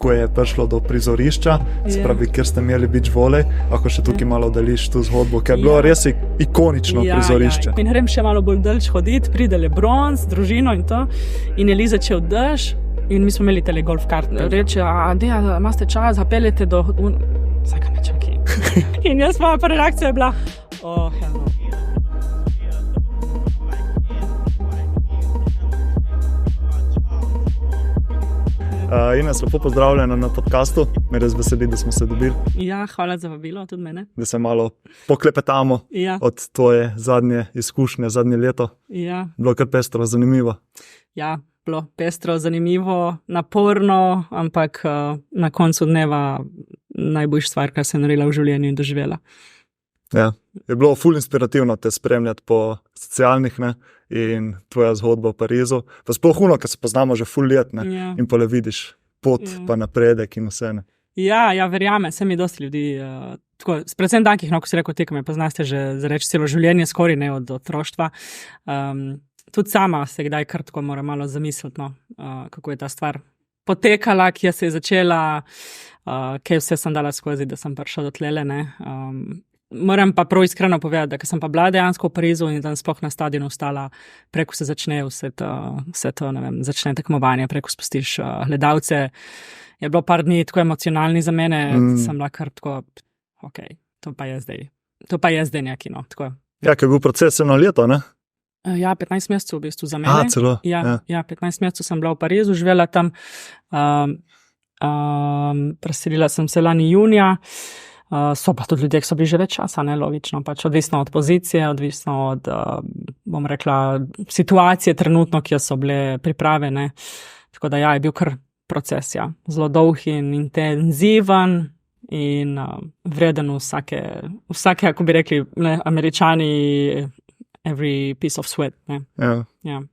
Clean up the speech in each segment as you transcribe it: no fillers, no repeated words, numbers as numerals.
Ko je prišlo do prizorišča, se pravi, kjer ste imeli beach volley, ako še tukaj malo deliš tu zgodbo, ker je bilo res ikonično prizorišče. In grem še malo bolj dalj hoditi, pride LeBron z družino in to, in je začel dež, in mi smo imeli tele golf karte. Reče, imate čas, zapeljete do... Saj ga ne čaki. In jaz moja prva reakcija je bila, hell no. Ines, lepo pozdravljena na podcastu. Me res veseli, da smo se dobili. Ja, hvala za vabilo, tudi mene. Da se malo poklepetamo od tvoje zadnje izkušnje, zadnje leto. Ja. Bilo kar pestro, zanimivo. Ja, bilo pestro, zanimivo, naporno, ampak na koncu dneva najboljša stvar, kar sem naredila v življenju in doživela. Ja, je bilo ful inspirativno te spremljati po socialnih, ne, in tvoja zgodba v Parizu. Pa sploh ker se poznamo že ful let, ne, in pole vidiš pot, pa napredek in vse, ne. Ja, verjame, se mi dosti ljudi, tako, predvsem takih, ko si rekel, tekame, poznaste že za reči celo življenje, skoraj ne od otroštva. Tudi sama se kdaj kar tako moram malo zamisliti, kako je ta stvar potekala, kje se je začela, kaj vse sem dala skozi, da sem prišla do tlele, ne. Moram pa prav iskreno povedati, da sem pa bila dejansko v Parizu in tam sploh na stadionu ostala, preko se začne vse to, ne vem, začne tekmovanje, preko spustiš gledalce. Je bilo par dni tako emocionalni za mene, sem bila kar tako, to pa je zdaj neki, no, tako. Ja, ker je bil proces eno leto, ne? Ja, 15 mesecev v bistvu za mene. Celo? Ja, 15 mesecev sem bila v Parizu, živela tam, preselila sem se lani junija. So pa tudi ljudje, ki so bili že več časa, ne, logično, pač odvisno od pozicije, odvisno od, bom rekla, situacije trenutno, ki so bile priprave, ne. Tako da je bil kar proces, zelo dolg in intenziven in vreden vsake, ako bi rekli, ne, Američani, every piece of sweat, ne. Ja.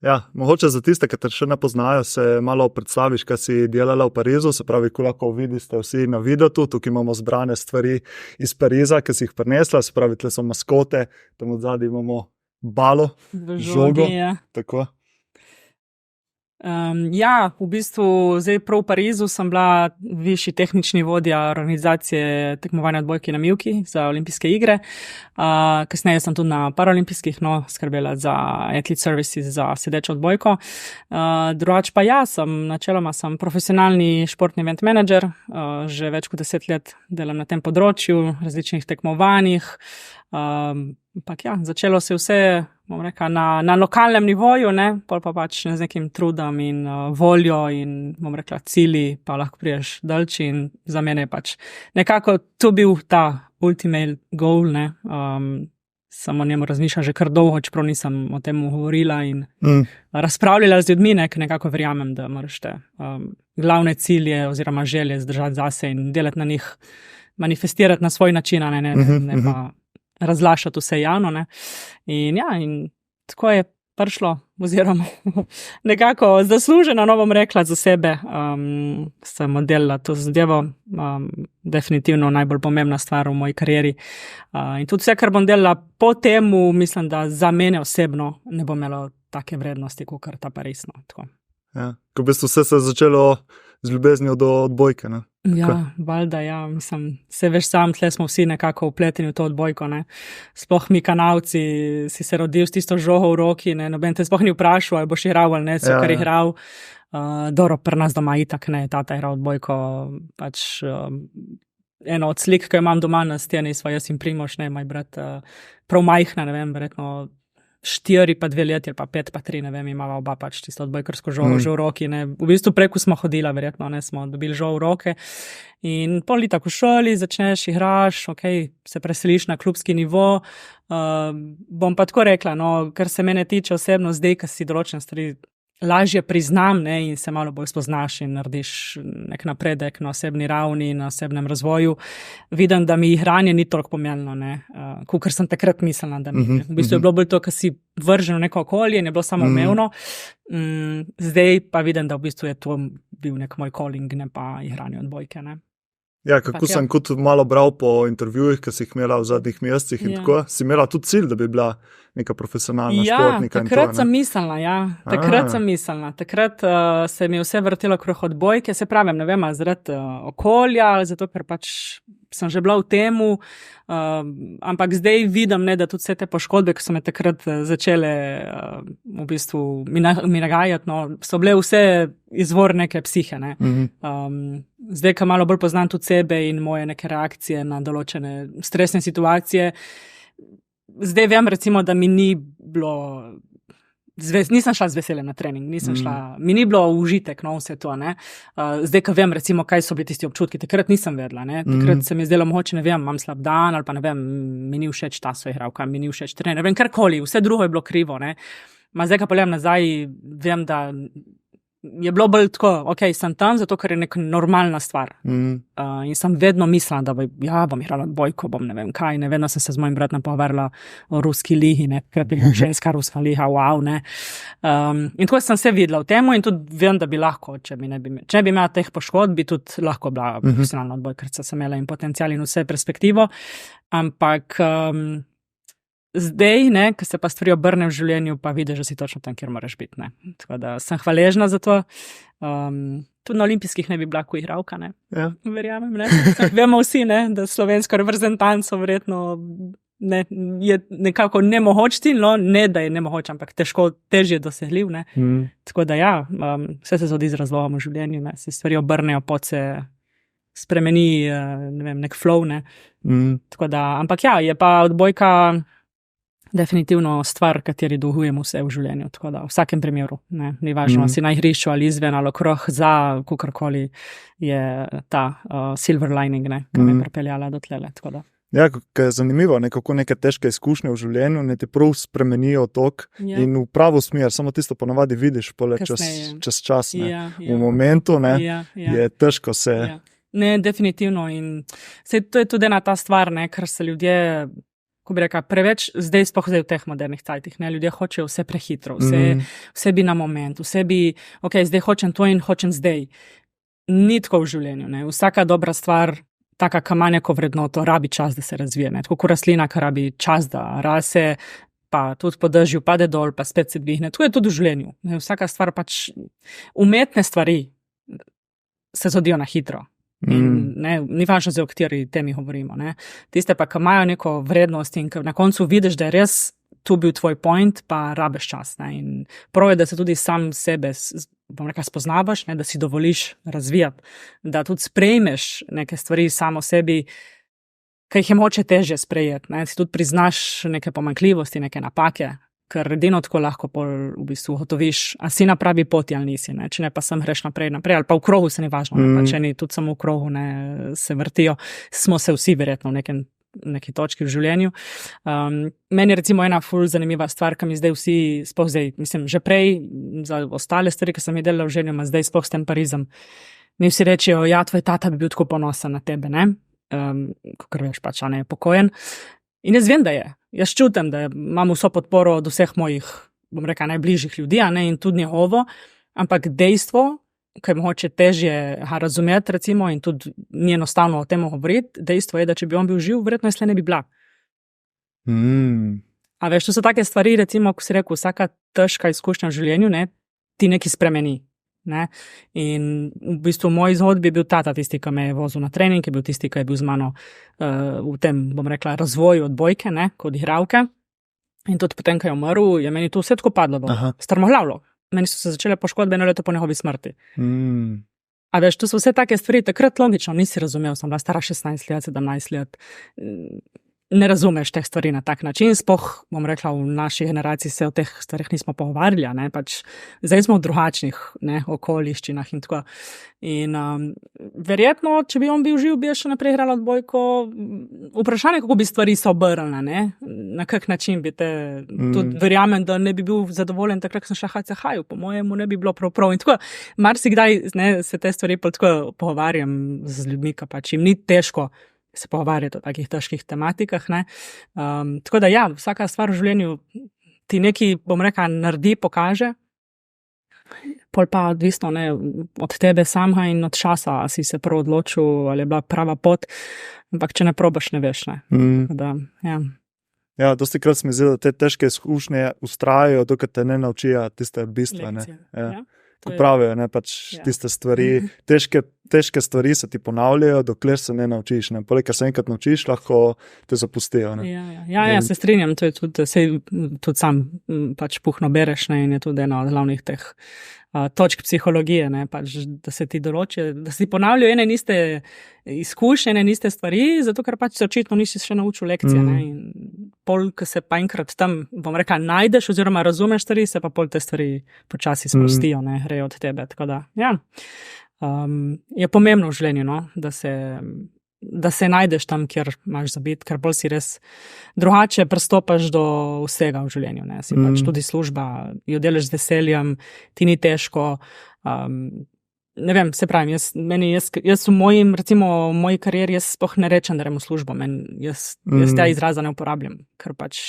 Ja, mogoče za tiste, ki te še ne poznajo, se malo predstaviš, kaj si delala v Parizu, se pravi, ko lahko vidite vsi na videu, tukaj imamo zbrane stvari iz Pariza, ki si jih prinesla, se pravi, tle so maskote, tam od zadaj imamo balo, žogo, tako. Ja, v bistvu zdaj prav v Parizu sem bila višji tehnični vodja organizacije tekmovanja odbojke na mivki za olimpijske igre. Kasneje sem tudi na paraolimpijskih, skrbela za athlete services za sedečo odbojko. Drugače pa načeloma sem profesionalni športni event manager, že več kot 10 let delam na tem področju, različnih tekmovanjih. Ampak začelo se vse, bom rekla, na lokalnem nivoju, ne, pol pa pač z nekim trudom in voljo in, bom rekla, cilji, pa lahko priješ daljši in za mene je pač nekako to bil ta ultimate goal, ne, sem o njemu razmišljala že kar dolgo, čeprav nisem o tem govorila in razpravljala z ljudmi, ne, ker nekako verjamem, da moraš te glavne cilje oziroma želje zdržati zase in delati na njih, manifestirati na svoj način, ne pa razlašati vse javno, ne. In tako je prišlo, oziroma nekako zasluženo, bom rekla za sebe, sem oddelala to zadevo, definitivno najbolj pomembna stvar v moji karieri. In tudi vse, kar bom delala po temu, mislim, da za mene osebno ne bo imelo take vrednosti, kot ta Pariz, no, tako. Ja, ko v bistvu vse se je začelo z ljubeznijo do odbojke, ne? Ja, valjda, mislim, se veš sam, tle smo vsi nekako vpleteni v to odbojko, ne. Sploh mi Kanavci, si se rodil s tisto žogo v roki, ne, noben te sploh ni vprašal, ali boš igral ali ne, kar igral. Dobro, pri nas doma itak, ne, tata igra odbojko, pač eno od slik, ki jo imam doma na steni, sva jaz in Primož, ne, moj brat, prav majhna, ne vem, verjetno 4 pa 2 leti, ali pa 5 pa 3, ne vem, imava oba pač tisto odbojkarsko žogo že v roki, ne. V bistvu preko smo hodila, verjetno, ne, smo dobili žogo v roke. In pol tako v šoli, začneš, igraš, se preseliš na klubski nivo. Bom pa tako rekla, no, kar se mene tiče osebno, zdaj, ko si določene stvari lažje priznam, ne, in se malo bolj spoznaš in narediš nek napredek na osebni ravni, na osebnem razvoju, vidim, da mi igranje ni toliko pomembno, ne, kakor sem takrat mislila, da mi je. V bistvu je bilo bolj to, ko si vržen v neko okolje in je bilo samoumevno. Zdaj pa vidim, da v bistvu je to bil nek moj calling, ne pa igranje odbojke, ne. Ja, kako sem kot malo bral po intervjujih, ki si jih imela v zadnjih mesecih in tako, si imela tudi cilj, da bi bila neka profesionalna športnika. Takrat sem mislila, Takrat se mi je vse vrtelo okrog odbojke, se pravim, ne vem, zaradi okolja, zato ker pač sem že bila v temu, ampak zdaj vidim, da tudi vse te poškodbe, ki so me takrat začele v bistvu mi nagajati, so bile vse izvor neke psihe. Ne. Zdaj, ko malo bolj poznam tudi sebe in moje neke reakcije na določene stresne situacije, zdaj vem, recimo, da mi ni bilo, nisem šla z veseljem na trening, mi ni bilo užitek, vse to, ne. Zdaj, ko vem, recimo, kaj so bili tisti občutki, takrat nisem vedela, ne. Takrat se mi je zdelo mogoče, ne vem, imam slab dan, ali pa ne vem, mi ni všeč ta soigralka, mi ni všeč trener, ne vem, karkoli, vse drugo je bilo krivo, ne. Ma zdaj, ko pogledam nazaj, vem, da je bilo bolj tako, sem tam, zato ker je neka normalna stvar. In sem vedno mislila, da bom igrala odbojko, bom ne vem kaj, ne, vedno sem se z mojim bratom pogovarjala o ruski ligi, ne, ker je ženska ruska liga, wow, ne. In tako sem se videla v temu in tudi vem, da bi lahko, če ne bi imela teh poškodb, bi tudi lahko bila profesionalna odbojkarica, sem imela in potencial in vse perspektivo, ampak zdaj, ko se pa stvari obrne v življenju, pa vidiš, da si točno tam, kjer moraš biti. Ne. Tako da sem hvaležna za to. Tudi na olimpijskih ne bi bila ko igralka, ne. Ja. Verjamem, ne. Vemo vsi, ne, da slovensko reprezentanco verjetno je nekako nemogoč, ne da je nemogoč, ampak težje dosegljiv. Ne. Tako da vse se zgodi z razlogom v življenju, ne. Se stvari obrnejo, pot se spremeni, ne vem, nek flow, ne. Tako da, ampak je pa odbojka definitivno stvar, kateri dolgujem vse v življenju, tako da v vsakem primeru, ne, ni važno, si na igrišču ali izven ali okrog za, kakorkoli je ta silver lining, ne, ki me je pripeljala do tlele, tako da. Ja, je zanimivo, kako neke težke izkušnje v življenju ne ti prav spremenijo tok in v pravo smer, samo tisto ponavadi vidiš čez čas, ne. V momentu, ne, je težko se. Ne, definitivno in to je tudi ena ta stvar, ne, ker se ljudje, ko bi rekla, preveč zdaj v teh modernih cajtih, ne, ljudje hočejo vse prehitro, vse bi na moment, vse bi, zdaj hočem to in hočem zdaj. Ni tako v življenju, ne, vsaka dobra stvar, taka, ki ima neko vrednoto, rabi čas, da se razvije, ne, tako kot rastlina, ki rabi čas, da rase, pa tudi po dežju pade dol, pa spet se dvigne, to je tudi v življenju, ne, vsaka stvar pač, umetne stvari se zgodijo na hitro. In ne, ni važno, o kateri temi govorimo. Ne. Tiste pa, ki imajo neko vrednost in na koncu vidiš, da je res tu bil tvoj point, pa rabeš čas. Ne. In prav je, da se tudi sam sebe, bom rekla, spoznavaš, ne, da si dovoliš razvijati, da tudi sprejmeš neke stvari samo sebi, ki jih je moče težje sprejeti. Ne. Si tudi priznaš neke pomanjkljivosti, neke napake, ker edino tako lahko v bistvu ugotoviš, a si na pravi poti ali nisi, ne. Če ne pa sem greš naprej, ali pa v krogu se ni važno, pa če ni tudi samo v krogu, ne, se vrtijo, smo se vsi verjetno v neki točki v življenju. Meni je recimo ena ful zanimiva stvar, ki mi zdaj vsi, sploh zdaj, mislim, že prej za ostale stvari, ki sem jih delala v življenju, ma zdaj sploh s tem Parizom, mi vsi rečejo, tvoj tata bi bil tako ponosen na tebe, ne, kakor veš pač, ne, je pokojen. In jaz vem, da je. Jaz čutim, da imam vso podporo od vseh mojih, bom rekla, najbližjih ljudi, ne, in tudi njegovo, ampak dejstvo, ki je mogoče težje razumeti, recimo, in tudi ni enostavno o tem govoriti, dejstvo je, da če bi on bil živ, verjetno jaz le ne bi bila. A veš, to so take stvari, recimo, ko si rekel, vsaka težka izkušnja v življenju, ne, ti nekaj spremeni. Ne? In v bistvu v moji zgodbi je bil tata tisti, ki me je vozil na trening, je bil tisti, ki je bil z mano v tem, bom rekla, razvoju odbojke, ne, kot igralke. In tudi potem, ko je umrl, je meni to vse tako padlo, strmoglavilo. Meni so se začele poškodbe 1 leto po njegovi smrti. A veš, to so vse take stvari, takrat logično, nisi razumel, sem bila stara 16 let, 17 let. Ne razumeš teh stvari na tak način, sploh, bom rekla, v naši generaciji se o teh stvarih nismo pogovarjali, ne, pač zdaj smo v drugačnih, ne, okoliščinah in tako. In verjetno, če bi on bil živ, bi še naprej igrala odbojko, vprašanje, kako bi stvari se obrnile, ne, na kak način bi te, tudi verjamem, da ne bi bil zadovoljen takrat, ko sem šla HCH-ju, po mojemu ne bi bilo prav in tako, marsikdaj, ne, se te stvari pa tako pogovarjam z ljudmi, ki pač jim ni težko se pogovarjati o takih težkih tematikah, ne. Tako da vsaka stvar v življenju ti nekaj, bom rekla, naredi, pokaže, Pol pa odvisno, ne, od tebe samega in od časa, a si se prav odločil, ali je bila prava pot, ampak če ne probaš, ne veš, ne. Da, ja. Ja, dosti krat se mi zdi, da te težke izkušnje ustrajajo, dokaj te ne naučijo tiste bistvene. Ja. Kot pravijo, ne, pač tiste stvari, težke stvari se ti ponavljajo, dokler se ne naučiš. Ne. Poleg, ker se enkrat naučiš, lahko te zapustijo. Ne. Ja, se strinjam, to je tudi sam pač puhno bereš, ne, in je tudi ena od glavnih teh točk psihologije, ne, pač, da se ti določi, da se ti ponavljajo ene niste izkušnje, ene niste stvari, zato ker pač se očitno nisi še naučil lekcije. Ne, in pol, ko se pa enkrat tam, bom rekla, najdeš oziroma razumeš stvari, se pa pol te stvari počasi sprostijo, ne, grejo od tebe. Tako da, ja, je pomembno v življenju, no, da se najdeš tam, kjer imaš za biti, ker bolj si res drugače pristopaš do vsega v življenju. Ne. Si pač tudi služba, jo delaš z veseljem, ti ni težko. Ne vem, se pravim, jaz v moji karieri, jaz sploh ne rečem, da grem v službo. Jaz tega izraza ne uporabljam, ker pač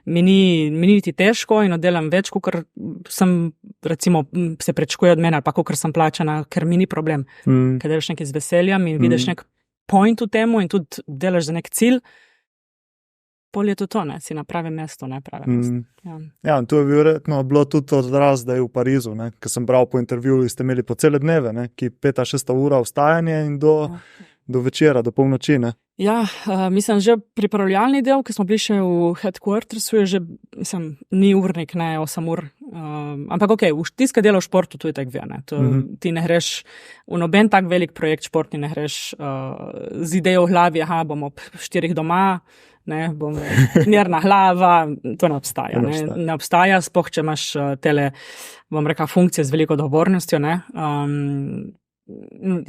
mi ni ti težko in oddelam več, kakor sem, recimo, se prečkuje od mene, ali pa kakor sem plačana, ker mi ni problem. Ker delaš nekaj z veseljem in vidiš nek point v temu in tudi delaš za nek cilj, pol je to, ne, si na pravem mestu, ne pravem mestu. Ja, in to je verjetno bilo tudi odraz, da je v Parizu, ne, ker sem bral po intervjuju, ste imeli po cele dneve, ne, ki 5-6 ura vstajanje in do večera, do polnoči, ne. Ja, mislim, že pripravljalni del, ki smo bili še v headquartersu, je že, mislim, ni urnik, ne, 8 ur, ampak okej, tiska delo v športu, to je tak ve, ne, ti ne greš v noben tak velik projekt športni, ne greš z idejo v glavi, bomo ob 4 doma, ne, bom mirna glava, to ne obstaja, ne obstaja, sploh če imaš tele, bom rekla, funkcije z veliko odgovornostjo, ne,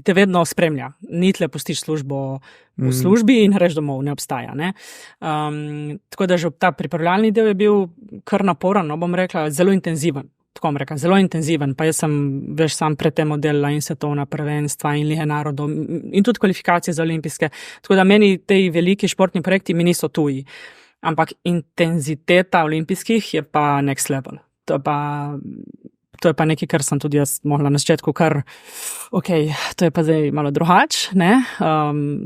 te vedno spremlja, ni tle pustiš službo v službi in greš domov, ne obstaja, ne. Tako da že ta pripravljalni del je bil kar naporen, no, bom rekla, zelo intenziven, tako bom rekla, zelo intenziven, pa jaz sem, veš, sam pred tem delala in svetovna prvenstva in Lige narodov in tudi kvalifikacije za olimpijske, tako da meni tej veliki športni projekti mi niso tuji, ampak intenziteta olimpijskih je pa next level, to je pa nekaj, kar sem tudi jaz mogla na začetku, kar, okej, to je pa zdaj malo drugače, ne,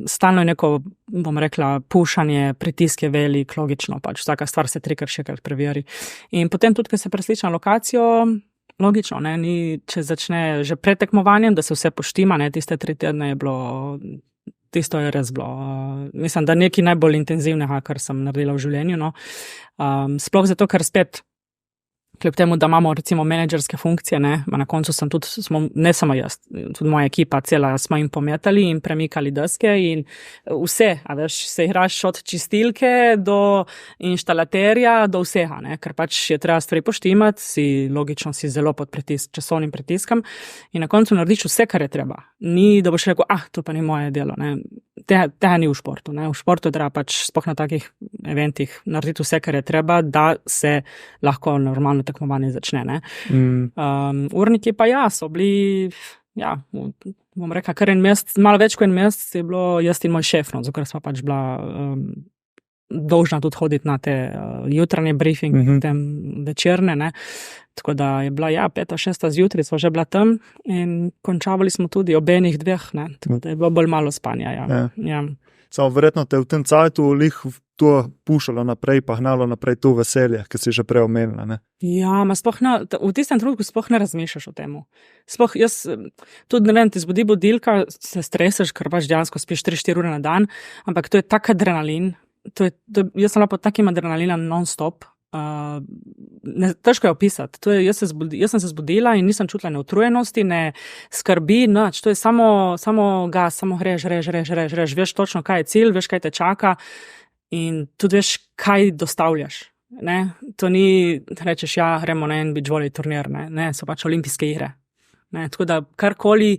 stalno je neko, bom rekla, pušanje, pritisk je velik, logično, pač vsaka stvar se 3-4 preveri. In potem tudi, ko se presliči na lokacijo, logično, ne, če začne že pred tekmovanjem, da se vse poštima, ne, tiste 3 tedne je bilo, tisto je res bilo, mislim, da nekaj najbolj intenzivnega, kar sem naredila v življenju, no, sploh zato, ker spet, kljub temu, da imamo recimo menedžerske funkcije, ne, na koncu smo, ne samo jaz, tudi moja ekipa cela, smo jim pometali in premikali deske in vse, a veš, se igraš od čistilke do inštalaterja, do vsega, ne, ker pač je treba stvari poštimati, logično si zelo pod časovnim pritiskom in na koncu narediš vse, kar je treba. Ni, da boš rekel, to pa ni moje delo, ne. Tega ni v športu, ne. V športu je treba pač sploh na takih eventih narediti vse, kar je treba, da se lahko normalno tekmovanje začne, ne. Urniki pa so bili, bom rekla, kar en mesec, malo več kot en mesec je bilo jaz in moj šef, no, zato ker sva pač bila dolžna tudi hoditi na te jutranje briefinge, potem večerne, ne. Tako da je bila, 5-6 zjutraj sva že bila tam in končavali smo tudi ob enih 2, ne, tako da je bilo bolj malo spanja, ja. Samo verjetno te v tem cajtu to pušalo naprej, pa gnalo naprej to veselje, ki si že prej omenila, ne? Ja, v tistem trenutku sploh ne razmišljaš o temu. Sploh jaz, tudi ne vem, ti zbudi budilka, se streseš, ker pač dejansko spiš 3-4 ure na dan, ampak to je tak adrenalin, jaz sem bila pod takim adrenalinom non-stop, težko je opisati. Jaz sem se zbudila in nisem čutila ne utrujenosti, ne skrbi, nič. To je samo gas, samo greš, veš točno, kaj je cilj, veš, kaj te čaka in tudi veš, kaj dostavljaš. Ne? To ni, rečeš, gremo na en beach volley turnir, ne, so pač olimpijske igre. Ne? Tako da karkoli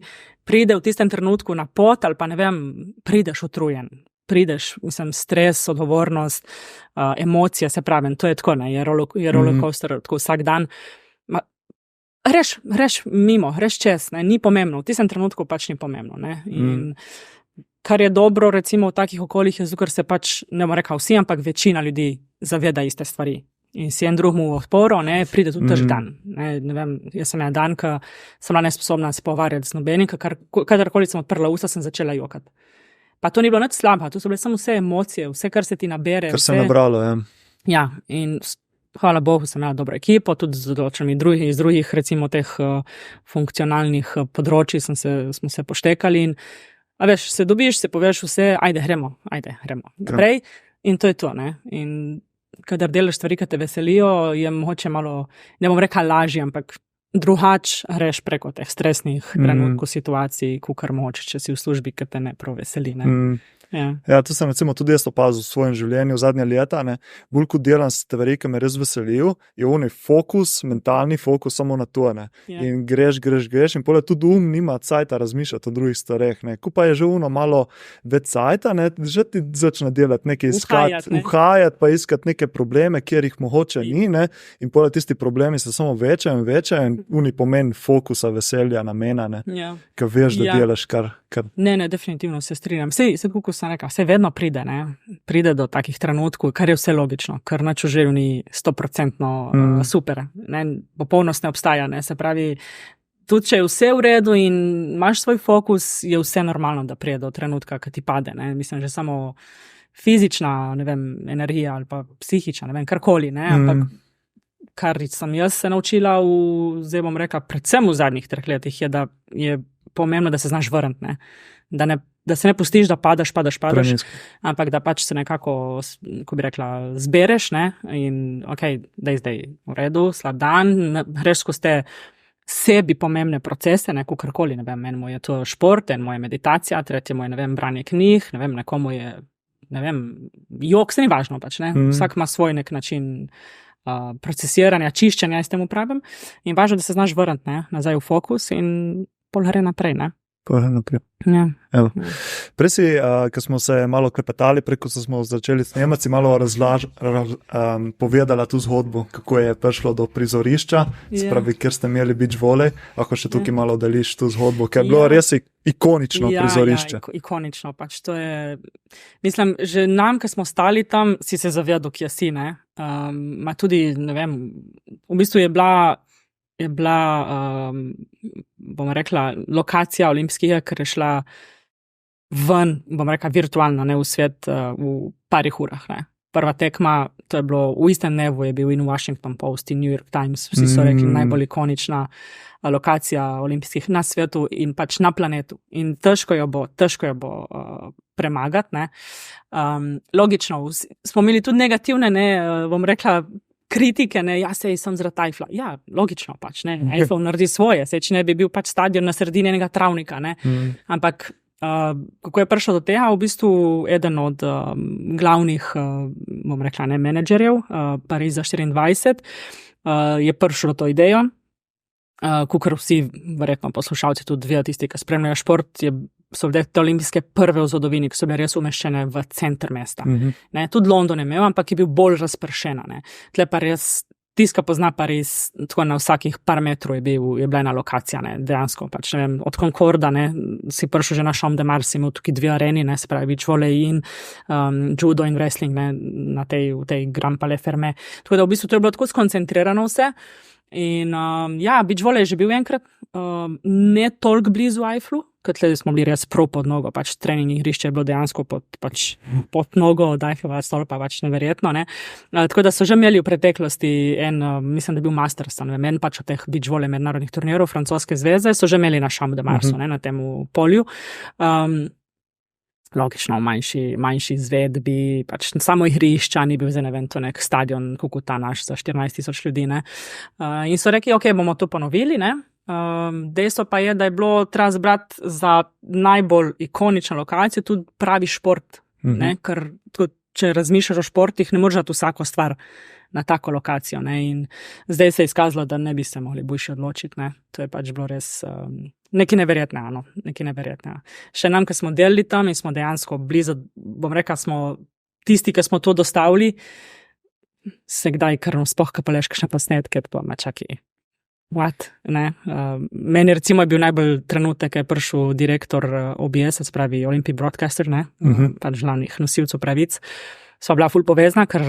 pride v tistem trenutku na pot ali pa ne vem, prideš utrujen. Prideš, mislim, stres, odgovornost, emocije, se pravim, to je tako, ne, je rollercoaster, tako vsak dan. Greš mimo, greš čez, ne, ni pomembno, v tistem trenutku pač ni pomembno, ne, in kar je dobro, recimo, v takih okoljih je zato, ker se pač, ne bom rekla vsi, ampak večina ljudi zaveda iste stvari. in si en drugmu v odporo, ne, pride tudi težk dan. Ne vem, jaz sem en dan, ko sem bila nesposobna se pogovarjati z nobenim, kadarkoli sem odprla usta, sem začela jokati. Pa to ni bilo nič slabo, to so bile samo vse emocije, vse, kar se ti nabere. Kar se je nabralo, ja. Ja, in hvala Bogu, sem imela dobro ekipo, tudi z določenimi iz drugih, recimo teh funkcionalnih področji smo se poštekali in, a veš, se dobiš, se poveš vse, ajde, gremo naprej in to je to, ne. In kadar delaš stvari, ki te veselijo, je mogoče malo, ne bom rekla lažje, ampak drugač greš preko teh stresnih trenutkov, situacij, kakor mogoče, če si v službi, ki te ne prav veseli, ne. Ja, to sem recimo tudi jaz opazil v svojem življenju v zadnja leta, ne. Bolj kot delam stvari, ki me res veselijo, je oni fokus, mentalni fokus samo na to, ne. In greš in potem tudi nima cajta razmišljati o drugih stvareh, ne. Ko pa je že malo več cajta, ne, že ti začne delati nekaj uhajati, pa iskati neke probleme, kjer jih mogoče ni, ne. In potem tisti problemi se samo večajo in oni pomen fokusa, veselja, namena, ne. Ker veš, da delaš kar. Ne, definitivno se strinjam. Kako sem rekla, vse vedno pride do takih trenutkov, kar je vse logično, ker nič v življenju ni 100% super. Ne, popolnost ne obstaja, ne, se pravi, tudi če je vse v redu in imaš svoj fokus, je vse normalno, da pride do trenutka, ki ti pade, ne, mislim, že samo fizična, ne vem, energija ali pa psihična, ne vem, karkoli, ne, ampak kar sem jaz se naučila zdaj bom rekla, predvsem v zadnjih 3 letih, je, da je pomembno, da se znaš vrniti, ne, da se ne pustiš, da padaš, ampak da pač se nekako, ko bi rekla, zbereš, ne, in okej, da je zdaj v redu, slab dan, greš skozi te sebi pomembne procese, ne, kakorkoli, ne vem, enemu je to šport, enemu je meditacija, tretjemu je, ne vem, branje knjig, ne vem, nekomu je, ne vem, jok, se ni važno pač, ne, vsak ima svoj nek način procesiranja, čiščenja, jaz temu pravim, in važno, da se znaš vrniti, ne, nazaj v fokus in pol gre naprej, ne. Ja. Prej si, ko smo se malo klepetali, preko smo začeli snemati, si malo povedala tu zgodbo, kako je prišlo do prizorišča, se pravi, kjer ste imeli beach volley, lahko še tukaj malo deliš tu zgodbo, ker je bilo res ikonično prizorišče. Ikonično, pač to je, mislim, že nam, ko smo stali tam, si se zavedal, kje si, ne, ma tudi, ne vem, v bistvu je bila, bom rekla, lokacija olimpijskih, ker je šla ven, bom rekla, virtualno, ne, v svet v parih urah, ne. Prva tekma, to je bilo v istem dnevu, je bil in Washington Post in New York Times, vsi so rekli, najbolj ikonična lokacija olimpijskih na svetu in pač na planetu. In težko jo bo premagati, ne. Logično, smo imeli tudi negativne, ne, bom rekla, kritike, ne, sej sem zaradi Eiffla. Ja, logično pač, ne, Eiffel naredi svoje, sej če ne bi bil pač stadion na sredini enega travnika, ne, ampak kako je prišlo do tega, v bistvu eden od glavnih, bom rekla, ne, menedžerjev Pariza 24 je prišlo to idejo, kakor vsi verjetno poslušalci tudi vejo, tisti, ki spremljajo šport, so bile te olimpijske prve v zgodovini, ki so bile res umeščene v center mesta. Ne, tudi London je imel, ampak je bil bolj razpršena, ne. Tle pa res, tiska pozna Pariz, tako na vsakih par metrov je bila ena lokacija, ne, dejansko pač, ne vem, od Concorda, ne, si prišel že na Champ de Mars, imel tukaj 2 areni, ne, se pravi beach volley in judo in wrestling, ne, v tej Grand Palais Fermé. Tako da v bistvu to je bilo tako skoncentrirano vse. In beach volley je že bil enkrat, ne toliko blizu Eifflu, ker tle smo bili res prav pod nogo, pač trening igrišče je bilo dejansko pod nogo od Eiffelova stolpa, pač neverjetno, ne. Tako da so že imeli v preteklosti mislim, da je bil Masters, ne vem, pač od teh beach volley mednarodnih turnirov francoske zveze, so že imeli na Champ de Marsu, ne, na temu polju. Logično, manjši izvedbi, pač samo igrišča, ni bil za nek stadion, kot ta naš, za 14,000 ljudi, ne. In so rekli, ok, bomo to ponovili, ne. Dejstvo pa je, da je bilo treba zbrati za najbolj ikonično lokacijo tudi pravi šport, ne, ker če razmišljaš o športih, ne moreš dati vsako stvar na tako lokacijo, ne, in zdaj se je izkazalo, da ne bi se mogli boljše odločiti, ne, to je pač bilo res nekaj neverjetnega, nekaj neverjetnega. Še nam, ki smo delali tam in smo dejansko blizu, bom rekla, smo tisti, ki smo to dostavili, se kdaj krno spoh, ki poleš kakšne posnetke, pa me čaki, what, ne, meni recimo je bil najbolj trenutek, je prišel direktor OBS, se pravi Olympic Broadcaster, ne, pač glavnih nosilcev pravic, sva bila ful povezna, ker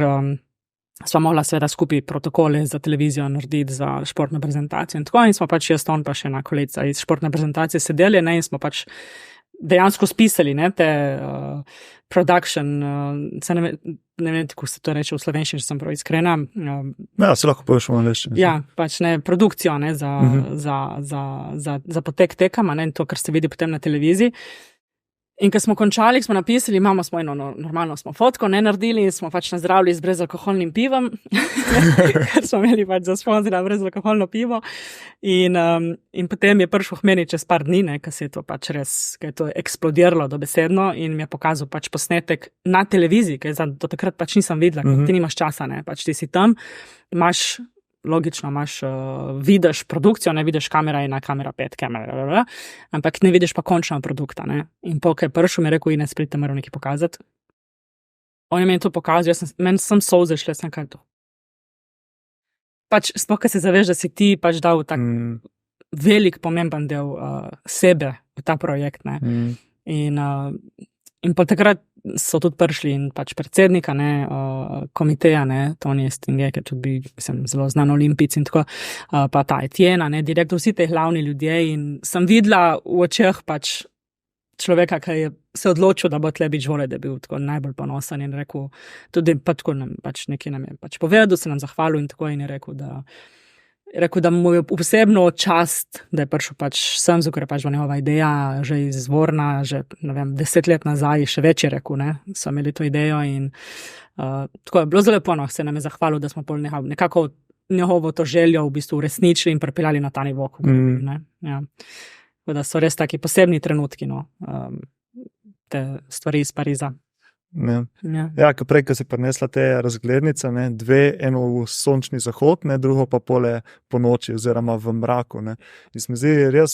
sva mogla seveda skupaj protokole za televizijo narediti za športno prezentacijo in tako, in smo pač jaz on pa še ena kolegica iz športne prezentacije sedeli, ne, in smo pač dejansko spisali, ne, te production, ne vem, kako se to reče v slovenščini, če sem prav iskrena. Ja, se lahko poveš v angleščini. Ja, pač ne, produkcijo, ne, za potek tekama, ne, in to, kar se vidi potem na televiziji. In ko smo končali, smo napisali, smo eno normalno smo fotko naredili in smo pač nazdravili z brezalkoholnim pivom, ker smo imeli pač za sponzorja brezalkoholno pivo. In potem je prišel k meni čez par dni, ne, ko se je to pač res, ko je to eksplodiralo dobesedno in mi je pokazal pač posnetek na televiziji, ker do takrat pač nisem videla, ker ti nimaš časa, ne, pač ti si tam, logično imaš, vidiš produkcijo, ne vidiš kamera 1, kamera 5, kamera, ampak ne vidiš pa končna produkta, ne. In ko je prišel, mi je rekel, Ines, pridite, moram nekaj pokazati. On je meni to pokazal, meni sem solze šle, sem kaj to. Pač, sploh, ko se zaveš, da si ti pač dal tak velik, pomemben del sebe v ta projekt, ne. In pa takrat so tudi prišli in pač predsednika, ne, komiteja, ne, Toni Stinge, ki je tudi zelo znan olimpijec in tako, pa ta Etiena, ne, direktor, vsi te glavni ljudje in sem videla v očeh pač človeka, ki je se odločil, da bo tle biti žole, da je bil tako najbolj ponosen in rekel, tudi pa tako nam pač nekaj nam je pač povedal, se nam zahvalil in tako in je rekel, da mu je posebno čast, da je prišel pač sem, ker je pač njegova ideja že izvorna, že, ne vem, 10 let nazaj, še več je rekel, ne, so imeli to idejo in tako je bilo zelo lepo, no, se nam je zahvalil, da smo pol nekako njegovo to željo v bistvu uresničili in pripeljali na ta nivo, ne, ja. Tako da so res taki posebni trenutki, no, te stvari iz Pariza. Ja, ko prej, ko si prinesla te razglednice, ne, 2, eno v sončni zahod, ne, drugo pa pole po noči oziroma v mraku, ne. In se mi zdi res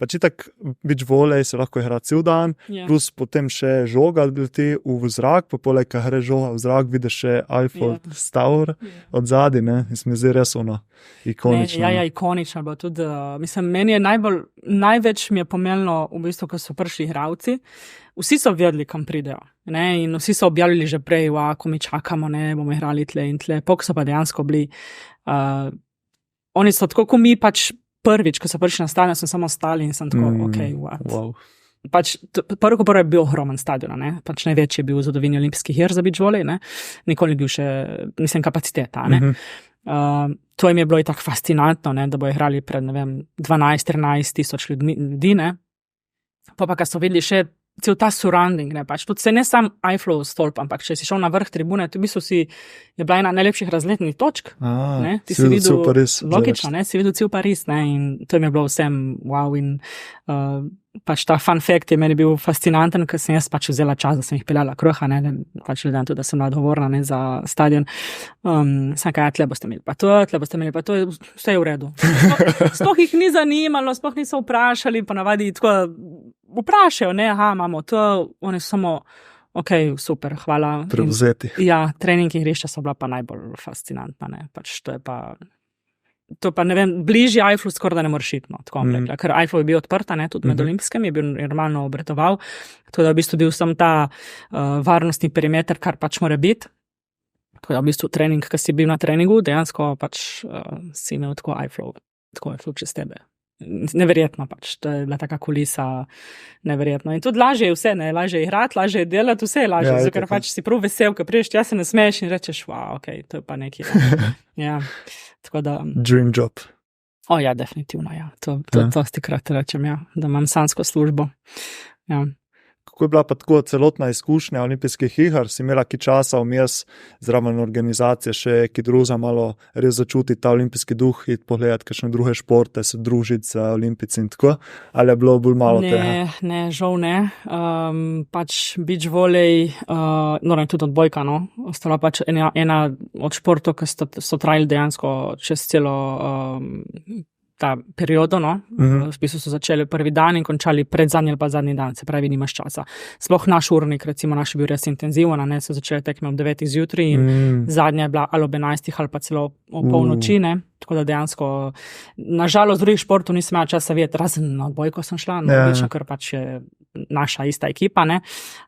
pač itak beach volej se lahko igra cel dan, plus potem še žoga leti v zrak, pa pole, ko gre žoga v zrak, vidiš še Eiffel Tower od zadaj, ne, in se mi zdi res ikonično. Ja, ikonično, bo tudi, mislim, meni je največ mi je pomenilo v bistvu, ko so prišli igralci. Vsi so vedeli, kam pridejo, ne, in vsi so objavljali že prej, ko mi čakamo, ne, bomo igrali tle in tle, pok so pa dejansko bili, oni so tako, ko mi pač prvič, ko so prišli na stadion, sem samo stali in sem tako, wow. Pač prvo je bil ogromen stadion, ne, pač največji je bil v zgodovini olimpijskih iger za beach volley, ne, nikoli ni bil še, mislim, kapaciteta, ne. To jim je bilo itak fascinantno, ne, da bo igrali pred, ne vem, 12-13 tisoč ljudi, ne, pa ko so videli še cel ta surrounding, ne, pač tudi se ne sam Eiffel stolp, ampak če si šel na vrh tribune, to v bistvu je bila ena najlepših razletnih točk, ne, ti si videl, logično, ne, si videl cel Pariz, ne, in to mi je bilo vsem wow in pač ta fun fact je meni bil fascinanten, ker sem jaz pač vzela čas, da sem jih peljala kruha, ne, pač gledam tudi, da sem odgovorna, ne, za stadion, sem kaj, tle boste imeli pa to, vse je v redu. Sploh jih ni zanimalo, sploh niso vprašali, ponavadi tako vprašajo, ne, imamo to, oni so samo, super, hvala. Prevzeti. Ja, treningi igrišča so bila pa najbolj fascinantna, ne, pač to pa ne vem, bližje Eifflu skoraj da ne moreš iti, no, tako bom rekla, ker Eiffel je bil odprta, ne, tudi med olimpijskimi, je bil normalno obratoval, tako da v bistvu bil sem ta varnostni perimeter, kar pač mora biti, tako da v bistvu trening, ko si bil na treningu, dejansko pač si imel tako Eiffel čez tebe. Neverjetno pač, to je bila taka kulisa, neverjetno. In tudi lažje je vse, ne, lažje je igrati, lažje je delati, vse je lažje, zato ker pač si prav vesel, ko priješ, ja se ne smeješ in rečeš, wow, to je pa nekaj. Ja, tako da. Dream job. Ja, definitivno, ja. To stikrat rečem, ja, da imam sanjsko službo. Ja. Kako je bila pa tako celotna izkušnja olimpijskih iger, si imela ki časa vmes zraven organizacije še ki druga malo res začuti ta olimpijski duh in pogledati kakšne druge športe, se družiti z olimpijci in tako, ali je bilo bolj malo tega? Ne, žal ne. Pač beach volley, tudi odbojka, no, ostala pač ena od športov, ki so trajali dejansko čez celo ta periodo, no, v bistvu so začeli prvi dan in končali pred zadnji ali pa zadnji dan, se pravi, nimaš časa. Sploh naš urnik, recimo, naš je bil res intenziven, ne, so začeli tekme ob 9 zjutraj in zadnja je bila ali ob 11 ali pa celo ob polnoči, ne, tako da dejansko, nažalost, drugih športov nisem imela časa videti, razen na odbojko sem šla, no, ker pač je naša ista ekipa, ne,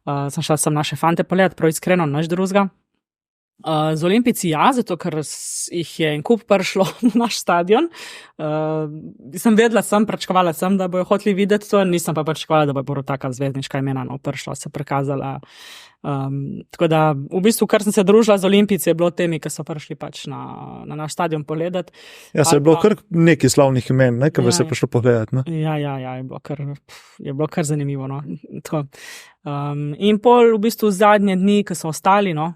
sem šla sem naše fante pogledati, prav iskreno, nič drugega. Z Olimpijci zato ker jih je en kup prišlo na naš stadion. Sem vedela, pričakovala sem, da bojo hoteli videti to, nisem pa pričakovala, da bo taka zvezdniška imena prišla, se prikazala. Tako da, v bistvu, kar sem se družila z Olimpijci, je bilo temi, ki so prišli pač na naš stadion pogledati. Ja, se je bilo kar nekaj slavnih imen, ne, ki bi se prišlo pogledati. Ne? Ja, je bilo kar zanimivo. No. In pol v bistvu zadnje dni, ki so ostali, no,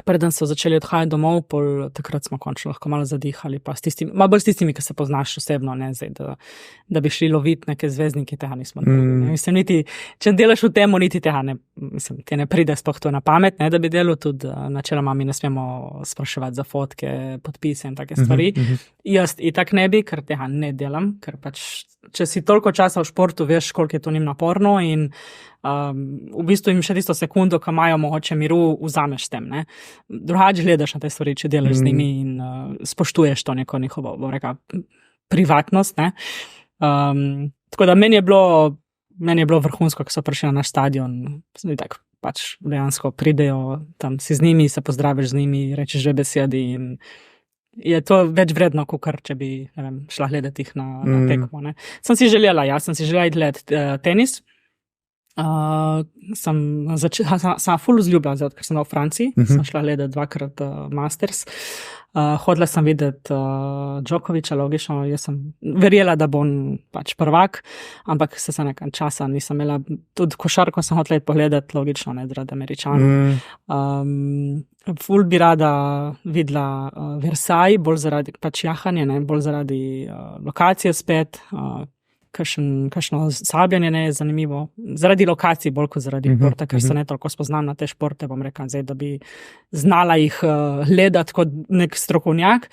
preden so začeli odhajati domov, takrat smo končno lahko malo zadihali, pa malo bolj s tistimi, ki se poznaš osebno, ne, zdaj, da bi šli loviti neke zvezdnike, tega nismo. Mislim, niti, če delaš v temu, niti tega ne, mislim, ti ne pride sploh to na pamet, ne, da bi delal, tudi načeloma mi ne smemo spraševati za fotke, podpise in take stvari. Jaz itak ne bi, ker tega ne delam, ker pač, če si toliko časa v športu, veš, koliko je to njim naporno in v bistvu jim še tisto sekundo, ko imajo mogoče miru, vzameš tem, ne. Drugače gledaš na te stvari, če delaš z njimi in spoštuješ to neko njihovo, privatnost, ne. Tako da meni je bilo vrhunsko, ko so prišli na naš stadion, tako pač dejansko pridejo, tam si z njimi, se pozdraviš z njimi, rečeš že besedi in je to več vredno, kot če bi, ne vem, šla gledati jih na tekmo, ne. Sem si želela gledati tenis. Sem ful vzljubila, ker sem v Franciji, sem šla gledati 2krat Masters, hodila sem videti Djokoviča, logično, jaz sem verjela, da bom pač prvak, ampak se nekaj časa nisem imela, tudi košarko sem hotela pogledati, logično, ne, zaradi Američanov. Ful bi rada videla Versailles, bolj zaradi pač jahanja, ne, bolj zaradi lokacije spet, kakšno sabljanje ne je zanimivo, zaradi lokacij, bolj kot zaradi športa, ker se ne toliko spoznam na te športe, bom rekla, zdaj, da bi znala jih gledati kot nek strokovnjak,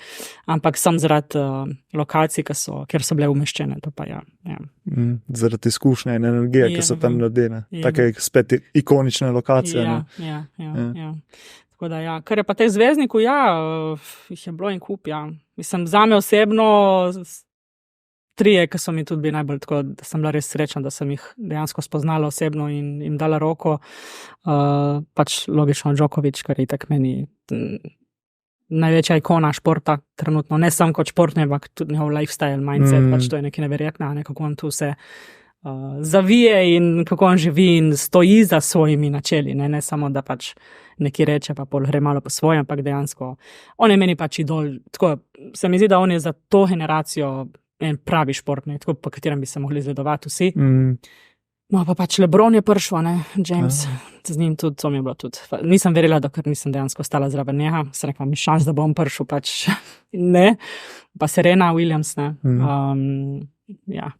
ampak sem zaradi lokacij, kjer so bile umeščene, to pa ja. Zaradi izkušnje in energije, ki so tam narejene, take spet ikonične lokacije. Ja. Tako da, ja, kar je pa teh zvezdnikov, jih je bilo en kup, Mislim, zame osebno 3, ki so mi tudi bili najbolj tako, da sem bila res srečna, da sem jih dejansko spoznala osebno in jim dala roko. Pač logično Djokovič, ker je tak meni največja ikona športa trenutno, ne samo kot športnik, ampak tudi njegov lifestyle, mindset, pač to je nekaj neverjetnega, kako on tu vse zavije in kako on živi in stoji za svojimi načeli, ne samo, da pač nekaj reče, pa pol gre malo po svojem, ampak dejansko on je meni pač idol. Tako se mi zdi, da on je za to generacijo en pravi športnik, tako po katerem bi se mogli zgledovati vsi. No, pa pač LeBron je prišel, ne, James, z njim tudi, to mi je bilo tudi. Nisem verjela, ker nisem dejansko stala zraven njega, se rekla, mi šans, da bom prišel, pač ne. Pa Serena Williams, ne.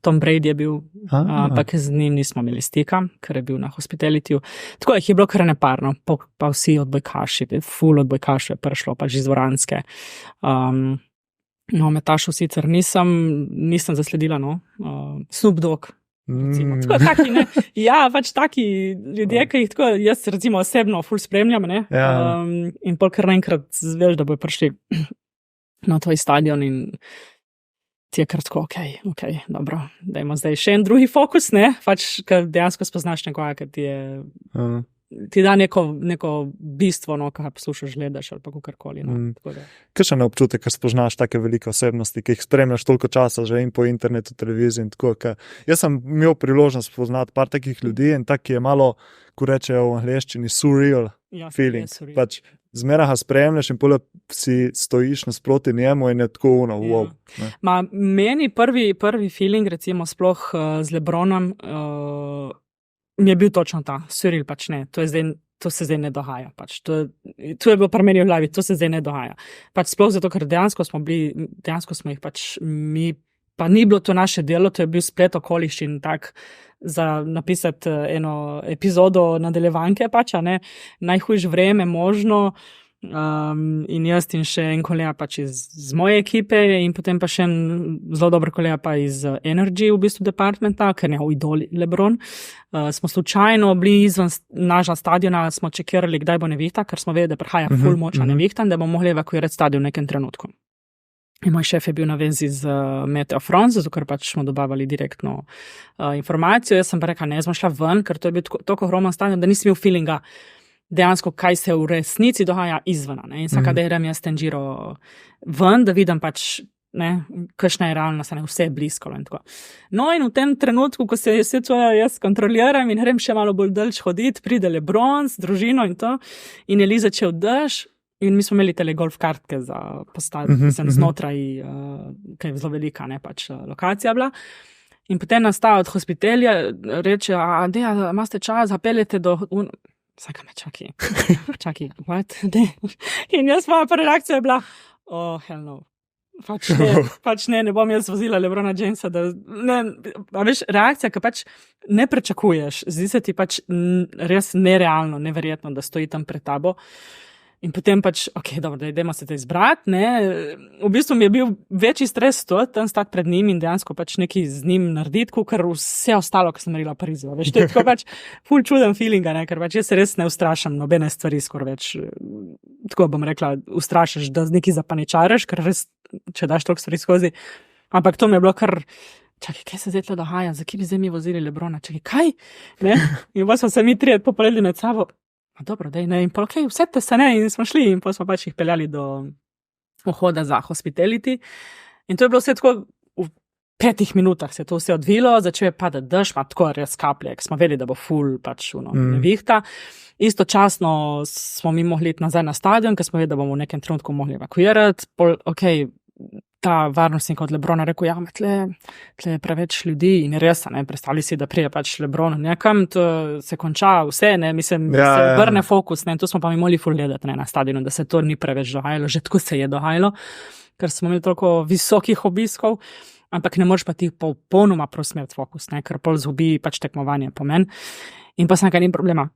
Tom Brady je bil, ampak z njim nismo imeli stika, ker je bil na hospitalityju. Tako je bilo kar neparno, pa vsi odbojkaši, ful odbojkaši je prišlo, pač iz dvoranske. No, Metašov sicer nisem zasledila, no. Snoop Dogg, recimo. Tako, taki, ne. Ja, pač taki ljudje, ki jih tako jaz recimo osebno ful spremljam, ne. In pol kar naenkrat veš, da bojo prišli na tvoj stadion in ti je kar tako, okej, dobro, dajmo zdaj še en drugi fokus, ne. Pač, ker dejansko spoznaš nekoga, ker ti da neko bistvo, no, kaj poslušaš, gledaš ali pa kakorkoli. No. Kakšen je občutek, ker spoznaš take velike osebnosti, ki jih spremljaš toliko časa že in po internetu, televiziji in tako. Jaz sem imel priložnost spoznati par takih ljudi in tak je malo, ko rečejo v angleščini, surreal feeling. Surreal. Pač zmeraj ga spremljaš in potem si stojiš nasproti njemu in je tako wow. Meni prvi feeling, recimo sploh z LeBronom, mi je bil točno ta, surreal pač ne, to se zdaj ne dogaja, pač, to je bilo pri meni v glavi, to se zdaj ne dogaja. Pač sploh zato, ker dejansko smo jih pač mi, pa ni bilo to naše delo, to je bil splet okoliščin tak, za napisati eno epizodo nadaljevanke pač, ne, najhujše vreme možno, in jaz in še en kolega pač iz moje ekipe in potem pa še en zelo dober kolega pa iz Energy v bistvu departmenta, ker je idol LeBron. Smo slučajno bili izven našega stadiona, smo čekirali, kdaj bo nevihta, ker smo vedeli, da prihaja ful močna nevihta in da bomo mogli evakuirati stadion v nekem trenutku. In moj šef je bil na vezi z Meteo France, zato ker pač smo dobavali direktno informacijo. Jaz sem pa rekla, ne, smo šla ven, ker to je bil toliko ogromen stadion, da nisem imel feelinga, dejansko, kaj se v resnici dogaja izvana. Ne? In vsaka da idem jaz ten Giro ven, da vidim pač, ne, kakšna je realnost, ne, vse je blisko in tako. No in v tem trenutku, ko se vse to jaz kontroliram in grem še malo bolj dalj hoditi, pride LeBron s družino in to, in je začel dež, in mi smo imeli tele golf kartke za postaviti, sem znotraj, kaj je zelo velika, ne, pač lokacija bila. In potem nastaja od hospitelja, reče, Deja, imate čas, zapeljete do... Vsaka me čaki, what? In jaz moja prva reakcija je bila, hell no. Pač ne bom jaz vozila LeBrona Jamesa, a veš, reakcija, ki pač ne pričakuješ, zdi se ti pač res nerealno, neverjetno, da stoji tam pred tabo. In potem pač, dobro, da idemo se te izbrati, ne. V bistvu mi je bil večji stres tam stati pred njim in dejansko pač nekaj z njim narediti, ker vse ostalo, ko sem naredila v Parizu. Veš, to je tako pač ful čuden feelinga, ne, ker pač jaz se res ne ustrašam nobene stvari skoraj več. Tako bom rekla, ustrašaš, da nekaj zapaničaraš, ker res, če daš toliko stvari skozi. Ampak to mi je bilo kar, čakaj, kaj se zdaj tle dogaja, za kje bi zdaj mi vozili LeBrona, čakaj, kaj? Ne? In pa smo se mi 3 popoledli med sabo. Dobro, dej, ne, in pa vse te se ne, in smo šli in pa smo pač jih peljali do vhoda za hospitality. In to je bilo vse tako, v 5 minutah se to vse odvilo, začel je padati dež, tako res kaplje, smo vedeli, da bo ful pač nevihta. Istočasno smo mi mogli iti nazaj na stadion, ker smo vedeli, da bomo v nekem trenutku mogli evakuirati. Ta varnostnik od LeBrona rekel, tle je preveč ljudi in res, ne, predstavljali si, da prije pač LeBron nekam, to se konča vse, ne, mislim, se vrne fokus, ne, to smo pa mi mogli ful gledati, ne, na stadionu, da se to ni preveč dogajalo, že tako se je dogajalo, ker smo imeli toliko visokih obiskov, ampak ne moreš pa ti popolnoma prosmeriti fokus, ne, ker pol zgubi pač tekmovanje pomen. In pa sem nekaj ni problema.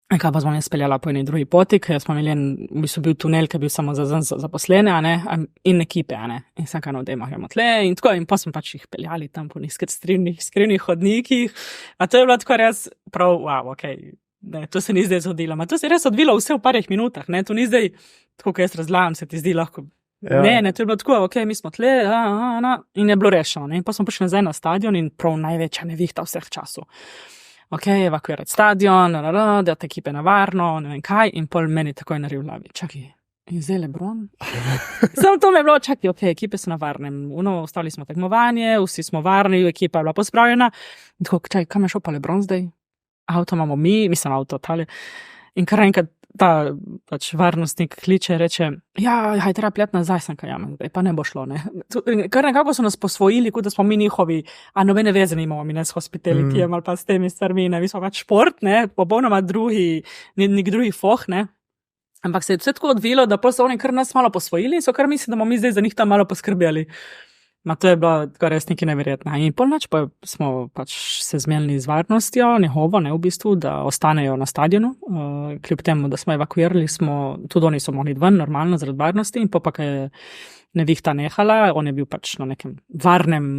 Kaj pa smo me speljala po eni drugi poti, ker smo imeli v bistvu bil tunel, ki je bil samo za zaposlene, a ne, in ekipe, a ne, in sem kaj dajmo gremo tle, in tako, in pa smo pač jih peljali tam po nekaj skrivnih hodnikih, a to je bilo tako res prav, wow, ne, to se ni zdaj zgodilo, ma to se je res odvilo vse v parih minutah, ne, to ni zdaj, tako, ko jaz razlagam, se ti zdi lahko, ne, to je bilo tako, mi smo tle, in je bilo rešeno, ne, in pa smo prišli nazaj na stadion in prav največja nevihta vseh časov. Evakuirati stadion, da te ekipe na varno, ne vem kaj, in pol meni takoj naredil v glavi. Čakaj, in zdaj LeBron? Samo to mi je bilo, čakaj, ekipe so na varnem. Ostali smo tekmovanje, vsi smo varni, ekipa je bila pospravljena. In tako, čakaj, kam je šel pa LeBron zdaj? Avto imamo mi, mislim avto, tale. In kar enkrat ta pač varnostnik kliče, reče, haj treba plet nazaj, sem kaj zdaj pa ne bo šlo, ne. Kar nekako so nas posvojili, kot da smo mi njihovi, a nobene veze nimamo mi ne s hospitalityjem ali pa s temi stvarmi, ne, mi smo pač šport, ne, popolnoma nek drugi foh, ne. Ampak se je vse tako odvilo, da pol so oni kar nas malo posvojili in so kar misli, da bomo mi zdaj za njih tam malo poskrbeli. Ma to je bilo tako res nekaj neverjetno. In pol noč pa smo pač se zmenili z varnostjo, njehovo, ne, v bistvu, da ostanejo na stadionu, kljub temu, da smo evakuirali, tudi oni so mogli ven, normalno, zaradi varnosti, in pa je nevihta nehala, on je bil pač na nekem varnem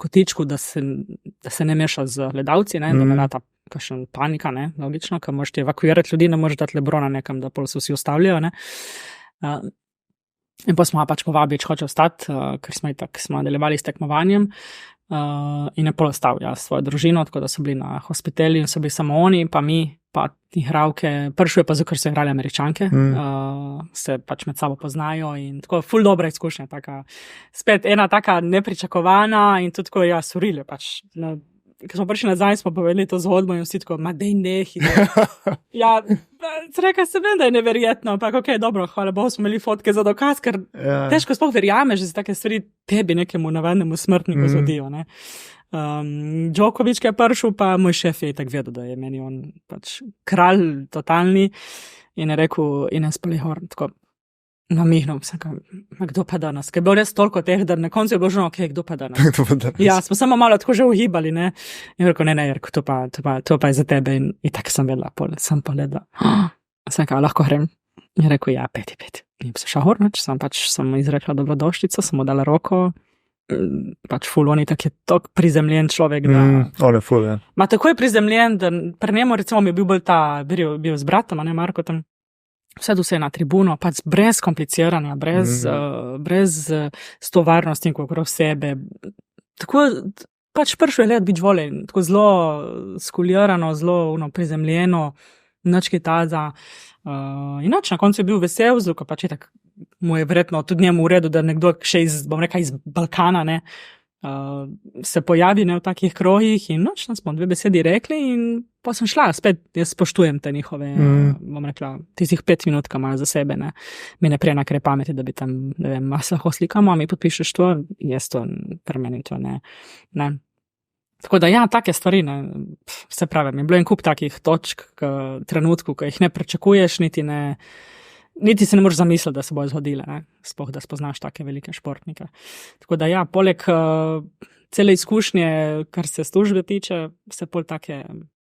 kotičku, da se ne meša z gledalci, ne, da ne da ta kakšen panika, ne, logično, ker moraš ti evakuirati ljudi, ne moreš dati LeBrona nekam, da pol se vsi ustavljajo, ne. In pa smo pač povabili, če hoče ostati, ker smo nadaljevali s tekmovanjem, in je pol ostal svojo družino, tako da so bili na hospitali in so bili samo oni, pa mi, pa igralke, prvo je pa zato, ker so igrali Američanke, se pač med sabo poznajo in tako ful dobra izkušnja, spet ena taka nepričakovana in tudi tako, surreal je pač, ko smo prišli nazaj, smo povedali to zgodbo in vsi tako, dej nehi. Reka se vem, da je neverjetno, ampak dobro, hvala Bogu, smo imeli fotke za dokaz, ker težko sploh verjameš, da se take stvari tebi nekemu navadnemu smrtniku zgodijo, ne. Djokovic, ki je prišel, pa moj šef je tako vedel, da je meni on pač kralj totalni in je rekel, Ines Polihor, tako, namihnil sem, kdo pa danes, ker je bilo res toliko teh, da na koncu je bilo že, kdo pa danes. Smo samo malo tako že uhibali, ne, in rekel, ne, to pa je za tebe in tako sem vedela, sem pa ledla, sem rekel, lahko grem, in rekel, peti, in se šel hornač, sem izrekla dobrodošlico, sem mu dala roko, pač ful, on je tak prizemljen človek, da... On je ful, ja. Ma tako je prizemljen, da pri njemu recimo mi je bil bolj bil z bratom, ne, Marko tam, vse na tribuno, pač brez kompliciranja, brez s to varnostjo okrog sebe. Tako, pač prišel je let biti voljen, tako zelo skulirano, zelo prizemljeno, nič kaj taza. In na koncu je bil vesel, ko pač je tako, mu je verjetno tudi njemu v redu, da nekdo še iz Balkana, ne, se pojavi ne, v takih krogih in noč, smo 2 besedi rekli in pa sem šla, spet jaz spoštujem te njihove, bom rekla, tistih 5 minut, ki imajo za sebe, ne, mi ne prije nakre pameti, da bi tam, ne vem, lahko slikamo, a mi podpišeš to, jaz to, premeni to, ne. Tako da ja, take stvari, ne, se pravi, mi je bilo en kup takih točk, trenutkov, ki jih ne pričakuješ, niti se ne moreš zamisliti, da se bojo zgodile, ne, sploh da spoznaš take velike športnike. Tako da ja, poleg cele izkušnje, kar se službe tiče, se pol take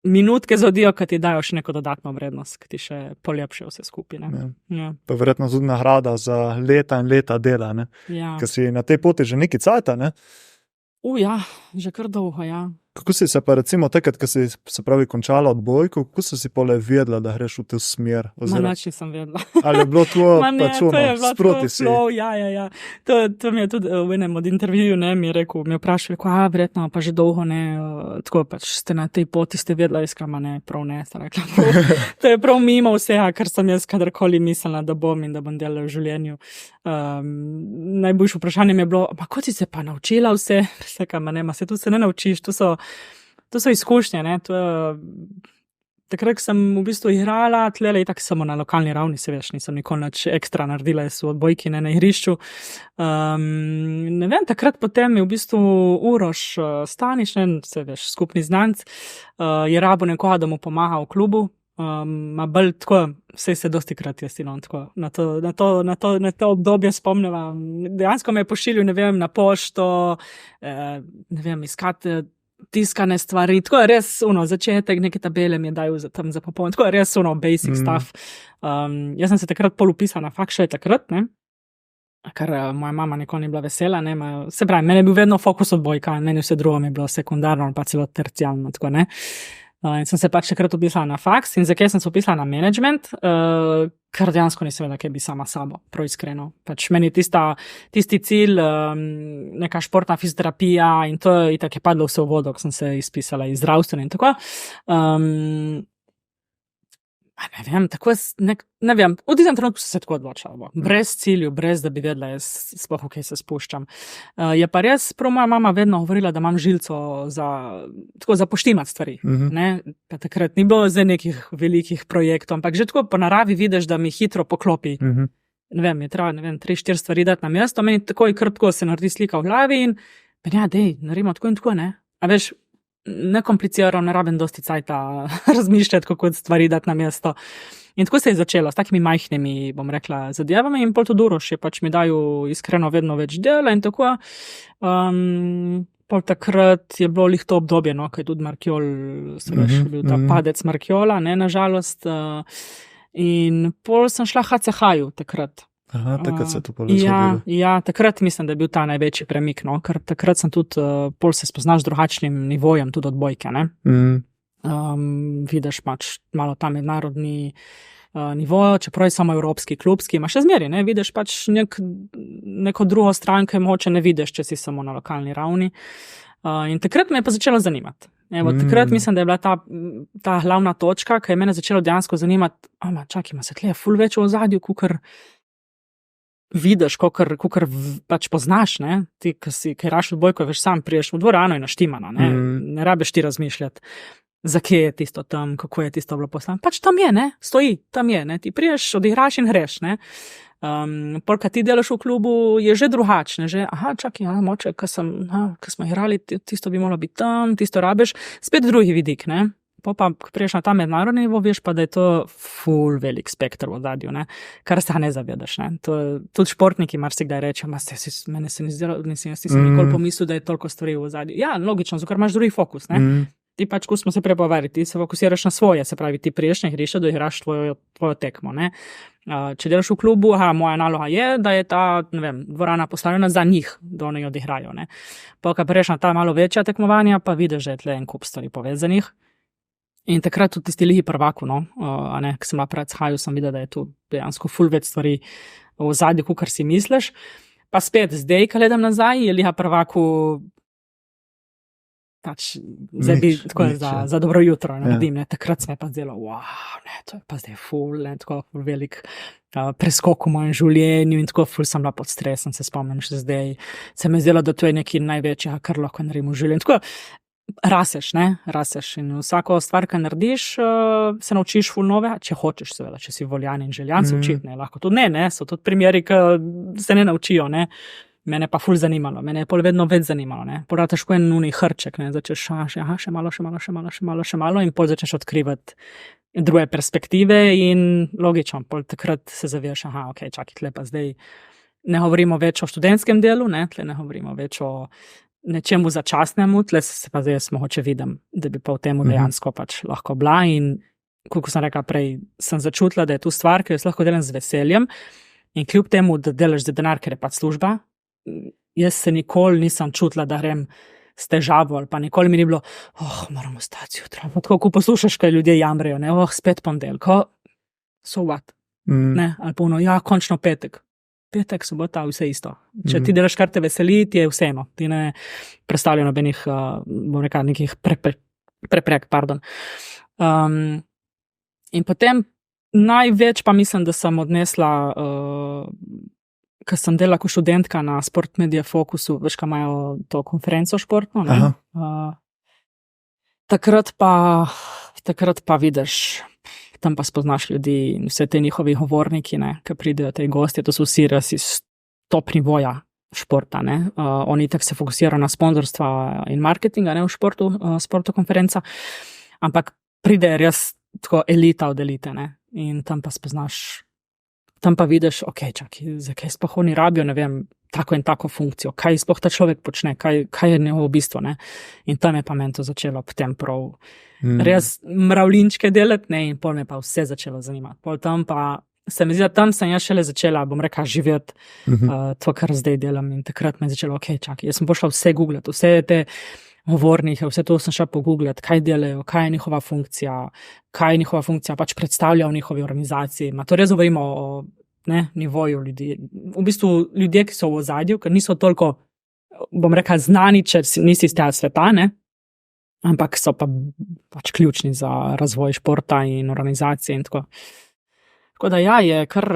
minutke zgodijo, ki ti dajo še neko dodatno vrednost, ki ti še polepše vse skupaj, ne. Ja. Pa verjetno tudi nagrada za leta in leta dela, ne. Ja. Ker si na tej poti že nekaj cajta, ne. Ja, že kar dolgo, ja. Kako si se pa recimo takrat, ko si se pravi končala odbojko, kako si si pole vedela, da greš v to smer? Nič nisem vedela. Ali je bilo to pač sproti si? Ja. To mi je tudi v enem od intervjuju, ne, mi je rekel, mi je vprašal, verjetno pa že dolgo ne, tako pač ste na tej poti, ste vedela, iskama ne, prav ne, sta rekla. To je prav mimo vsega, kar sem jaz kadarkoli mislila, da bom in da bom delala v življenju. Najboljše vprašanje mi je bilo, kot si se pa naučila vse? Rekam, se tu se ne naučiš, to so izkušnje, ne, takrat sem v bistvu igrala, tlele itak samo na lokalni ravni, se veš, nisem nikoli nič ekstra naredila, jaz v odbojki, ne, na igrišču. Ne vem, takrat potem je v bistvu Uroš Stanič, ne, se veš, skupni znanc, je rabo nekoga, da mu pomaga v klubu, bolj tako, se dosti krat jaz tako, na to obdobje spomnila, dejansko me je pošiljal, ne vem, na pošto, ne vem, iskati tiskane stvari, tako je res, začetek, neke tabele mi je dajal tam za popoln, tako je res, basic stuff. Jaz sem se takrat pol upisala na fakt še takrat, ne, kar moja mama nikoli ni bila vesela, ne, se pravi, meni je bil vedno fokus odbojka, meni vse drugo mi je bilo sekundarno, pa celo tercijalno, tako ne. In sem se pač takrat upisala na faks in zakaj sem se upisala na management, ker dejansko nisem vedela, kaj bi sama sabo, prav iskreno. Pač meni tisti cilj, neka športna fizioterapija in to je itak je padlo vse v vodo, ko sem se izpisala iz zdravstvene in tako. Ne vem, tako ne vem, v tistem trenutku sem se tako odločila, brez cilju, brez da bi vedela, jaz sploh v kaj se spuščam. Je pa res, prav moja mama vedno govorila, da imam žilco za poštimat stvari, ne, pa takrat ni bilo zdaj nekih velikih projektov, ampak že tako po naravi vidiš, da mi hitro poklopi, ne vem, je treba, 3-4 stvari dati na mesto, meni takoj krtko se naredi slika v glavi in ja, naredimo tako in tako, ne, a veš, nekomplicirano, ne rabim dosti cajta razmišljati, kako stvari dati na mesto. In tako se je začelo, s takimi majhnimi, bom rekla, zadevami in pol tudi Uroš je pač mi daju iskreno vedno več dela in tako. Pol takrat je bilo lih to obdobje, no, kaj tudi Markjol, se veš, bil ta padec Markjola, ne, nažalost. In pol sem šla HCH-ju takrat. Aha, takrat se to zgodilo. Ja, takrat mislim, da je bil ta največji premik, no, ker takrat sem tudi, pol se spoznaš z drugačnim nivojem, tudi odbojke, ne. Vidiš pač malo ta mednarodni nivo, čeprav je samo evropski, klubski, ima še zmeri, ne, vidiš pač neko drugo stranke, moče ne vidiš, če si samo na lokalni ravni. In takrat me je pa začelo zanimati. Evo, takrat mislim, da je bila ta glavna točka, ki je mene začelo dejansko zanimati, čakaj, ima se tle ful več v ozadju, kakor vidiš, kakor pač poznaš, ne, ti, ki igraš odbojko, veš sam, priješ v dvorano in naštimano, ne rabiš ti razmišljati, zakaj je tisto tam, kako je tisto bilo poslano, pač tam je, ne, stoji, tam je, ne, ti priješ, odigraš in greš, ne, pol, kad ti delaš v klubu, je že drugačne, že, čakaj, moče, ko smo igrali, tisto bi moralo biti tam, tisto rabiš, spet drugi vidik, ne. Pa priješ na ta mednarodni nivo, veš pa, da je to ful velik spektr v ozadju, ne, kar se ne zavedaš, ne, tudi športniki marsikdaj reče, mene se ni zdelo, nisem nikoli pomislil, da je toliko stvari v ozadju. Ja, logično, ker imaš drugi fokus, ne, ti pač, ko smo se prepovarjali, ti se fokusiraš na svoje, se pravi, ti priješ na igrišče, da igraš tvojo tekmo, ne. Če delaš v klubu, moja naloga je, da je ta, ne vem, dvorana postavljena za njih, da oni odigrajo, ne. Pa, ko priješ na ta malo večja tekmovanja, pa vidiš, da je tle en kup stvari povezanih. In takrat tudi tisti ligi prvaku, no, ko sem bila pred HCH-ju, sem videla, da je tu dejansko ful več stvari v ozadju, kakor si misliš. Pa spet, zdaj, ko gledam nazaj, je liga prvaku zdaj bi tako za dobro jutro naredim, ne, takrat se mi je pa zdelo, ne, to je pa zdaj ful, ne, tako velik preskok v mojem življenju in tako ful sem bila pod stresom, se spomnim še zdaj, se mi je zdelo, da to je nekaj največjega, kar lahko naredim v življenju, tako raseš in vsako stvar, kar narediš, se naučiš ful nove, če hočeš seveda, če si voljan in željan se učiti, ne, lahko tudi ne, so tudi primeri, ki se ne naučijo, ne, mene pa ful zanimalo, mene je pol vedno več zanimalo, ne, pol težko en nuni hrček, ne, začneš še malo in pol začneš odkrivati druge perspektive in logično, pol takrat se zaveš, ok, čakaj, tle pa zdaj ne govorimo več o študentskem delu, ne, tle ne govorimo več o nečemu začasnemu, tle se pa zdaj jaz mogoče vidim, da bi pa v temu dejansko pač lahko bila in, kot sem rekla prej, sem začutila, da je tu stvar, ki jo lahko delam z veseljem in kljub temu, da delaš za denar, ker je pač služba, jaz se nikoli nisem čutila, da grem s težavo ali pa nikoli mi ni bilo, moram ostati jutra, tako ko poslušaš, kaj ljudje jamrejo, ne, spet ponedeljko, so what, ne, ali pa končno petek, sobota, vse isto. Če ti delaš, kar te veseli, ti je vseeno. Ti ne predstavlja nobenih, bom rekel, nekih preprek, pardon. In potem največ pa mislim, da sem odnesla, ker sem delala kot študentka na Sport Media Focusu, veš, kaj imajo to konferenco športno, ne? Takrat pa vidiš, tam pa spoznaš ljudi in vse te njihovi govorniki, ne, ki pridejo te gosti, to so vsi res iz top nivoja športa, ne. Oni tako se fokusirajo na sponzorstva in marketinga, ne, v športu konferenca, ampak pride res tako elita od elite, ne, in tam pa spoznaš, tam pa vidiš, ok, čakaj, zakaj sploh oni rabijo, ne vem, tako in tako funkcijo, kaj sploh ta človek počne, kaj je njegovo bistvo, ne, in tam je pa meni to začelo potem prav res mravljinčke delati, ne, in pol me pa vse začelo zanimati. Pol tam pa se mi zdi, da tam sem jaz šele začela, bom rekla, živeti to, kar zdaj delam in takrat me je začelo, ok, čakaj, jaz sem pošla vse googlati, vse te govornike, vse to sem šla pogooglati, kaj delajo, kaj je njihova funkcija, pač predstavlja v njihovi organizaciji, to res govorimo o nivoju ljudi, v bistvu ljudje, ki so v ozadju, ker niso toliko, bom rekla, znani, če nisi iz tega sveta, ne, ampak so pa pač ključni za razvoj športa in organizacije in tako. Tako da je kar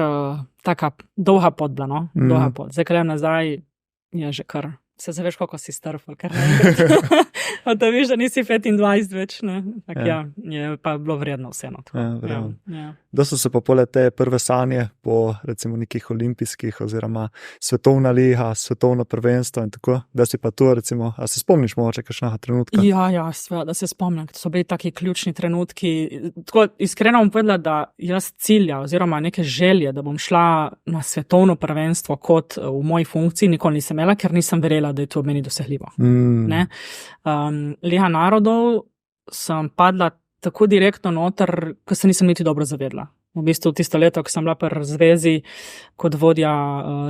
taka dolga pot bila, no, dolga pot. Zdaj, kaj nazaj, je že kar, se zaveš, koliko si strfal, kar ne. Da viš, da nisi 25 več, ne. Tak je pa bilo vredno vseeno. Da so se pa pole te prve sanje po recimo nekih olimpijskih oziroma svetovna liga, svetovno prvenstvo in tako, da si pa tu recimo, a se spomniš mogoče kakšnega trenutka? Ja, sveda, da se spomnim, so bili taki ključni trenutki. Tako iskreno bom povedala, da jaz cilja oziroma neke želje, da bom šla na svetovno prvenstvo kot v moji funkciji, nikoli nisem imela, ker nisem verjela, da je to meni dosegljivo. Ne? Liga narodov sem padla tako direktno noter, ko se nisem niti dobro zavedla. V bistvu tisto leto, ko sem bila pri zvezi kot vodja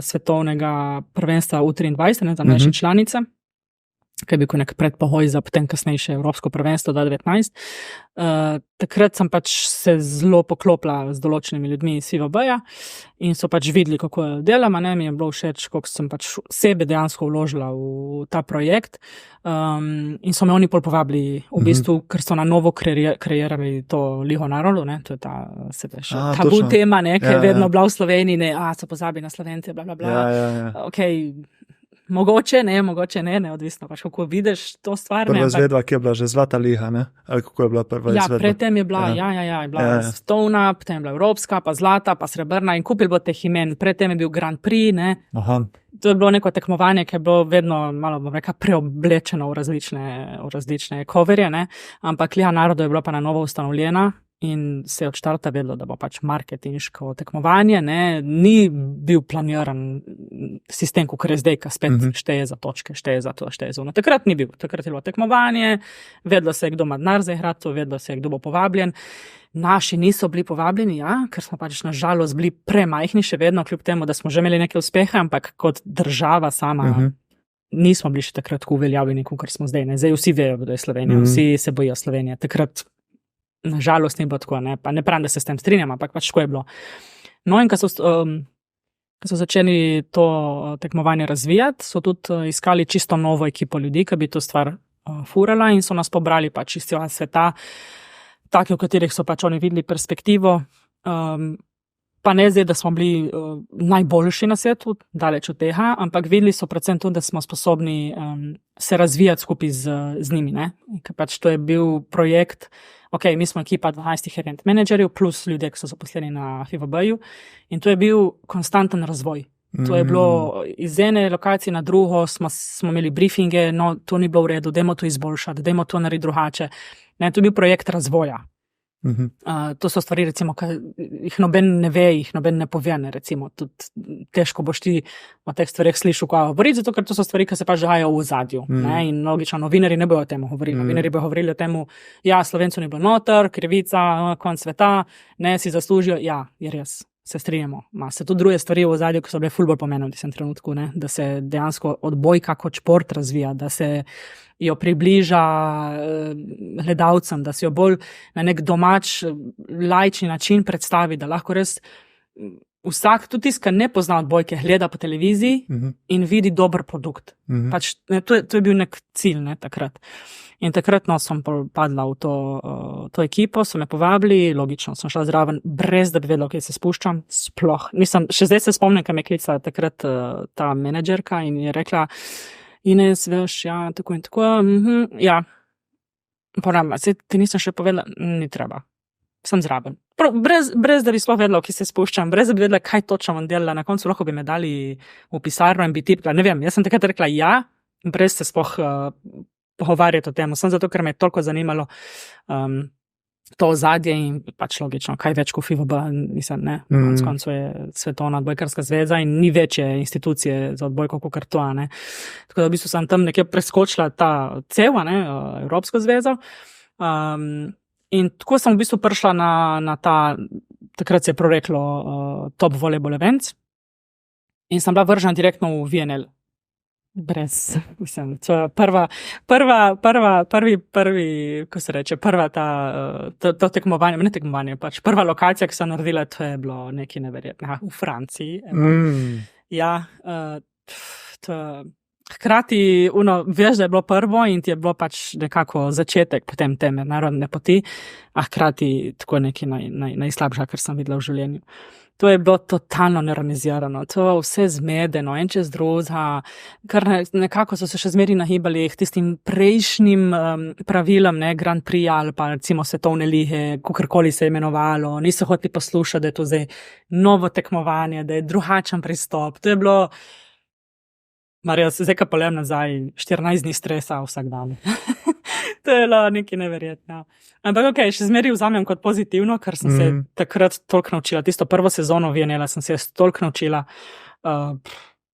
svetovnega prvenstva U23, ne, za naše članice, ki je bil nek predpogoj za potem kasnejše Evropsko prvenstvo 2019. Takrat sem pač se zelo poklopila z določenimi ljudmi iz FIVB-ja in so pač videli, kako delam, ne, mi je bilo všeč, koliko sem pač sebe dejansko vložila v ta projekt in so me oni pol povabili v bistvu, ker so na novo kreirali to Ligo narodov, ne, to je ta tabu tema, ne, ki je vedno bila v Sloveniji, ne, se pozabi na Slovence, bla, bla, bla. Okay. Mogoče ne, neodvisno, pač kako vidiš to stvar. Prva izvedba, ki je bila že Zlata liga, ne? Ali kako je bila prva izvedba? Predtem je bila, je bila svetovna, potem je bila evropska, pa zlata, pa srebrna in kupil bo teh imen. Predtem je bil Grand Prix, ne? Aha. To je bilo neko tekmovanje, ki je bilo vedno malo, bom rekla, preoblečeno v različne coverje, ne? Ampak Liga narodov je bila pa na novo ustanovljena in se je od štarta vedelo, da bo pač marketinško tekmovanje, ne, ni bil planiran sistem, kot je zdaj, ki spet šteje za točke, šteje za to, šteje za ono. Takrat ni bil, takrat je bilo tekmovanje, vedelo se je, kdo ima denar za igrati, vedelo se je, kdo bo povabljen. Naši niso bili povabljeni, ker smo pač na žalost bili premajhni še vedno, kljub temu, da smo že imeli neke uspehe, ampak kot država sama nismo bili še takrat uveljavljeni, kot smo zdaj, ne. Zdaj vsi vejo, kdo je Slovenija, vsi se bojijo Slovenije. Takrat na žalost ni bilo tako, ne, pa ne pravim, da se s tem strinjam, ampak pač tako je bilo. No in ko so začeli to tekmovanje razvijati, so tudi iskali čisto novo ekipo ljudi, ki bi to stvar furala in so nas pobrali pač iz celega sveta, take, v katerih so pač oni videli perspektivo. Pa ne zdaj, da smo bili najboljši na svetu, daleč od tega, ampak videli so predvsem to, da smo sposobni se razvijati skupaj z njimi. Ne? Ker pač to je bil projekt, mi smo ekipa 12 event menedžerjev plus ljudje, ki so zaposleni na FIVB-ju in to je bil konstanten razvoj. To je bilo iz ene lokacije na drugo, smo imeli briefinge, no, to ni bilo v redu, dajmo to izboljšati, dajmo to narediti drugače. Ne, to je bil projekt razvoja. To so stvari, recimo, ki jih noben ne ve, jih noben ne pove, ne, recimo, tudi težko boš ti o teh stvarih slišal, ko govoriti, zato ker to so stvari, ki se pa žajajo v ozadju, ne, in logično, novinarji ne bojo o tem govorili, novinarji bojo govorili o tem, ja, Slovencev ni bilo noter, krivica, konc sveta, ne, si zaslužijo, ja, je res. Se strinjamo. Se tudi druge stvari v ozadju, ki so bile ful bolj pomembne v tem trenutku, ne? Da se dejansko odbojka kot šport razvija, da se jo približa gledalcem, da se jo bolj na nek domač, laični način predstavi, da lahko res vsak, tudi tisti, ki ne pozna odbojke, gleda po televiziji in vidi dober produkt. Pač, ne, to je bil nek cilj, ne, takrat. In takrat sem padla v to ekipo, so me povabili, logično, sem šla zraven, brez da bi vedela, kje se spuščam, sploh. Še zdaj se spomnim, kaj me klicala takrat ta menedžerka in je rekla, Ines, veš, ja, tako in tako, ja, ponavljam, se ti nisem še povedala, ni treba, sem zraven. Brez da bi sploh vedela, kje se spuščam, brez da bi vedela, kaj točno bom delala, na koncu lahko bi me dali v pisarno in bi tipkala, ne vem, jaz sem takrat rekla ja, brez se sploh pogovarjati o tem, sem zato, ker me je toliko zanimalo to ozadje in pač logično, kaj več kot FIVB, mislim, ne, konec koncev je Svetovna odbojkarska zveza in ni večje institucije za odbojko kot to, ne. Tako da v bistvu sem tam nekje preskočila ta ceva, ne, Evropsko zvezo, in tako sem v bistvu prišla na ta, takrat se je proreklo Top Volleyball Events in sem bila vržena direktno v VNL. Brez, mislim, prvi, ko se reče, prva to tekmovanje, ne tekmovanje, pač prva lokacija, ki sem naredila, to je bilo nekaj neverjetnega v Franciji. Ja, hkrati, veš, da je bilo prvo in ti je bilo pač nekako začetek potem te mednarodne poti, a hkrati tako nekaj najslabša, kar sem videla v življenju. To je bilo totalno neorganizirano, to vse zmedeno, en čez drugega, kar nekako so se še zmeri nahibali k tistim prejšnjim pravilom, ne, Grand Prix ali pa recimo svetovne lige, kakorkoli se je imenovalo, niso hoteli poslušati, da je to zdaj novo tekmovanje, da je drugačen pristop, to je bilo, Marija, zdaj ka polem nazaj, 14 dni stresa vsak dan. To je bilo nekaj neverjetno. Ampak še zmeri vzamem kot pozitivno, ker sem se takrat toliko naučila. Tisto prvo sezono VNL sem se toliko naučila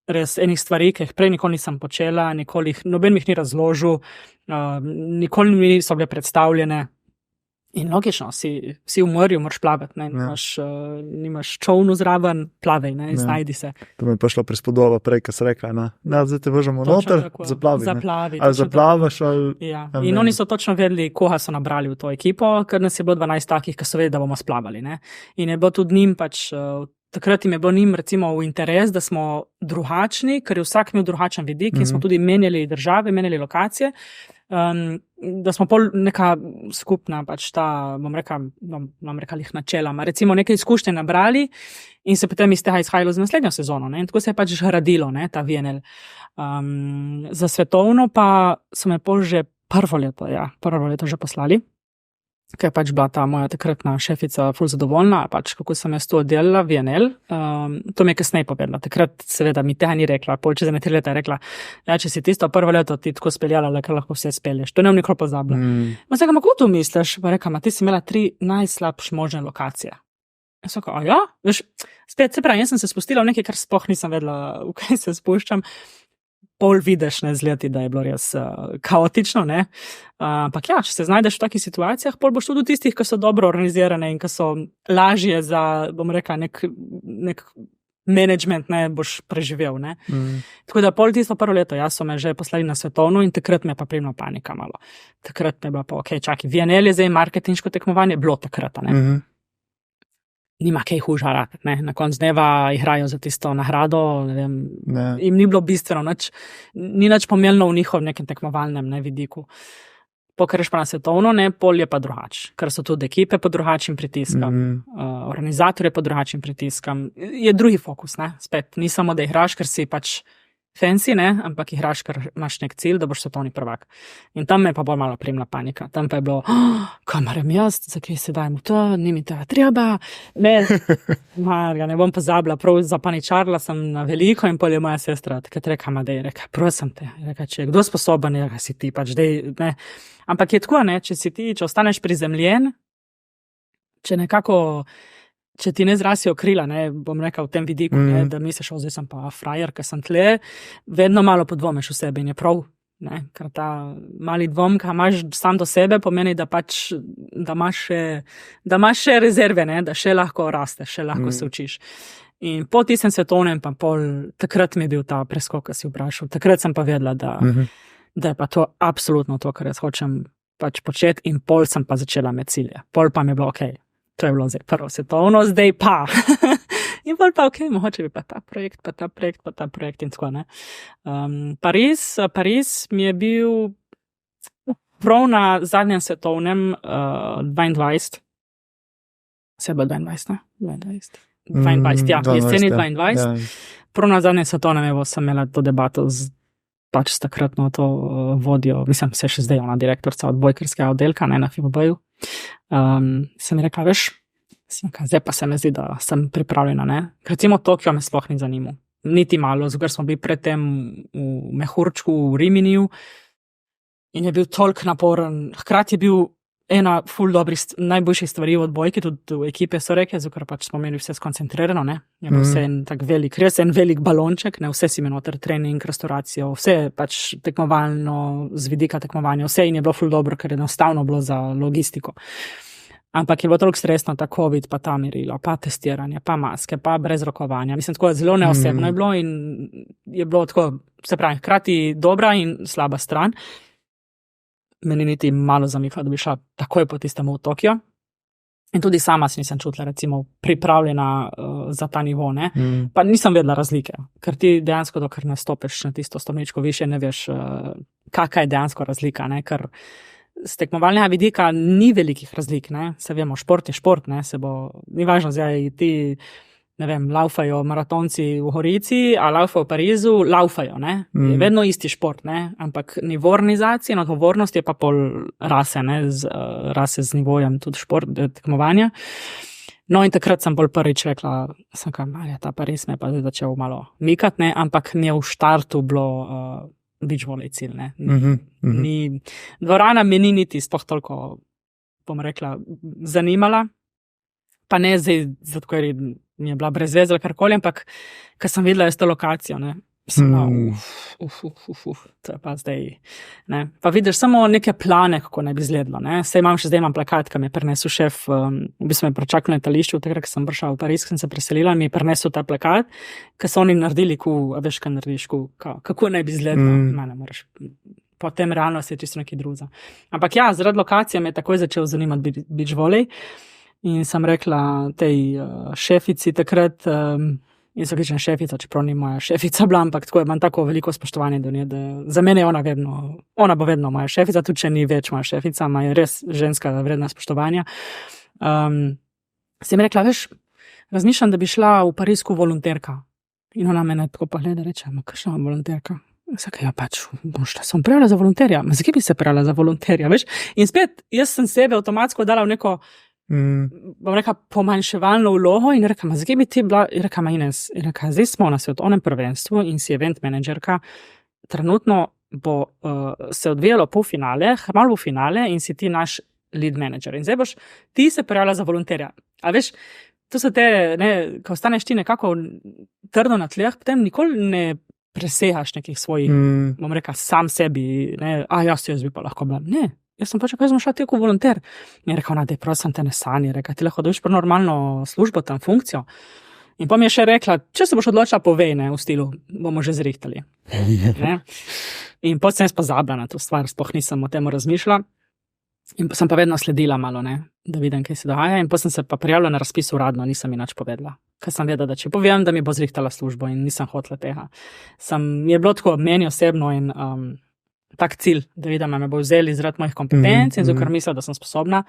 res enih stvari, ki jih prej nikoli nisem počela, noben mi jih ni razložil, nikoli mi niso bile predstavljene. In logično, si v morju, moraš plavati, ne, nimaš čovnu zraven, plavej, ne, znajdi se. To mi je prišla prispodoba prej, ko si rekla, zdaj te vržemo noter, zaplavi. Ali zaplavaš, ali... Ja. In oni so točno vedeli, koga so nabrali v to ekipo, ker nas je bilo 12 takih, ki so vedeli, da bomo splavali, ne. In je bilo tudi njim pač, takrat jim je bilo njim recimo v interes, da smo drugačni, ker je vsak imel drugačen vidik in smo tudi menjali države, menjali lokacije, da smo pol neka skupna, pač ta, bom rekla jih načelama, recimo nekaj izkušnje nabrali in se potem iz tega izhajalo za naslednjo sezono, ne, in tako se je pač gradilo, ne, ta VNL. Za svetovno pa so me pol že prvo leto že poslali, ker je pač bila ta moja takratna šefica ful zadovoljna, pač kako sem jaz to oddelala, VNL, to mi je kasneje povedala, takrat seveda mi tega ni rekla, pol čez 3 leta je rekla, ja, če si tisto prvo leto ti tako speljala, ker lahko vse spelješ, to ne bom nikoli pozabila. Ma se kako to misliš, pa rekla, ti si imela 3 najslabše možne lokacije. Jaz sem rekla, ja, veš, spet se pravi, jaz sem se spustila v nekaj, kar sploh nisem vedela, v kaj se spuščam, pol vidiš, ne, zleti, da je bilo res kaotično, ne, ampak ja, če se znajdeš v takih situacijah, pol boš tudi tistih, ki so dobro organizirane in ki so lažje za, bom rekla, nek management, ne, boš preživel, ne. Tako da pol tisto prvo leto, so me že poslali na svetovno in takrat me pa primila panika malo. Takrat me je bila pa, čakaj, VNL je zdaj marketinško tekmovanje, bilo takrat, ne. nima kaj huža, ne, na koncu dneva igrajo za tisto nagrado, ne vem, Ne. jim ni bilo bistveno, ni nič pomembno v njihovem nekem tekmovalnem vidiku. Pokereš pa na svetovno, ne, pol je pa drugače, ker so tudi ekipe pod drugačnim pritiskom, organizatorje pod drugačnim pritiskom, je drugi fokus, ne, spet, ni samo, da igraš, ker si pač fancy, ne, ampak igraš, ker imaš nek cilj, da boš svetovni prvak. In tam me je pa bolj malo primla panika, tam pa je bilo, kaj moram jaz, zakaj se dajmo to, ni mi tega treba, ne, Marja, ne bom pozabila, prav zapaničarila sem na veliko in pol je moja sestra, takrat reka, Madej, reka, prosim te, reka, če je kdo sposoben, reka, si ti pač, dej, ne. Ampak je tako, ne, če ostaneš prizemljen, če ti ne zrasijo krila, ne, bom rekel v tem vidiku, ne, da misliš, zdaj sem pa frajer, ker sem tle, vedno malo podvomeš v sebi in je prav, ne, ker ta mali dvom, ki imaš sam do sebe, pomeni, da pač, da imaš še rezerve, ne, da še lahko rasteš, še lahko se učiš. In po tistem svetovnem pa takrat mi je bil ta preskok, ki si vprašal, takrat sem pa vedela, da je pa to absolutno to, kar jaz hočem pač početi in pol sem pa začela med cilje. Pol pa mi je bilo okej. To je bilo zdaj prvo svetovno, zdaj pa. In pol pa okej, mogoče bi pa ta projekt, pa ta projekt in tako, ne. Pariz mi je bil prav na zadnjem svetovnem 22. Se je bilo 22, ne? 22, ja, jeseni 22. Ja. Prav na zadnjem svetovnem sem imela to debato pač s takratno to vodjo, mislim, se še zdaj ona direktorica odbojkarskega oddelka, ne, na FIBB-ju. Sem mi rekla, veš, zdaj pa se mi zdi, da sem pripravljena, ne. Recimo Tokio me sploh ni zanimal. Niti malo, ker smo bili predtem v mehurčku v Riminiju in je bil toliko naporen. Hkrati je bil ena ful najboljših stvari v odbojki, tudi v ekipe so rekli, ker pač smo imeli vse skoncentrirano, ne. Je bil vse en tak velik, res en velik balonček, ne, vse si imel noter, trening, restauracijo, vse pač tekmovalno, z vidika tekmovanja, vse in je bilo ful dobro, ker je enostavno bilo za logistiko. Ampak je bilo toliko stresno, ta COVID, pa ta merila, pa testiranje, pa maske, pa brez rokovanja. Mislim, tako zelo neosebno je bilo in je bilo tako, se pravi, hkrati dobra in slaba stran. Meni niti malo zamika, da bi šla takoj po tistemu v Tokio. In tudi sama si nisem čutila, recimo, pripravljena za ta nivo, ne. Pa nisem vedela razlike, ker ti dejansko, dokler ne stopeš na tisto stopničko više, ne veš, kakva je dejansko razlika, ne, ker z tekmovalnega vidika ni velikih razlik, ne, se vemo, šport je šport, ne, ni važno zdaj ti, ne vem, laufajo maratonci v Gorici, a laufajo v Parizu, laufajo, ne, je vedno isti šport, ne, ampak nivo organizacije in odgovornost je pa pol rase, ne, rase z nivojem tudi tekmovanja. No in takrat sem bolj prvič rekla, ta Pariz me pa začel malo mikati, ne, ampak mi je v štartu bilo beach volley cilj, ne. Dvorana me ni niti sploh toliko, bom rekla, zanimala, pa ne zdaj, zato ker mi je bila brez veze ali karkoli, ampak ker sem videla to lokacijo, ne, sem to je pa zdaj, ne, pa vidiš samo neke plane, kako naj bi izgledalo, ne, zdaj imam plakat, ki mi je prinesel šef, v bistvu me pričakal na letališču, takrat, ko sem prišla v Pariz, sem se preselila, mi je prinesel ta plakat, ki so oni naredili, veš, kaj narediš, kako naj bi izgledalo, ne moreš, potem realnost je čisto nekaj drugega. Ampak ja, zaradi lokacije me je takoj začel zanimati beach volley. In sem rekla tej šefici takrat, in so kličena šefica, čeprav ni moja šefica bila, ampak tako imam tako veliko spoštovanje do nje, da za mene je ona bo vedno moja šefica, tudi če ni več moja šefica, ima je res ženska vredna spoštovanja. Sem rekla, veš, razmišljam, da bi šla v Pariz kot volonterka. In ona mene tako pogleda, reče, kakšna volonterka? Zakaj, ja pač, sem prijavila za volonterja. Zakaj bi se prijavila za volonterja, veš? In spet, jaz sem sebe avtomatsko dala v neko bom rekla, pomanjševalno vlogo in rekla, zakaj bi ti bila, rekla, Ines, zdaj smo na svetovnem prvenstvu in si event menedžerka, trenutno bo se odvijalo polfinale, malo bo finale in si ti naš lead manager in zdaj boš ti se prijavila za volonterja. A veš, to so te, ne, ko ostaneš ti nekako trdno na tleh, potem nikoli ne presehaš nekih svojih, bom rekla, sam sebi, ne, jaz bi pa lahko bila, ne. Jaz sem počakal, jaz sem šla ti kot volonter. In je rekel, da je prosim te ne sanji, rekel, ti lahko dobiš prav normalno službo, tam funkcijo. In pa mi je še rekla, če se boš odločila, povej, ne, v stilu, bomo že zrihtali. In potem sem jaz pozabila na to stvar, sploh nisem o tem razmišljala. In sem pa vedno sledila malo, ne, da vidim, kaj se dogaja. In potem sem se pa prijavila na razpis uradno, nisem ji nič povedala. Ker sem vedela, da če povem, da mi bo zrihtala službo in nisem hotela tega. Je bilo tako meni osebno in tak cilj, da vidim, da me bo vzeli zaradi mojih kompetenc in zato, ker mislim, da sem sposobna,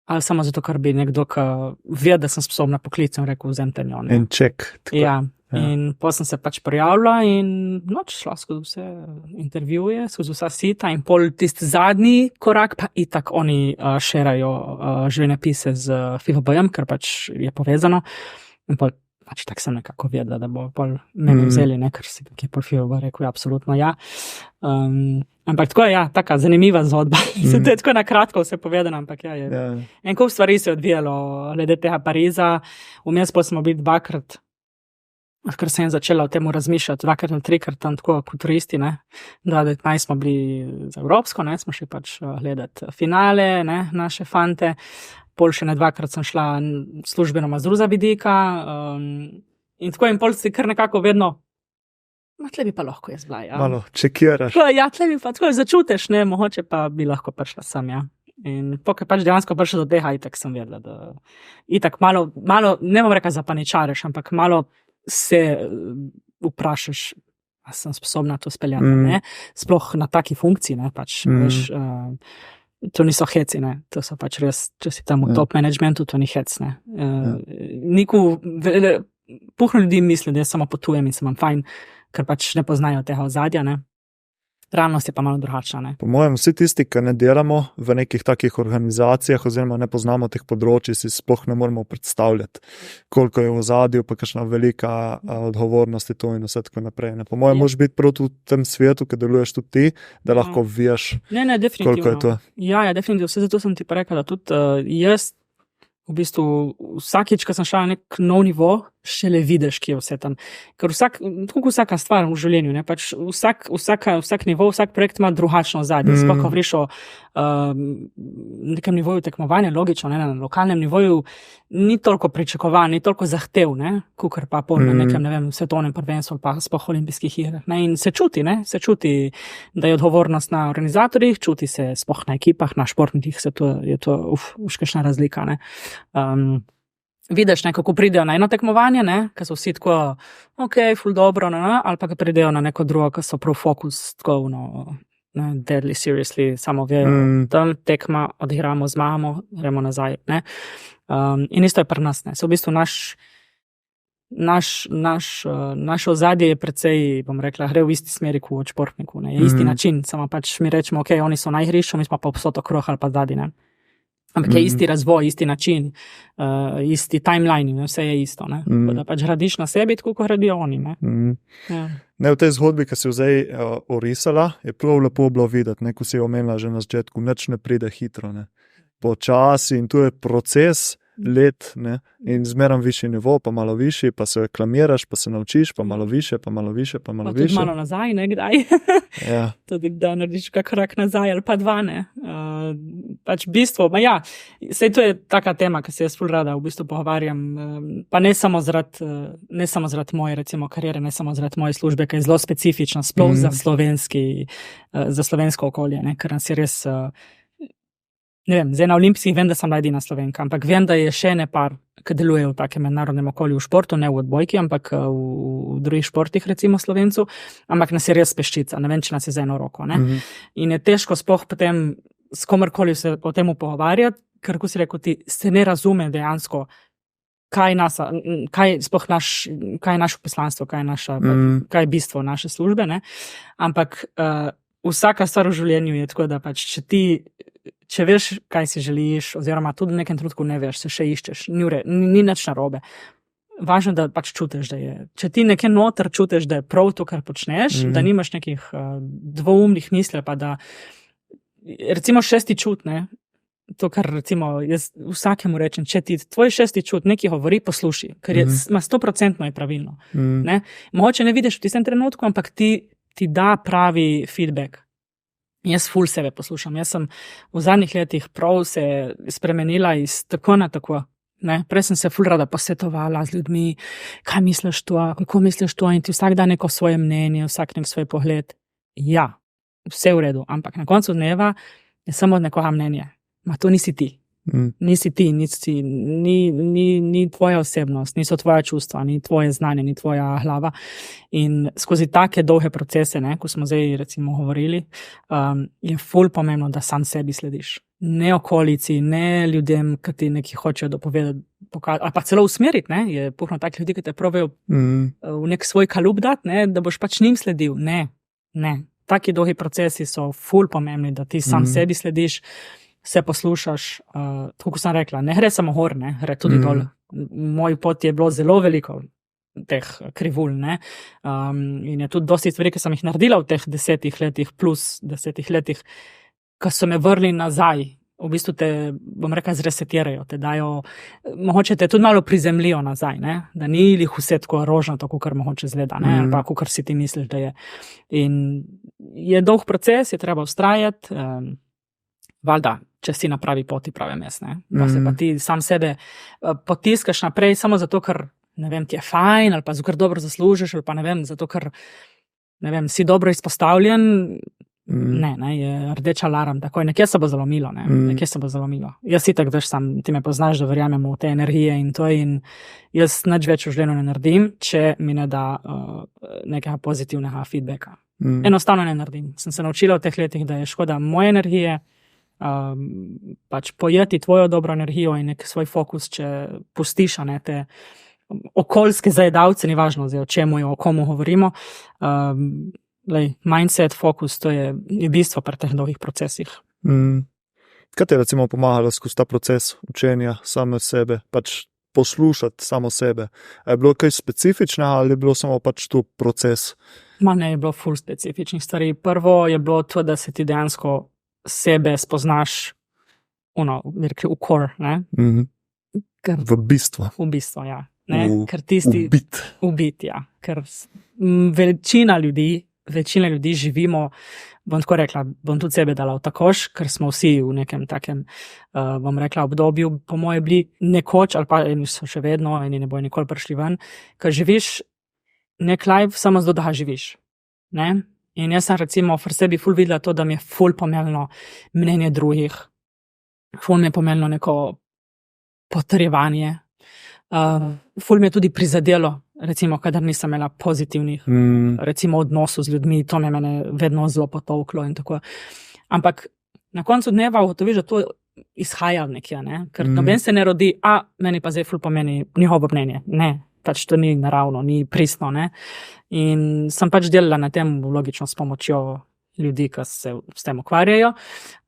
ali samo zato, ker bi nekdo, ki ve, da sem sposobna poklicem, rekel, vzemite njo. En ček. Ja. In potem sem se pač prijavila in šla skozi vse intervjuje, skozi vsa sita in pol tisti zadnji korak, pa itak oni šerajo življenjepise z FIFB-jem, ker pač je povezano. In pol pač tako sem nekako vedela, da bo pol mene vzeli, ne, ker si tako je pol FIFB rekel, absolutno ja. Ampak tako je, ja, taka zanimiva zgodba. To je tako na kratko vse povedano, ampak ja, je. En kup stvari se je odvijalo glede tega Pariza, vmes pa smo bili dvakrat, ker sem začela o tem razmišljati, dvakrat ali trikrat tam tako kot turisti, ne. 2019 smo bili za Evropsko, ne, smo šli pač gledati finale, ne, naše fante, pol še ne dvakrat sem šla službenoma z druga vidika, in tako in pol si kar nekako vedno, tle bi pa lahko jaz bila, ja. Malo čekiraš. Ja, tle bi pa tako začutiš, ne, mogoče pa bi lahko prišla sem, ja. In pokaj pač dejansko prišla do tega, itak sem vedela, da itak malo, ne bom rekla zapaničareš, ampak malo se vprašaš, a sem sposobna to speljati, ne? Sploh na taki funkciji, ne, pač, veš, to niso heci, ne, to so pač res, če si tam v top managementu, to ni hec, ne. Puhno ljudi misli, da jaz samo potujem in sem fajn, ker pač ne poznajo tega ozadja, ne. Realnost je pa malo drugačna, ne. Po mojem, vsi tisti, ki ne delamo v nekih takih organizacijah oziroma ne poznamo teh področij, si sploh ne moremo predstavljati, koliko je v ozadju, pa kakšna velika odgovornost je to in vse tako naprej. Ne. Po mojem, moraš biti prav v tem svetu, ki deluješ tudi ti, da lahko veš, koliko je to. Ja, definitivno. Vse zato sem ti pa rekla, da tudi jaz v bistvu vsakič, ko sem šla na nek nov nivo, šele vidiš, kje je vse tam. Ker vsaka stvar v življenju, ne, pač vsak nivo, vsak projekt ima drugačno ozadje. Sploh, ko greš o nekem nivoju tekmovanja, logično, ne, na lokalnem nivoju, ni toliko pričakovan, ni toliko zahtev, ne, kakor pa na nekem, ne vem, svetovnem prvenstvu ali pa sploh olimpijskih igrah, ne, in se čuti, da je odgovornost na organizatorjih, čuti se sploh na ekipah, na športnikih, je to kakšna razlika, ne. Vidiš, ne, kako pridejo na eno tekmovanje, ne, ko so vsi tako, ful dobro, ne, ali pa ko pridejo na neko drugo, ko so prav fokus, tako, ne, deadly seriously, samo vejo, tam tekma, odigramo, zmagamo, gremo nazaj, ne. In isto je pri nas, ne, so v bistvu naš ozadje je precej, bom rekla, gre v isti smeri kot od športniku, ne, je isti način, samo pač mi rečemo, oni so na igrišču, mi smo pa povsod okrog ali pa zadaj, ne. Ampak je isti razvoj, isti način, isti timeline, vse je isto, ne. Da pač gradiš na sebi, tako kot gradijo oni, ne. Ja. Ne, v tej zgodbi, ki si jo zdaj orisala, je prav lepo bilo videti, ne, ko si jo omenila že na začetku, nič ne pride hitro, ne. Počasi in tu je proces let, ne, in zmeram višji nivo, pa malo višji, pa se reklamiraš, pa se naučiš, pa malo više, pa malo više, pa malo više. Pa tudi malo nazaj, ne, kdaj. Ja. Tudi da narediš kak korak nazaj ali pa dva, ne. Pač bistvo, sej to je taka tema, ki se jaz ful rada v bistvu pogovarjam, pa ne samo zaradi moje, recimo, karijere, ne samo zaradi moje službe, ki je zelo specifična, sploh za slovensko okolje, ne, ker nas je res, ne vem, zdaj na olimpijskih vem, da sem edina Slovenka, ampak vem, da je še ne par, ki delujejo v takem mednarodnem okolju v športu, ne v odbojki, ampak v drugih športih, recimo Slovencu, ampak nas je res peščica, ne vem, če nas je za eno roko, ne. In je težko sploh potem s komorkoli se o tem pogovarjati, ker, ko si rekel ti, se ne razume dejansko, kaj je naše poslanstvo, kaj je bistvo naše službe, ne. Ampak vsaka stvar v življenju je tako, da pač, če veš, kaj si želiš, oziroma tudi v nekem trenutku ne veš, se še iščeš, ni nič narobe. Važno, da pač čutiš, da je. Če ti nekaj noter čutiš, da je prav to, kar počneš, da nimaš nekih dvoumnih misli, pa da recimo šesti čut, ne, to, kar recimo jaz vsakemu rečem, če ti tvoj šesti čut nekaj govori, posluši, ker je 100% je pravilno. Ne. Mogoče ne vidiš v tistem trenutku, ampak ti da pravi feedback. Jaz ful sebe poslušam. Jaz sem v zadnjih letih prav se spremenila iz tako na tako. Ne? Prej sem se ful rada posvetovala z ljudmi, kaj misliš to, kako misliš to, in ti vsak da neko svoje mnenje, vsak nek svoj pogled. Ja, vse v redu, ampak na koncu dneva je samo nekoga mnenje. Ma to nisi ti. Nisi ti, ni tvoja osebnost, niso tvoja čustva, ni tvoje znanje, ni tvoja glava. In skozi take dolge procese, ko smo zdaj recimo govorili, je ful pomembno, da sam sebi slediš. Ne okolici, ne ljudem, ki ti nekaj hočejo dopovedati, ali pa celo usmeriti, je puhno takih ljudi, ki te probejo v nek svoj kalup dati, da boš pač njim sledil. Ne. Taki dolgi procesi so ful pomembni, da ti sam sebi slediš, se poslušaš, tako kot sem rekla, ne gre samo gor, gre tudi dol. Moj pot je bilo zelo veliko teh krivulj, in je tudi dosti stvari, ki sem jih naredila v teh 10 letih, plus 10 letih, ki so me vrli nazaj, v bistvu te, bom rekla, zresetirajo, te dajo, mogoče te tudi malo prizemljijo nazaj, da ni lih vse tako rožnato, kakor mogoče zgleda, ali pa kakor si ti misliš, da je. In je dolg proces, je treba vztrajati, valjda, če si na pravi poti, prave mes, da se pa ti sam sebe potiskaš naprej samo zato, ker, ne vem, ti je fajn, ali pa zato, ker dobro zaslužiš, ali pa ne vem, zato, ker, ne vem, si dobro izpostavljen, ne, je rdeč alarm, takoj, nekje se bo zalomilo, nekje se bo zalomilo. Jaz si tak, veš, sam, ti me poznaš, da verjamem v te energije in to, in jaz nič več v življenju ne naredim, če mi ne da nekega pozitivnega feedbacka. Enostavno ne naredim. Sem se naučila v teh letih, da je škoda moje energije, pač pojeti tvojo dobro energijo in nek svoj fokus, če pustiš, te okoljske zajedavce, ni važno, o čemu o komu govorimo, mindset, fokus, to je bistvo pri teh dolgih procesih. Kaj ti je recimo pomagalo skozi ta proces učenja same sebe, pač poslušati samo sebe? Je bilo kaj specifičnega ali je bilo samo pač tu proces? Ne, je bilo ful specifičnih stvari. Prvo je bilo to, da se ti dejansko sebe spoznaš v core, v bistvu. V bistvu, ja. Ker tisti... V bit, ja. Ker večina ljudi živimo, bom tako rekla, bom tudi sebe dala v takoš, ker smo vsi v nekem takem, bom rekla, obdobju, po moje bili nekoč, ali pa eni so še vedno, eni ne bojo nikoli prišli ven, ker živiš nek life samo zato, da ga živiš. In jaz sem recimo v sebi ful videla to, da mi je ful pomembno mnenje drugih, ful mi je pomembno neko potrjevanje, ful mi je tudi prizadelo, recimo, kadar nisem imela pozitivnih recimo odnosov z ljudmi, to me mene vedno zelo potolklo in tako. Ampak na koncu dneva ugotoviš, da to izhaja nekje, ker noben se ne rodi, meni pa zdaj ful pomeni njihovo mnenje, ne. Pač to ni naravno, ni pristno, in sem pač delala na tem logično s pomočjo ljudi, ki se s tem ukvarjajo,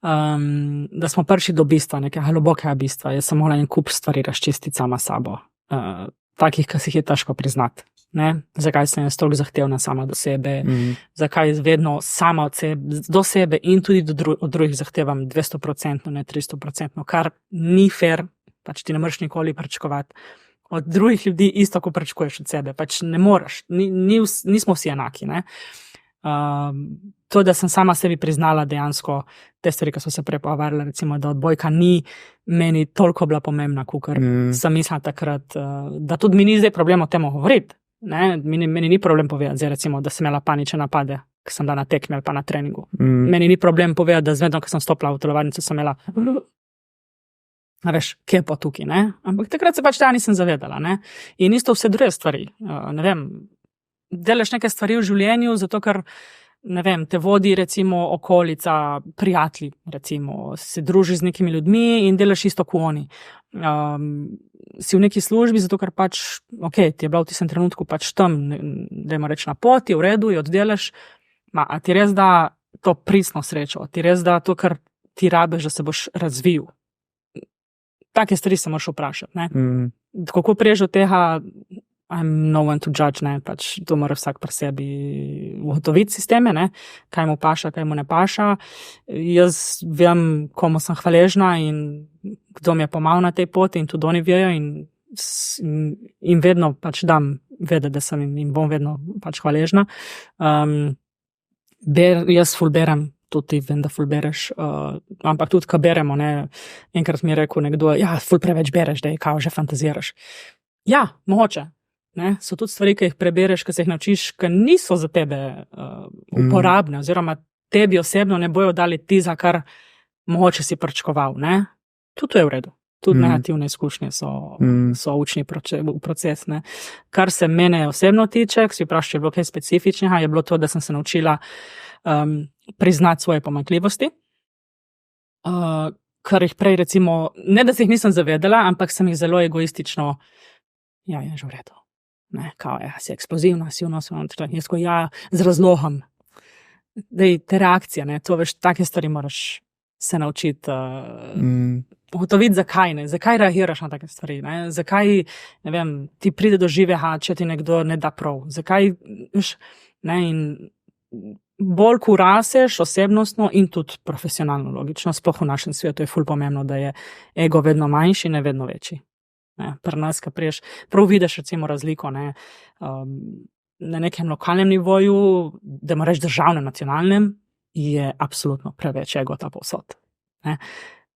da smo prišli do bistva, nekega globokega bistva. Jaz sem mogla en kup stvari razčistiti sama sabo, takih, ki si jih je težko priznati, zakaj sem jaz toliko zahtevna sama do sebe, zakaj vedno sama do sebe in tudi od drugih zahtevam 200%, ne 300%, kar ni fair, pač ti ne moreš nikoli pričakovati od drugih ljudi isto, ko pričakuješ od sebe. Pač ne moreš, nismo vsi enaki. To, da sem sama sebi priznala dejansko te stvari, ki so se prepovarjale, recimo, da odbojka ni meni toliko bila pomembna, kakor sem mislila takrat, da tudi mi ni zdaj problem o tem govoriti. Meni ni problem povedati, zdaj recimo, da sem imela panične napade, ki sem bila na tekmi ali pa na treningu. Meni ni problem povedati, da zvedno, ko sem stopila v telovadnico, sem imela veš, kje pa tukaj, ampak takrat se pač tega nisem zavedala, in isto vse druge stvari, ne vem, delaš neke stvari v življenju, zato ker, ne vem, te vodi recimo okolica, prijatelji, recimo, se družiš z nekimi ljudmi in delaš isto kot oni. Si v neki službi, zato ker pač, ti je bila v tistem trenutku pač tam, dajmo reči na poti, v redu, jo oddelaš, a ti res da to pristno srečo, ti res da to, kar ti rabiš, da se boš razvil. Take stvari se moraš vprašati, Kako priješ od tega, I'm no one to judge, pač to mora vsak pri sebi ugotoviti sisteme, kaj mu paša, kaj mu ne paša. Jaz vem, komu sem hvaležna in kdo mi je pomagal na tej poti in tudi oni vejo in vedno pač dam vedeti, da sem in bom vedno pač hvaležna. Jaz ful berem, tudi vem, da ful bereš, ampak tudi, ko beremo, enkrat mi je rekel nekdo, ful preveč bereš, da je kao že fantaziraš. Ja, mogoče, so tudi stvari, ki jih prebereš, ki se jih naučiš, ki niso za tebe uporabne, oziroma tebi osebno ne bojo dali ti, za kar mogoče si prčkoval, ne? Tudi to je v redu. Tudi negativne izkušnje so učni proces. Ne? Kar se mene osebno tiče, ko si vprašal, če je bilo kaj specifičnega, je bilo to, da sem se naučila priznati svoje pomanjkljivosti, kar jih prej recimo, ne da se jih nisem zavedala, ampak sem jih zelo egoistično, ja, je že v redu. Ne, kao je, si eksplozivna, si vnosila, jaz ko ja, z razlogom. Dej, te reakcije, ne, to veš, take stvari moraš se naučiti, ugotoviti, zakaj ne, zakaj reagiraš na take stvari, ne, zakaj, ne vem, ti pride do živega, če ti nekdo ne da prav, zakaj, veš, ne, in bolj ko raseš osebnostno in tudi profesionalno, logično, sploh v našem svetu je ful pomembno, da je ego vedno manjši, ne vedno večji. Ne, pri nas, ko priješ, prav vidiš recimo razliko, ne, na nekem lokalnem nivoju, da moraš državnem, nacionalnem, je absolutno preveč egota povsod. Ne.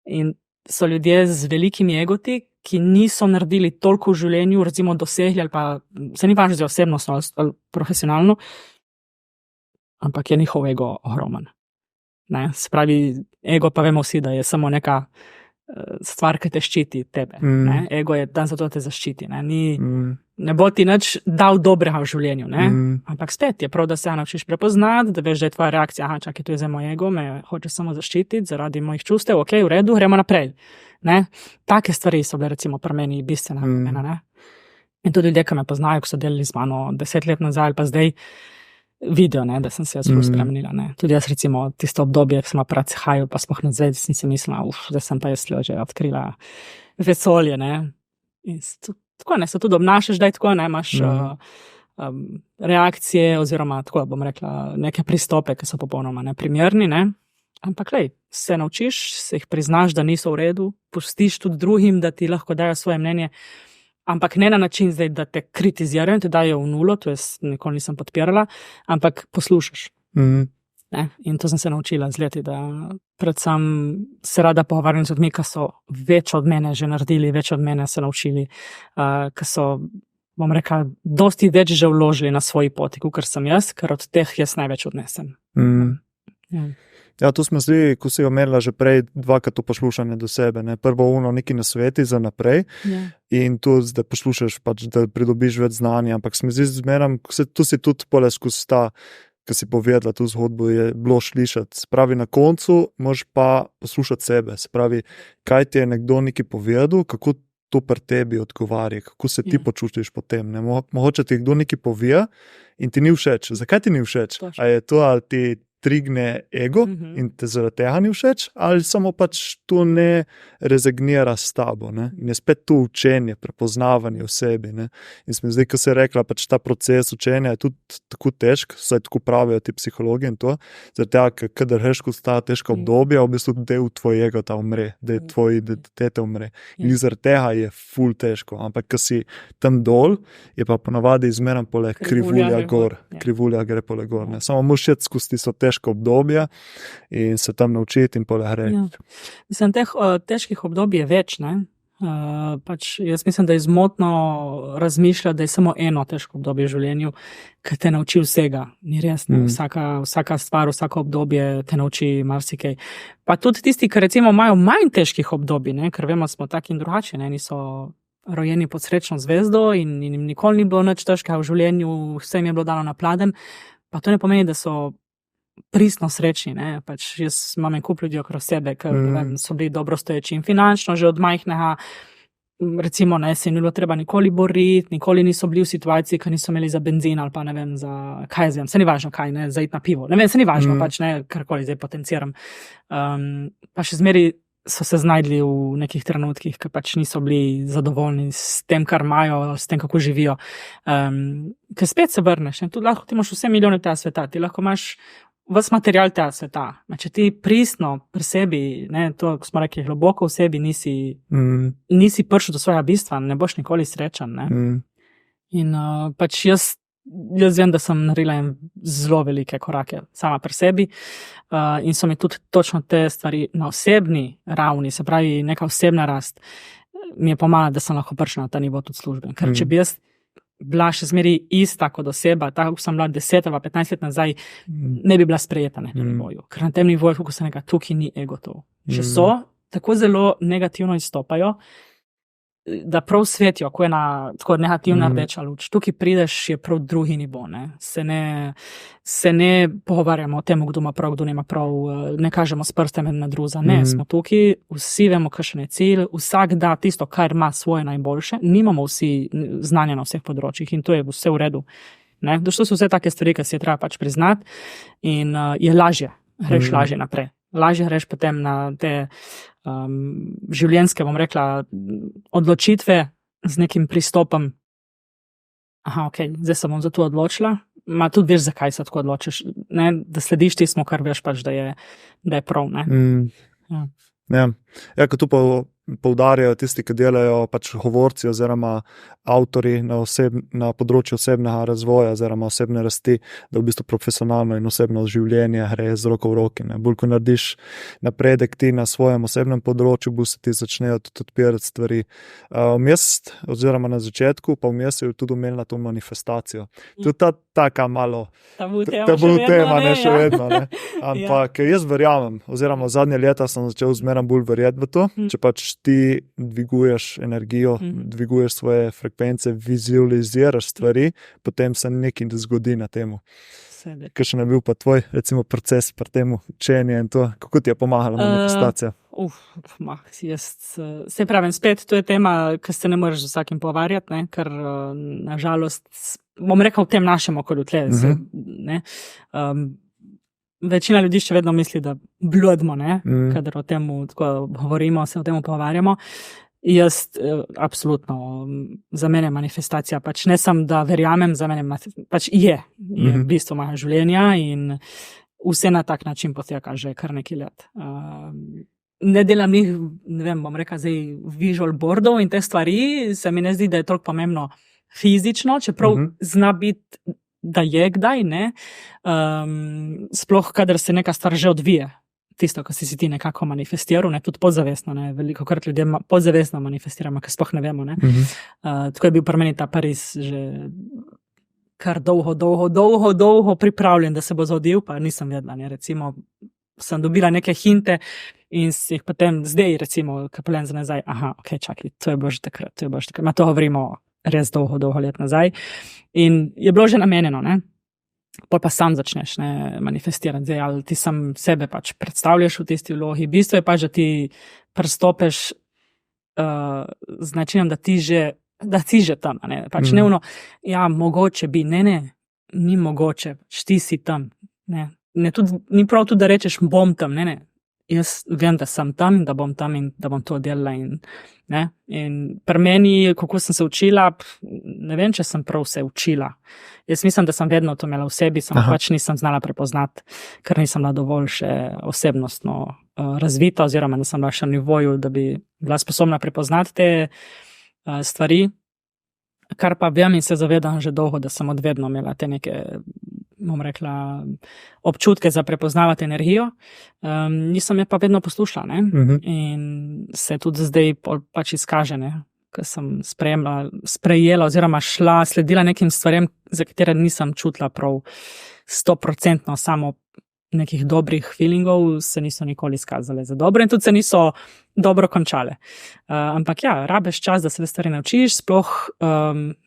In so ljudje z velikimi egoti, ki niso naredili toliko v življenju, recimo dosegli, ali pa se ni važno za osebnostno ali profesionalno, ampak je njihov ego ogromen. Ne. Se pravi, ego pa vemo vsi, da je samo neka stvar, ki te ščiti tebe. Ne. Ego je dan zato, da te zaščiti. Ne. Ne bo ti nič dal dobrega v življenju, ne? Ampak spet je prav, da se naučiš prepoznati, da veš, da je tvoja reakcija, aha, čakaj, to je za moj ego, me hoče samo zaščititi zaradi mojih čustev, ok, v redu, gremo naprej. Ne? Take stvari so bile recimo pri meni bistvena pomena, ne? In tudi ljudje, ki me poznajo, ko so delali z mano 10 let nazaj ali pa zdaj, vidijo, ne, da sem se jaz spremenila, ne. Tudi jaz recimo tisto obdobje, ko sem pa CHaju, pa sploh na zvedi, sem si mislila, da sem pa jaz že odkrila vesolje, ne. In tako ne, se tudi obnašaš, da je tako, ne, imaš reakcije oziroma, tako bom rekla, neke pristope, ki so popolnoma neprimerni, ne. Ampak lej, se naučiš, se jih priznaš, da niso v redu, pustiš tudi drugim, da ti lahko dajo svoje mnenje, ampak ne na način zdaj, da te kritizirajo in te dajo v nulo, to jaz nikoli nisem podpirala, ampak poslušaš. Ne? In to sem se naučila z leti, da predvsem se rada pogovarjam z ljudmi, ki so več od mene že naredili, več od mene se naučili, ki so, bom rekla, dosti več že vložili na svoji poti, kot sem jaz, ker od teh jaz največ odnesem. Ja, tu smo zdi, ko si omenila že prej, dvakrat to poslušanje do sebe, ne? Prvo neki nasveti za naprej in tu, da poslušaš, pač, da pridobiš več znanja, ampak se mi zdi zmeram, tu si tudi pole skozi ta, ki si povedala tu zgodbo, je bilo slišati. Spravi na koncu, moraš pa poslušati sebe, spravi, kaj ti je nekdo nekaj povedal, kako to pri tebi odgovarja, kako se ti počutiš potem. Ne? Mogoče ti kdo nekaj pove in ti ni všeč. Zakaj ti ni všeč? A je to, ali ti trigne ego in te zaradi tega ni všeč, ali samo pač to ne rezignira s tabo. Ne? In je spet to učenje, prepoznavanje v sebi. Ne? In sem zdaj, ko se je rekla, pač ta proces učenja je tudi tako težk, saj tako pravijo ti psihologi in to, zaradi tega, kadar greš skozi ta težka obdobja, v bistvu del tvojega ta umre, da je tvoj identitete umre. In zaradi tega je ful težko, ampak ko si tam dol, je pa ponavadi izmeran pole krivulja gor. Krivulja gre pole gor. Ne? Samo moraš iti skozi tisto težko obdobje in se tam naučiti in pole gre. Ja. Mislim, teh težkih obdobij je več, ne? Pač jaz mislim, da je zmotno razmišljati, da je samo eno težko obdobje v življenju, ki te nauči vsega. Ni res, ne? Vsaka stvar, vsako obdobje te nauči marsikaj. Pa tudi tisti, ki recimo imajo manj težkih obdobij, ne? Ker vemo, smo taki in drugačni, ne? Niso rojeni pod srečno zvezdo in jim nikoli ni bilo nič težkega v življenju, vse jim je bilo dano na pladen, pa to ne pomeni, da so pristno srečni, ne, pač jaz imam en kup ljudi okrog sebe, ker so bili dobro stoječi in finančno, že od majhnega, recimo, ne, se ni bilo treba nikoli boriti, nikoli niso bili v situaciji, ki niso imeli za benzin ali pa ne vem, za kaj jaz vem, se ni važno kaj, ne, za iti na pivo, ne vem, se ni važno, pač ne, karkoli zdaj potenciram. Pa še zmeri so se znajdli v nekih trenutkih, ki pač niso bili zadovoljni s tem, kar imajo, s tem, kako živijo. Ker spet se vrneš, ne, tu lahko ti imaš vse milijone tega sveta, ti lahko imaš ves material tega sveta. Če ti pristno pri sebi, ne, to, ko smo rekli, globoko v sebi nisi prišel do svojega bistva, ne boš nikoli srečen. Ne. In pač jaz vem, da sem naredila zelo velike korake sama pri sebi in so mi tudi točno te stvari na osebni ravni, se pravi neka osebna rast, mi je pomagala, da sem lahko prišla na ta nivo tudi službe. Ker če bi jaz bila še zmeri ista kot oseba, tako sem bila 10 ali 15 let nazaj, ne bi bila sprejeta na tem nivoju. Ker na tem nivoju, kako se tukaj ni ego to. Če so, tako zelo negativno izstopajo, da prav svetijo, ko je tako negativna rdeča luč. Tukaj prideš, je prav drugi nivo, ne. Se ne pogovarjamo o tem, kdo ima prav, kdo nima prav, ne kažemo s prstem na druga. Ne, smo tukaj, vsi vemo, kakšen je cilj, vsak da tisto, kar ima svoje najboljše, nimamo vsi znanja na vseh področjih in to je vse v redu. Ne, to so vse take stvari, ki si je treba pač priznati in je lažje, greš lažje naprej. Lažje greš potem na te življenjske, bom rekla, odločitve z nekim pristopom. Aha, zdaj se bom za to odločila. Ma tudi veš, zakaj se tako odločiš. Ne, da slediš tistmu, kar veš pač, da je prav. Ne? Ja, ko tu poudarjajo tisti, ki delajo pač govorci oziroma avtori na področju osebnega razvoja oziroma osebne rasti, da v bistvu profesionalno in osebno življenje gre z roko v roki. Bolj, ko narediš napredek ti na svojem osebnem področju, bolj se ti začnejo tudi odpirati stvari. Vmes, oziroma na začetku, pa vmes je tudi omenila to manifestacijo. Tudi ta taka malo tabu tema, še vedno. Ne? Ampak jaz verjamem, oziroma zadnje leta sem začel zmeraj bolj verjeti v to, če pač ti dviguješ energijo, dviguješ svoje frekvence, vizualiziraš stvari, potem se nekaj zgodi na temu. Kakšen je bil pa tvoj, recimo, proces pri tem učenju in to, kako ti je pomagala manifestacija? Se pravim, spet, to je tema, ki se ne moreš z vsakim pogovarjati, ne, ker nažalost, bom rekel v tem našem okolju tle, večina ljudi še vedno misli, da bludimo, kadar o tem govorimo, se o tem pogovarjamo. Jaz, absolutno, za mene manifestacija, pač ne sem, da verjamem, za mene pač je v bistvu moja življenja in vse na tak način poteka že kar nekaj let. Ne delam njih, ne vem, bom rekla zdaj visual boardov in te stvari, se mi ne zdi, da je toliko pomembno fizično, čeprav zna biti, da je kdaj, ne, sploh, kadar se neka stvar že odvije, tisto, ko si ti nekako manifestiral, ne, tudi podzavestno, ne, veliko krat ljudje podzavestno manifestiramo, ker sploh ne vemo, ne. Tako je bil pri meni ta Pariz že kar dolgo pripravljen, da se bo zgodil, pa nisem vedela, ne, recimo, sem dobila neke hinte in si jih potem zdaj, recimo, kapeljen za nazaj, čakaj, to je bilo že takrat, ma to govorimo res dolgo let nazaj. In je bilo že namenjeno, ne? Pol pa sam začneš, ne, manifestirati. Zdaj, ali ti sam sebe pač predstavljaš v tisti vlogi. Bistvo je pač, da ti pristopeš z načinom, da ti že tam, ne? Pač nevno, mogoče bi, ne, ni mogoče, pač ti si tam, ne. Ni prav tudi, da rečeš, bom tam, ne. Jaz vem, da sem tam in da bom tam in da bom to delala in pri meni, kako sem se učila, ne vem, če sem prav se učila. Jaz mislim, da sem vedno to imela v sebi, samo pač nisem znala prepoznati, ker nisem bila dovolj še osebnostno razvita oziroma nisem bila še na nivoju, da bi bila sposobna prepoznati te stvari, kar pa vem in se zavedam že dolgo, da sem odvedno imela te neke, bom rekla, občutke za prepoznavati energijo. Nisem je pa vedno poslušala, ne? In se tudi zdaj pač izkaže, ne? Ker sem sprejela oziroma sledila nekim stvarem, za katere nisem čutila prav 100% samo nekih dobrih feelingov, se niso nikoli izkazale za dobro in tudi se niso dobro končale. Ampak rabeš čas, da se te stvari naučiš, sploh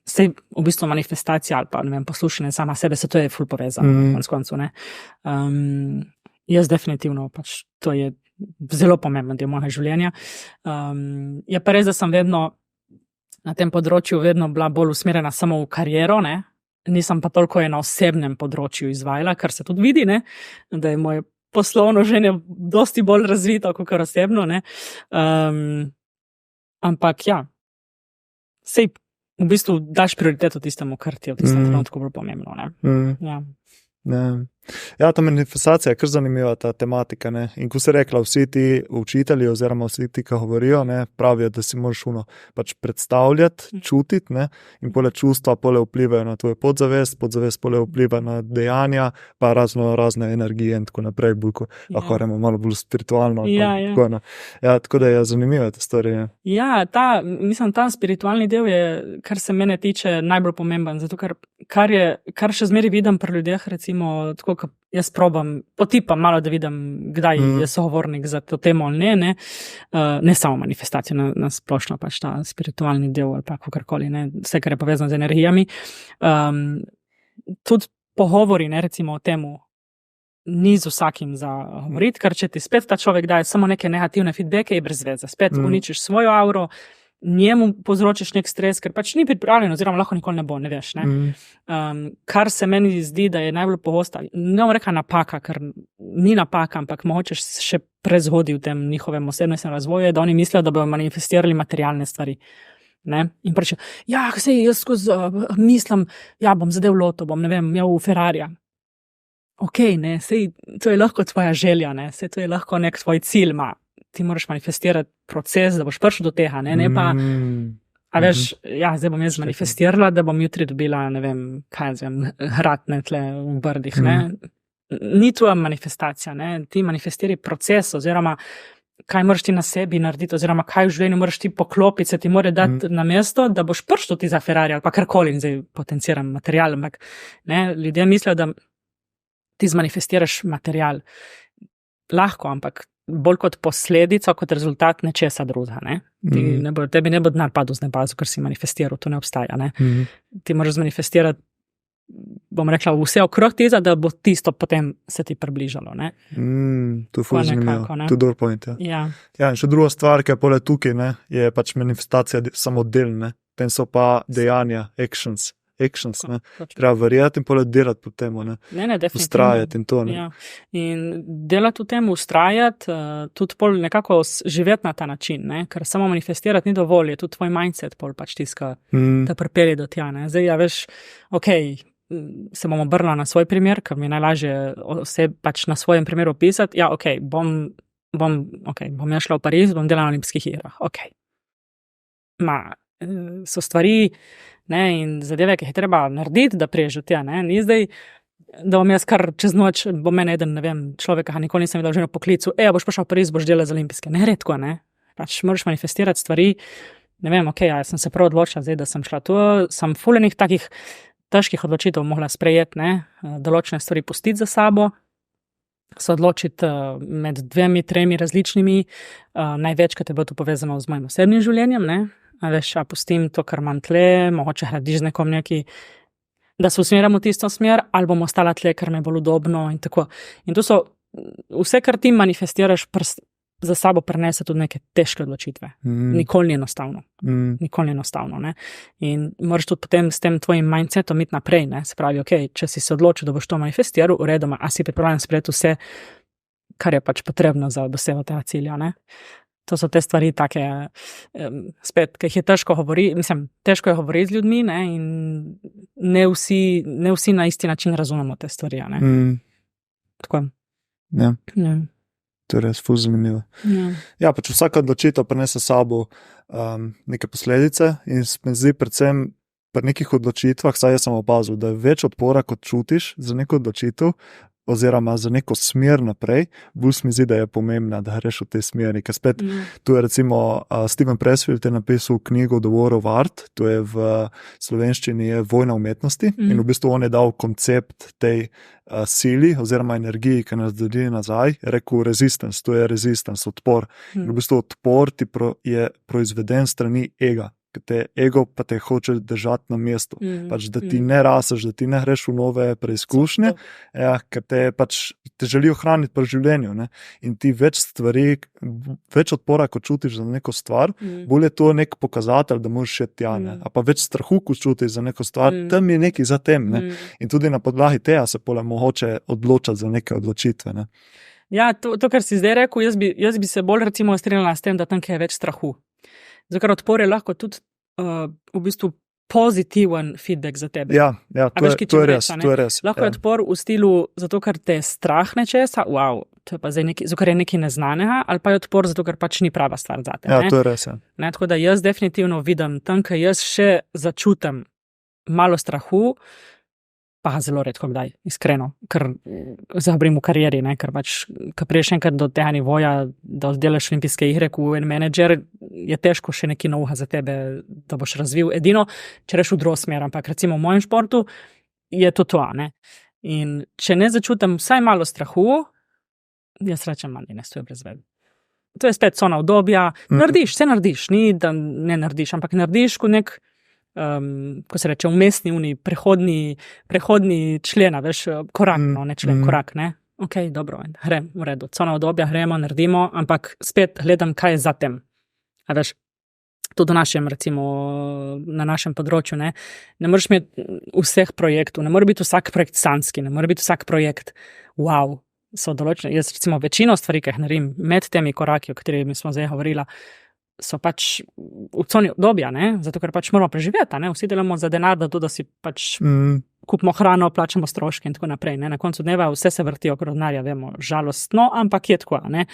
se v bistvu manifestacija ali pa, ne vem, poslušanje sama sebe, se to je ful povezano, konec koncev, ne. Jaz definitivno, pač to je zelo pomemben del mojega življenja. Je pa res, da sem vedno na tem področju vedno bila bolj usmerjena samo v kariero, ne. Nisem pa toliko na osebnem področju izvajala, kar se tudi vidi, ne, da je moje poslovno življenje dosti bolj razvito, kot osebno, ne. Ampak sej v bistvu daš prioriteto tistemu, kar ti je v tistem trenutku bolj pomembno, ne. Ta manifestacija je kar zanimiva, ta tematika, ne. In ko si rekla, vsi ti učitelji oziroma vsi ti, ki govorijo, ne, pravijo, da si moraš pač predstavljati, čutiti, ne, in pole čustva pole vplivajo na tvoje podzavest pole vpliva na dejanja, pa razne energije in tako naprej, bolj ko lahko remo malo bolj spiritualno. Tako da je zanimiva ta stvar. Ta spiritualni del je, kar se mene tiče, najbolj pomemben, zato kar še zmeraj vidim pri ljudeh, recimo, tako tako, jaz probam, potipam malo, da vidim, kdaj je sogovornik za to temo ali ne. Ne samo manifestacijo, na splošno pač ta spiritualni del ali pa kakorkoli, ne, vse, kar je povezano z energijami. Tudi pogovori, ne, recimo o temu, ni z vsakim za govoriti, ker če ti spet ta človek daje samo neke negativne feedbacke, je brez veze. Spet uničiš svojo auro, njemu povzročiš nek stres, ker pač ni pripravljen, oziroma lahko nikoli ne bo, ne veš. Ne? Kar se meni zdi, da je najbolj pogosta, ne bom rekla napaka, ker ni napaka, ampak mogoče še prezgodi v tem njihovem osebnostnem razvoju, da oni mislijo, da bodo manifestirali materialne stvari. Ne? In pravijo, ja, sej jaz skozi mislim, ja, bom zadev loto, bom, ne vem, imel Ferrarija. Ok, ne, sej to je lahko tvoja želja, ne, sej to je lahko nek tvoj cilj, ti moraš manifestirati proces, da boš prišel do tega, ne pa, a veš, ja, zdaj bom jaz manifestirala, da bom jutri dobila, ne vem, kaj zvem, hratne tle v Brdih, ne. Ni tvoja manifestacija, ne, ti manifestiri proces, oziroma kaj moraš ti na sebi narediti, oziroma kaj v življenju moraš ti poklopiti, se ti mora dati na mesto, da boš prišel ti za Ferrari ali pa karkoli, in zdaj potenciram material, ampak ne, ljudje mislijo, da ti zmanifestiraš material. Lahko, ampak bolj kot posledico, kot rezultat nečesa drugega. Ne? Tebi ne bo denar padel z neba, ker si manifestiral, to ne obstaja. Ne? Ti moraš zmanifestirati, bom rekla, vse okrog tega, da bo tisto potem se ti približalo. Ne? To je ful zanimivo, to je dober point. Ja, in še druga stvar, ki je pole tukaj, ne, je pač manifestacija samo del, ne? Tem so pa dejanja, actions, ne. Treba verjeti in pole delati po temu, ne. Definitivno. Ustrajati in to, ne. Ja. In delati v tem, ustrajati, tudi pol nekako živeti na ta način, ne. Ker samo manifestirati ni dovolj, je tudi tvoj mindset pol pač tiska, da pripelje do tja, ne. Zdaj, ja, veš, se bom obrnila na svoj primer, ker mi je najlažje vse pač na svojem primeru opisati. Ja, bom jaz šla v Pariz, bom delala na olimpijskih igrah. So stvari, ne, in zadeve, ki jih je treba narediti, da priješ do tja, ne, ni zdaj, da bom jaz kar čez noč, bo meni eden, ne vem, človeka, nikoli nisem videl že na poklicu, boš prišel v Pariz, boš delal za olimpijske, ne, redko, ne, pač moraš manifestirati stvari, ne vem, jaz sem se prav odločila zdaj, da sem šla tu, sem fuljenih takih težkih odločitev mogla sprejeti, ne, določene stvari pustiti za sabo, se odločiti med 2-3 različnimi, največkrat je bilo to povezano z mojim osebnim življenjem, ne, a veš, pustim to, kar imam tle, mogoče hradiš z nekom neki, da se usmerjam v tisto smer, ali bom ostala tle, ker me je bolj udobno in tako. In to so, vse, kar ti manifestiraš, za sabo prenese tudi neke težke odločitve. Nikoli ni enostavno. Nikoli ni enostavno, ne. In moraš tudi potem s tem tvojim mindsetom iti naprej, ne. Se pravi, če si se odločil, da boš to manifestiral, v redu, a si pripravljen sprejeti vse, kar je pač potrebno za dosego tega cilja, ne. To so te stvari take, spet, ki jih je težko težko je govoriti z ljudmi, ne, in ne vsi na isti način razumemo te stvari, ne. Tako. Ja. To je res ful zanimivo. Ja, pač vsaka odločitev prinese sabo neke posledice in se mi zdi predvsem pri nekih odločitvah, saj jaz sem opazil, da je več odpora, kot čutiš za neko odločitev, oziroma za neko smer naprej, bolj mi zdi, da je pomembna, da greš v tej smeri. Ker spet, tu je recimo Steven Pressfield je napisal knjigo The War of Art, to je v slovenščini je Vojna umetnosti in v bistvu on je dal koncept tej sili oziroma energiji, ki nas drži nazaj, je rekel resistance, to je resistance, odpor. In v bistvu odpor ti je proizveden strani ega. Te ego pa te hoče držati na mestu, pač da ti ne raseš, da ti ne greš v nove preizkušnje, ker te želijo hraniti pri življenju, ne? In ti več odpora, ko čutiš za neko stvar, bolj je to nek pokazatelj, da moraš še tja, ne? A pa več strahu, ko čutiš za neko stvar, tam je nekaj za tem, ne? In tudi na podlagi tega se pole mogoče odločati za neke odločitve, ne? Ja, to, kar si zdaj rekel, jaz bi se bolj recimo strinjala s tem, da tam je več strahu. Zato, ker odpor je lahko tudi v bistvu pozitiven feedback za tebe. Ja, to je res. Lahko je odpor v stilu, zato ker te strah nečesa, to je pa zdaj zato ker je nekaj neznanega, ali pa je odpor zato, ker pač ni prava stvar za te. Ja, to je res. Ne, tako da jaz definitivno vidim tam, ker jaz še začutim malo strahu, pa zelo redko kdaj, iskreno, ker zabrim v karieri, ne, ker pač, ko priješ enkrat do tega nivoja, da oddelaš olimpijske igre, ko en menedžer, je težko še nekaj novega za tebe, da boš razvil. Edino, če reš v drugo smer, ampak recimo v mojem športu je to, ne. In če ne začutim vsaj malo strahu, jaz rečem, ne, to je brez veze. To je spet cona obdobja, vse narediš, ni da ne narediš, ampak narediš kot nek, ko se reče, umestni prehodni člena, veš, korak, ne člen, korak, ne. Ok, dobro, grem, v redu, cona obdobja, gremo, naredimo, ampak spet gledam, kaj je za tem. A veš, tudi na našem področju, ne moreš imeti vseh projektov, ne more biti vsak projekt sanski, ne more biti vsak projekt, wow, so določene, jaz recimo večino stvari, ki jih naredim med temi koraki, o katerimi smo zdaj govorila, so pač v coni obdobja, ne, zato ker pač moramo preživeti, ne, vsi delamo za denar, da si pač kupimo hrano, plačamo stroške in tako naprej, ne, na koncu dneva vse se vrti okrog denarja, vemo, žalostno, ampak je tako, ne,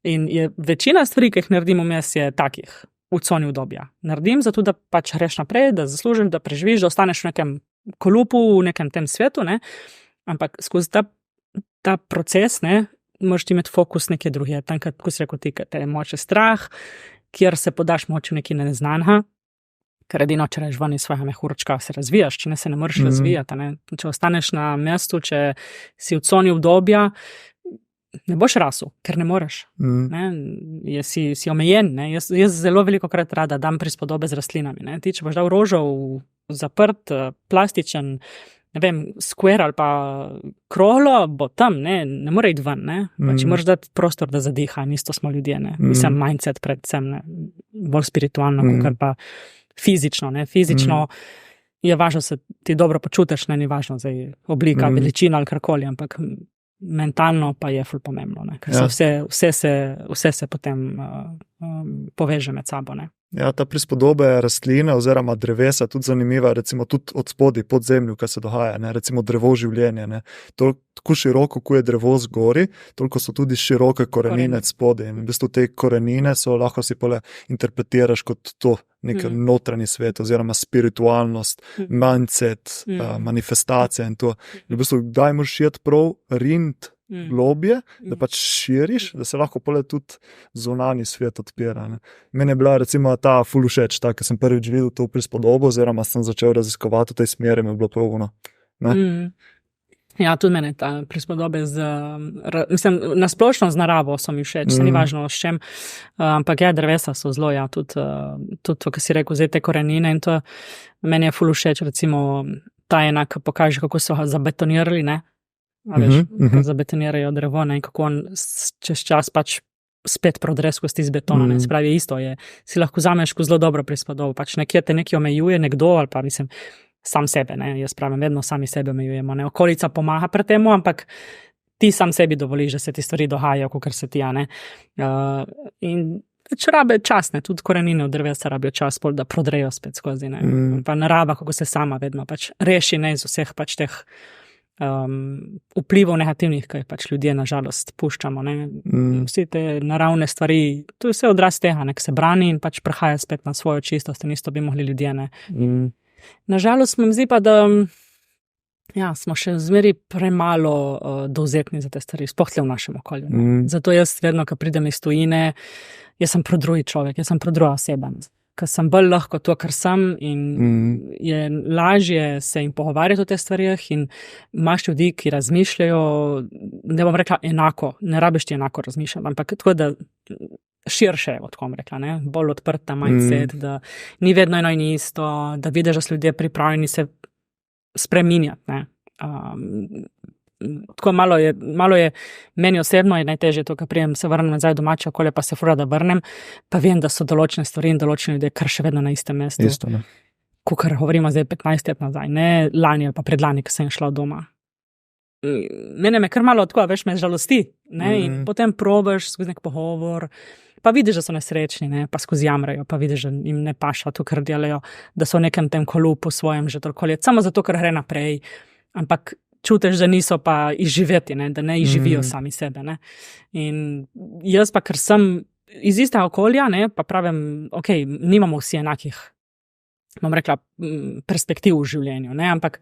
in je večina stvari, ki jih naredim vmes, je takih, v coni obdobja. Naredim zato, da pač greš naprej, da zaslužiš, da preživiš, da ostaneš v nekem kolupu, v nekem tem svetu, ne, ampak skozi ta proces, ne, moraš imeti fokus nekje druge, tam, ko si rekel ti, te je moče strah, kjer se podaš moče nekaj neznanega, ker edino, če reš ven iz svojega mehurčka, se razvijaš, če ne se ne moreš razvijati, ne, če ostaneš na mestu, če si v coni obdobja, ne boš rasel, ker ne moreš, ne, si omejen, ne, jaz zelo velikokrat rada dam prispodobe z rastlinami, ne, ti, če boš dal rožo v zaprt, plastičen, ne vem, square ali pa kroglo, bo tam, ne more iti ven, ne, pač moraš dati prostor, da zadiha, in isto smo ljudje, ne, mislim, mindset predvsem, ne, bolj spiritualno, kakor pa fizično, ne, fizično je važno, se ti dobro počutiš, ne, ni važno zdaj oblika, veličina ali karkoli, ampak mentalno pa je ful pomembno, ne, ker vse se potem poveže med sabo, ne. Ja, ta prispodobe rastline oziroma drevesa tudi zanimiva, recimo tudi od spodaj, pod zemljo, kaj se dogaja, ne, recimo drevo življenja, ne. Tako široko, ko je drevo zgori, toliko so tudi široke korenine spodaj in v bistvu te korenine so, lahko si pole interpretiraš kot to nek notranji svet oziroma spiritualnost, mindset, manifestacija in to. In v bistvu, kdaj moraš iti prav rind globje, da pač širiš, da se lahko pole tudi zunanji svet odpira, ne. Meni je bila recimo ta ful všeč, ker sem prvič videl to prispodobo, oziroma sem začel raziskovati v tej smeri, mi je bilo pravno, ne. Ja, tudi mene ta prispodobe mislim, nasplošno z naravo so mi všeč, se ni važno s čem, ampak ja, drevesa so zelo, ja, tudi to, kar si rekel, zdaj te korenine in to, meni je ful všeč, recimo, ta enak pokaže, kako so ga zabetonirali, ne, a veš, zabetonirajo drevo, ne, in kako on čez čas pač spet prodre skozi iz betona, ne, se pravi, isto je, si lahko vzameš zelo dobro prispodobo, pač nekje te nekaj omejuje, nekdo, ali pa mislim, sam sebe, ne, jaz pravim, vedno sami sebe omejujemo, ne, okolica pomaga pri temu, ampak ti sam sebi dovoliš, da se ti stvari dogajajo, kakor se ti, ne, in če rabe čas, ne, tudi korenine v drevesa rabijo čas, da prodrejo spet skozi, ne, pa narava, kako se sama vedno pač reši, ne, iz vseh pač teh vplivov negativnih, ki jih pač ljudje nažalost puščamo, ne, vsi te naravne stvari, to je vse odraz tega, ne, ki se brani in pač prehaja spet na svojo čistost in isto bi mogli ljudje, ne. Nažalost mi zdi pa, da ja, smo še zmeri premalo dovzetni za te stvari, sploh v našem okolju, ne. Zato jaz vedno, ko pridem iz tujine, jaz sem prodrugi človek, jaz sem prodruga oseba, ker sem bolj lahko to, kar sem in je lažje se jim pogovarjati o teh stvarih in imaš ljudi, ki razmišljajo, ne bom rekla enako, ne rabiš ti enako razmišljati, ampak tako, da širše, tako bom rekla, ne, bolj odprta mindset, da ni vedno eno in isto, da vidiš, da so ljudje pripravljeni se spreminjati, ne. Tako malo je, meni osebno je najtežje to, ko prijem se vrnem nazaj v domače okolje, pa se fura, da vrnem, pa vem, da so določene stvari in določene ljudje kar še vedno na istem mestu. Isto, ne. Kakor govorimo zdaj 15 let nazaj, ne lani ali pa predlani, ko sem šla od doma. Mene me kar malo tako, veš, me žalosti, ne, in potem probaš skozi nek pogovor, pa vidiš, da so nesrečni, ne, pa skozi jamrajo, pa vidiš, da jim ne paša to, kar delajo, da so v nekem tem kolupu svojem že toliko let, samo zato, ker gre naprej, ampak čutiš, da niso pa izživeti, ne, da ne izživijo sami sebe, ne. In jaz pa, ker sem iz istega okolja, ne, pa pravim, ok, nimamo vsi enakih, bom rekla, perspektiv v življenju, ne, ampak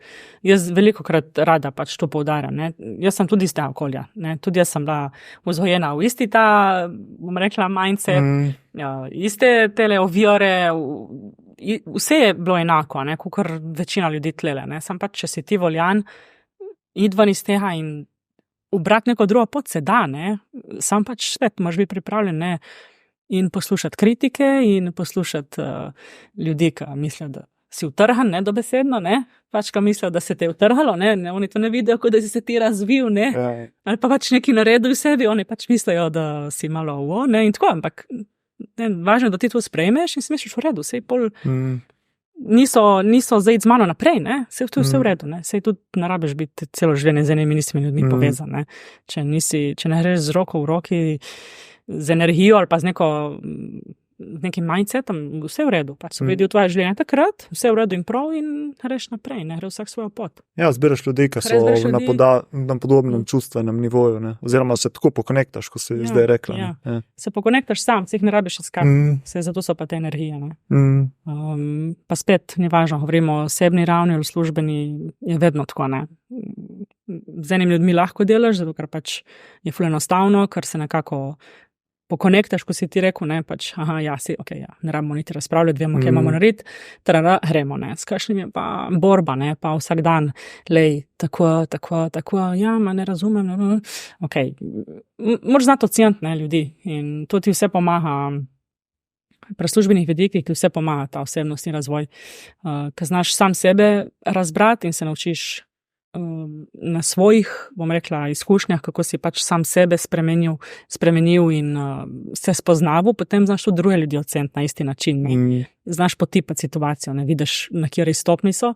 jaz velikokrat rada pač to poudarjam, ne, jaz sem tudi iz tega okolja, ne, tudi jaz sem bila vzgojena v isti ta, bom rekla, mindset, iste tele ovire, vse je bilo enako, ne, kakor večina ljudi tlele, ne, sem pač, če si ti voljan, iti ven iz tega in ubrati neko drugo pot se da, ne? Sam pač spet moraš biti pripravljen, ne? In poslušati kritike in poslušati ljudi, ki mislijo, da si utrhan, ne, dobesedno, ne? Pač, ki mislijo, da se te je utrhalo, ne? Oni to ne vidijo, kot da si se ti razvil, ne? Ali pa pač neki naredil v sebi, oni pač mislijo, da si malo ne? In tako, ampak ne, važno je, da ti to sprejmeš in si misliš v redu, sej pol niso zdaj z mano naprej, ne? Sej to je vse v redu, ne? Sej tudi ne rabiš biti celo življenje z enimi istimi ljudmi povezan, ne? Če ne greš z roko v roki, z energijo ali pa z nekim mindsetom, vse v redu. Pač so videli tvoje življenje takrat, vse v redu in prav in greš naprej, ne gre vsak svojo pot. Ja, zbiraš ljudi, ki so na podobnem čustvenem nivoju, ne? Oziroma se tako pokonektaš, ko si zdaj rekla. Ja. Ja. Se pokonektaš sam, se jih ne rabiš iskati, zato so pa te energije. Ne? Pa spet, ni važno, govorimo o osebni ravni ali službeni, je vedno tako, ne. Z enimi ljudmi lahko delaš, zato ker pač je ful enostavno, ker se nekako pokonektaš, ko si ti rekel, ne, pač, ne rabimo niti razpravljati, vemo, kaj imamo narediti, gremo, ne, s kakšnim je pa borba, ne, pa vsak dan, tako, ja, ma ne razumem, moraš znati oceniti, ne, ljudi in to ti vse pomaga, pri službenih vidikih ti vse pomaga ta osebnostni razvoj, ker znaš sam sebe razbrati in se naučiš na svojih, bom rekla, izkušnjah, kako si pač sam sebe spremenil in se spoznaval, potem znaš tudi druge ljudi oceniti na isti način. Znaš potipati situacijo, ne vidiš, na kjeri stopni so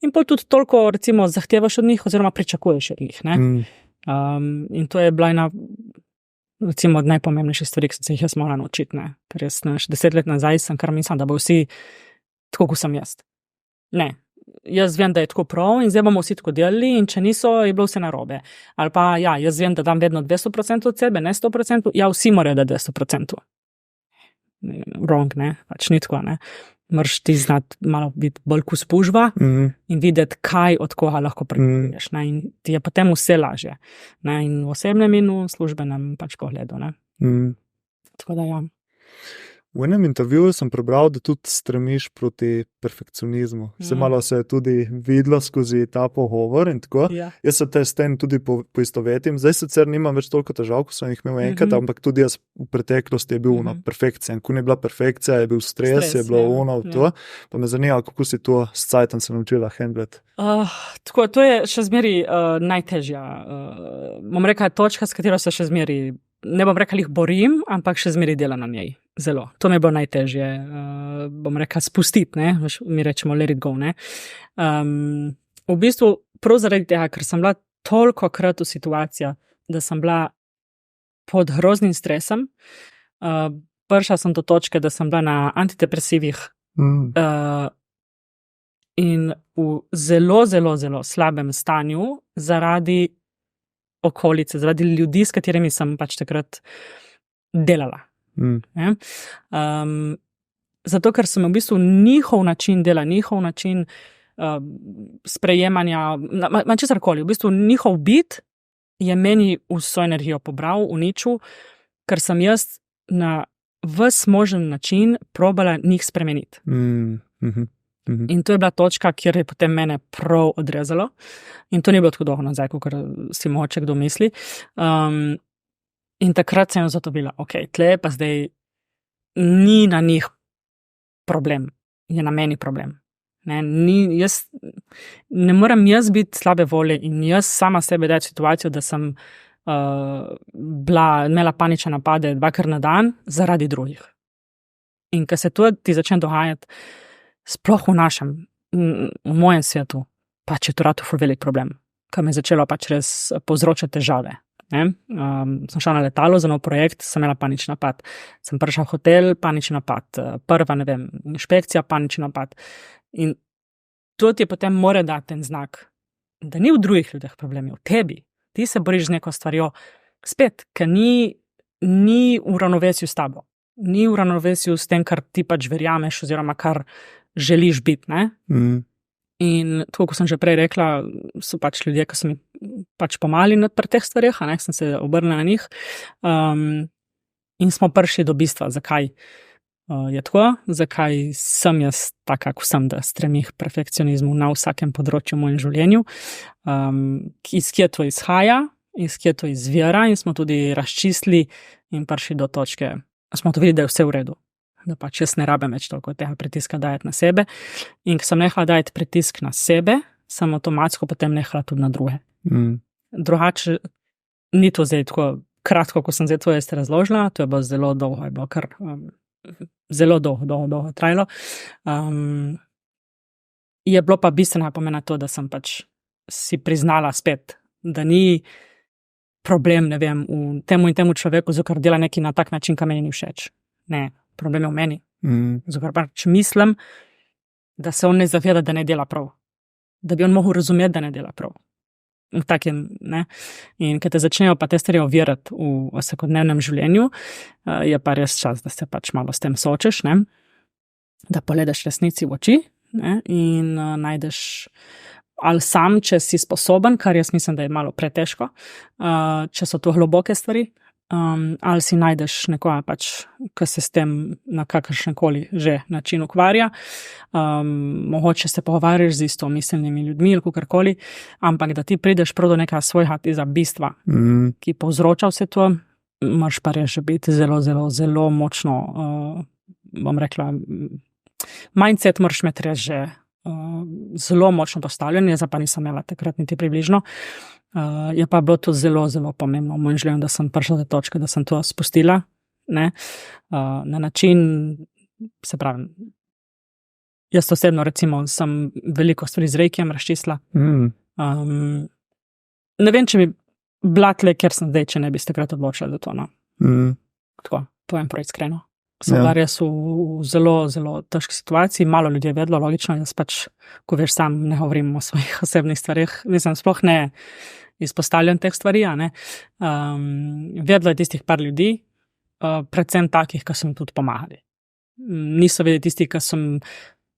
in pol tudi toliko, recimo, zahtevaš od njih oziroma pričakuješ od njih. Ne? In to je bila ena, recimo, od najpomembnejših stvari, ki sem se jih jaz morala naučiti. Ne? Ker jaz 10 let nazaj sem kar mislim, da bo vsi tako, kot sem jaz. Ne. Jaz vem, da je tako prav in zdaj bomo vsi tako delali in če niso, je bilo vse narobe. Ali pa, ja, jaz vem, da dam vedno 200% od sebe, ne 100%, ja, vsi morajo da 200%. Wrong, ne, pač ni tako, ne. Moraš ti znati malo biti bolj kot spužva in videti, kaj od koga lahko pričakuješ, ne, in ti je potem vse lažje, ne, in v osebnem in v službenem pač pogledu, ne. Tako da, ja. V enem intervjuju sem prebral, da tudi stremiš proti perfekcionizmu. Malo se je tudi videlo skozi ta pogovor in tako. Ja. Jaz se te s tem tudi poistovetim. Zdaj sicer nimam več toliko težav, ko sem jih imel enkrat, ampak tudi jaz v preteklosti je bil perfekcija. Ko ni bila perfekcija, je bil stres, je bilo to. Pa me zanima, kako si to s cajtom se naučila handlati. Tako, to je še zmeri najtežja. Bom rekla, točka, s katero se še zmeri, ne bom rekla, jih borim, ampak še zmeri dela na njej. Zelo. To mi je bilo najtežje, bom rekla, spustiti, ne, mi rečemo let it go, ne. V bistvu, prav zaradi tega, ker sem bila toliko krat v situacijah, da sem bila pod groznim stresom, prišla sem do točke, da sem bila na antidepresivih in v zelo, zelo, zelo slabem stanju zaradi okolice, zaradi ljudi, s katerimi sem pač takrat delala. Zato, ker sem v bistvu njihov način dela, njihov način sprejemanja, česarkoli, v bistvu njihov bit je meni vso energijo pobral, uničil, ker sem jaz na ves možen način probala njih spremeniti. In to je bila točka, kjer je potem mene prav odrezalo in to ni bilo tako dolgo nazaj, kot si mogoče kdo misli. In takrat sem zato bila, tle pa zdaj ni na njih problem, je na meni problem. Ne morem jaz biti slabe volje in jaz sama sebe dati situacijo, da sem imela panične napade 2krat na dan zaradi drugih. In ko se to ti začne dogajati, sploh v mojem svetu, pač je to rado ful velik problem, ker me je začelo pač res povzročati težave. Sem šla na letalo za nov projekt, sem imela panični napad. Sem prišla v hotel, panični napad. Prva, inšpekcija, panični napad. In to ti potem mora dati ten znak, da ni v drugih ljudeh problem, je v tebi. Ti se boriš z neko stvarjo, spet, ker ni v ravnovesju s tabo. Ni v ravnovesju s tem, kar ti pač verjameš oziroma kar želiš biti, ne? In tako, kot sem že prej rekla, so pač ljudje, ki so mi pač pomagali pri teh stvarih, sem se obrnila na njih in smo prišli do bistva, zakaj. je tako, zakaj sem jaz taka, kako sem, da stremih k perfekcionizmu na vsakem področju v mojem življenju, iz kje to izhaja, iz kje to izvira in smo tudi razčistili in prišli do točke, smo to videli, da je vse v redu, da pač jaz ne rabim več toliko tega pritiska dajati na sebe in ko sem nehala dajati pritisk na sebe, sem avtomatsko potem nehala tudi na druge. Drugače, ni to zdaj tako kratko, ko sem zdaj to jaz razložila, to je bilo zelo dolgo, je bilo kar zelo dolgo trajalo. Je bilo pa bistveno pomena to, da sem pač si priznala spet, da ni problem, ne vem, v temu in temu človeku, zato ker dela nekaj na tak način, ki meni ni všeč. Ne, problem je v meni. Zato ker pač mislim, da se on ne zaveda, da ne dela prav. Da bi on mogel razumeti, da ne dela prav. V takem, ne. In ko te začnejo pa te stvari ovirati v vsakodnevnem življenju, je pa res čas, da se pač malo s tem soočiš, ne. Da pogledaš resnici v oči, ne, in najdeš ali sam, če si sposoben, kar jaz mislim, da je malo pretežko, če so to globoke stvari, ali si najdeš nekoga pač, ki se s tem na kakršenkoli že način ukvarja, mogoče se pogovarjaš z istomiselnimi ljudmi ali kakorkoli, ampak da ti prideš prav do nekega svojega tega bistva, ki povzroča vse to, moraš pa res biti zelo, zelo, zelo močno, bom rekla, mindset moraš imeti res že zelo močno postavljen, jaz pa nisem imela takrat niti približno. Je pa bilo to zelo, zelo pomembno v mojem življenju, da sem prišla do točke, da sem to spustila, ne, na način, se pravi, jaz osebno recimo sem veliko stvari z reikijem razčistila. Ne vem, če bi bila tle, ker sem zdaj, če ne bi se takrat odločila za to, no. Tako, povem prav iskreno. Sem bila res v zelo, zelo težki situaciji, malo ljudi je vedlo, logično, jaz pač, ko veš, sam ne govorim o svojih osebnih stvarih, mislim, sploh ne izpostavljam teh stvari, a ne. Vedlo je tistih par ljudi, predvsem takih, ki so mi tudi pomagali. Niso vedeli tisti, ki sem,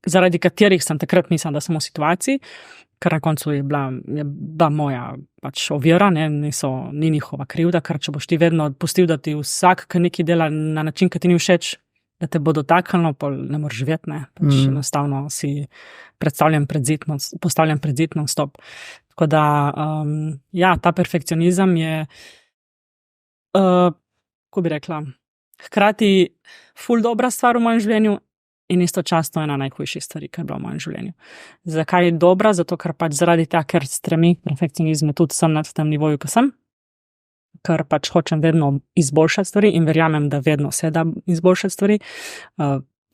zaradi katerih sem takrat mislila, da sem v situaciji, ker na koncu je bila moja pač ovira, ne, ni njihova krivda, ker če boš ti vedno pustil, da ti vsak, ki nekaj dela na način, ki ti ni všeč, da te bo dotaknilo, pol ne moreš živeti, ne, pač enostavno si postavljen pred zid non-stop. Tako da, ja, ta perfekcionizem je, ko bi rekla, hkrati ful dobra stvar v mojem življenju in istočasno ena najhujših stvari, ki je bila v mojem življenju. Zakaj je dobra? Zato, ker pač zaradi tega, ker stremi perfekcionizme tudi sem na tem nivoju, ko sem, ker pač hočem vedno izboljšati stvari in verjamem, da vedno se da izboljšati stvari,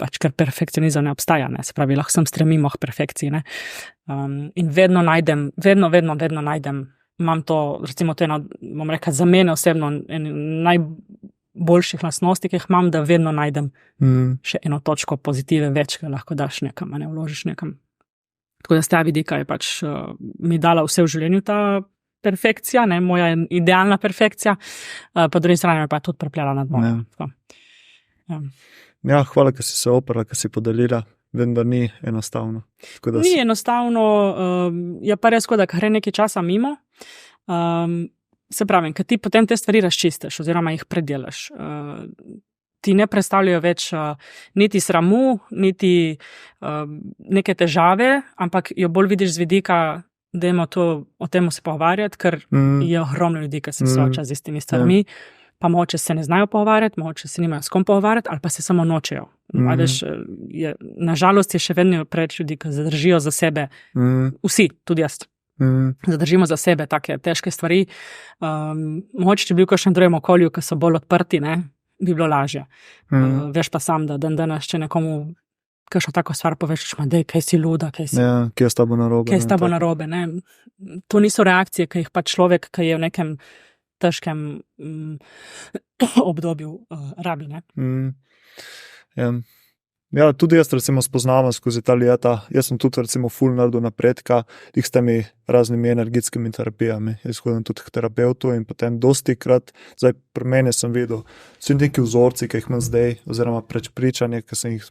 pač ker perfekcionizem ne obstaja, ne, se pravi, lahko sem stremimo k perfekciji, ne. In vedno najdem, imam to, recimo to eno, bom rekla, za mene osebno najboljših lastnosti, ki jih imam, da vedno najdem še eno točko pozitive več, ki lahko daš nekam, a ne vložiš nekam. Tako da z tega vidika je pač mi dala vse v življenju ta perfekcija, ne, moja idealna perfekcija, po drugi strani pa je tudi prepljala nad mojo. Ja, hvala, ker si se oprla, ker si podelila. Vem, da ni enostavno. Ni enostavno, je pa res, da gre nekaj časa mimo. Se pravi, ker ti potem te stvari razčistiš oziroma jih predelaš. Ti ne predstavljajo več niti sramu, niti neke težave, ampak jo bolj vidiš z vidika, dajmo o tem se pogovarjati, ker je ogromno ljudi, ki se sooča z istimi stvarmi, pa mogoče se ne znajo pogovarjati, mogoče se nimajo s kom pogovarjati, ali pa se samo nočejo. Nažalost je še vedno preveč ljudi, ki zadržijo za sebe, vsi, tudi jaz. Zadržimo za sebe take težke stvari. Mogoče, če bi bil v kakšnem drugem okolju, ki so bolj odprti, ne, bi bilo lažje. Veš pa sam, da danes, če nekomu kakšno tako stvar poveš, dej, kaj si luda, kaj si... Ja, kje je s tabo narobe. Kaj je s tabo narobe, ne. To niso reakcije, ki jih pač človek, ki je v nekem težkem obdobju rabi, ne. Ja, tudi jaz recimo spoznavam skozi ta leta, jaz sem tudi recimo ful naredil napredka s temi raznimi energetskimi terapijami, jaz hodim tudi k terapeutu in potem dostikrat, zdaj pri meni sem videl, vsi neki vzorci, ki jih imam zdaj, oziroma prepričanje, ki sem jih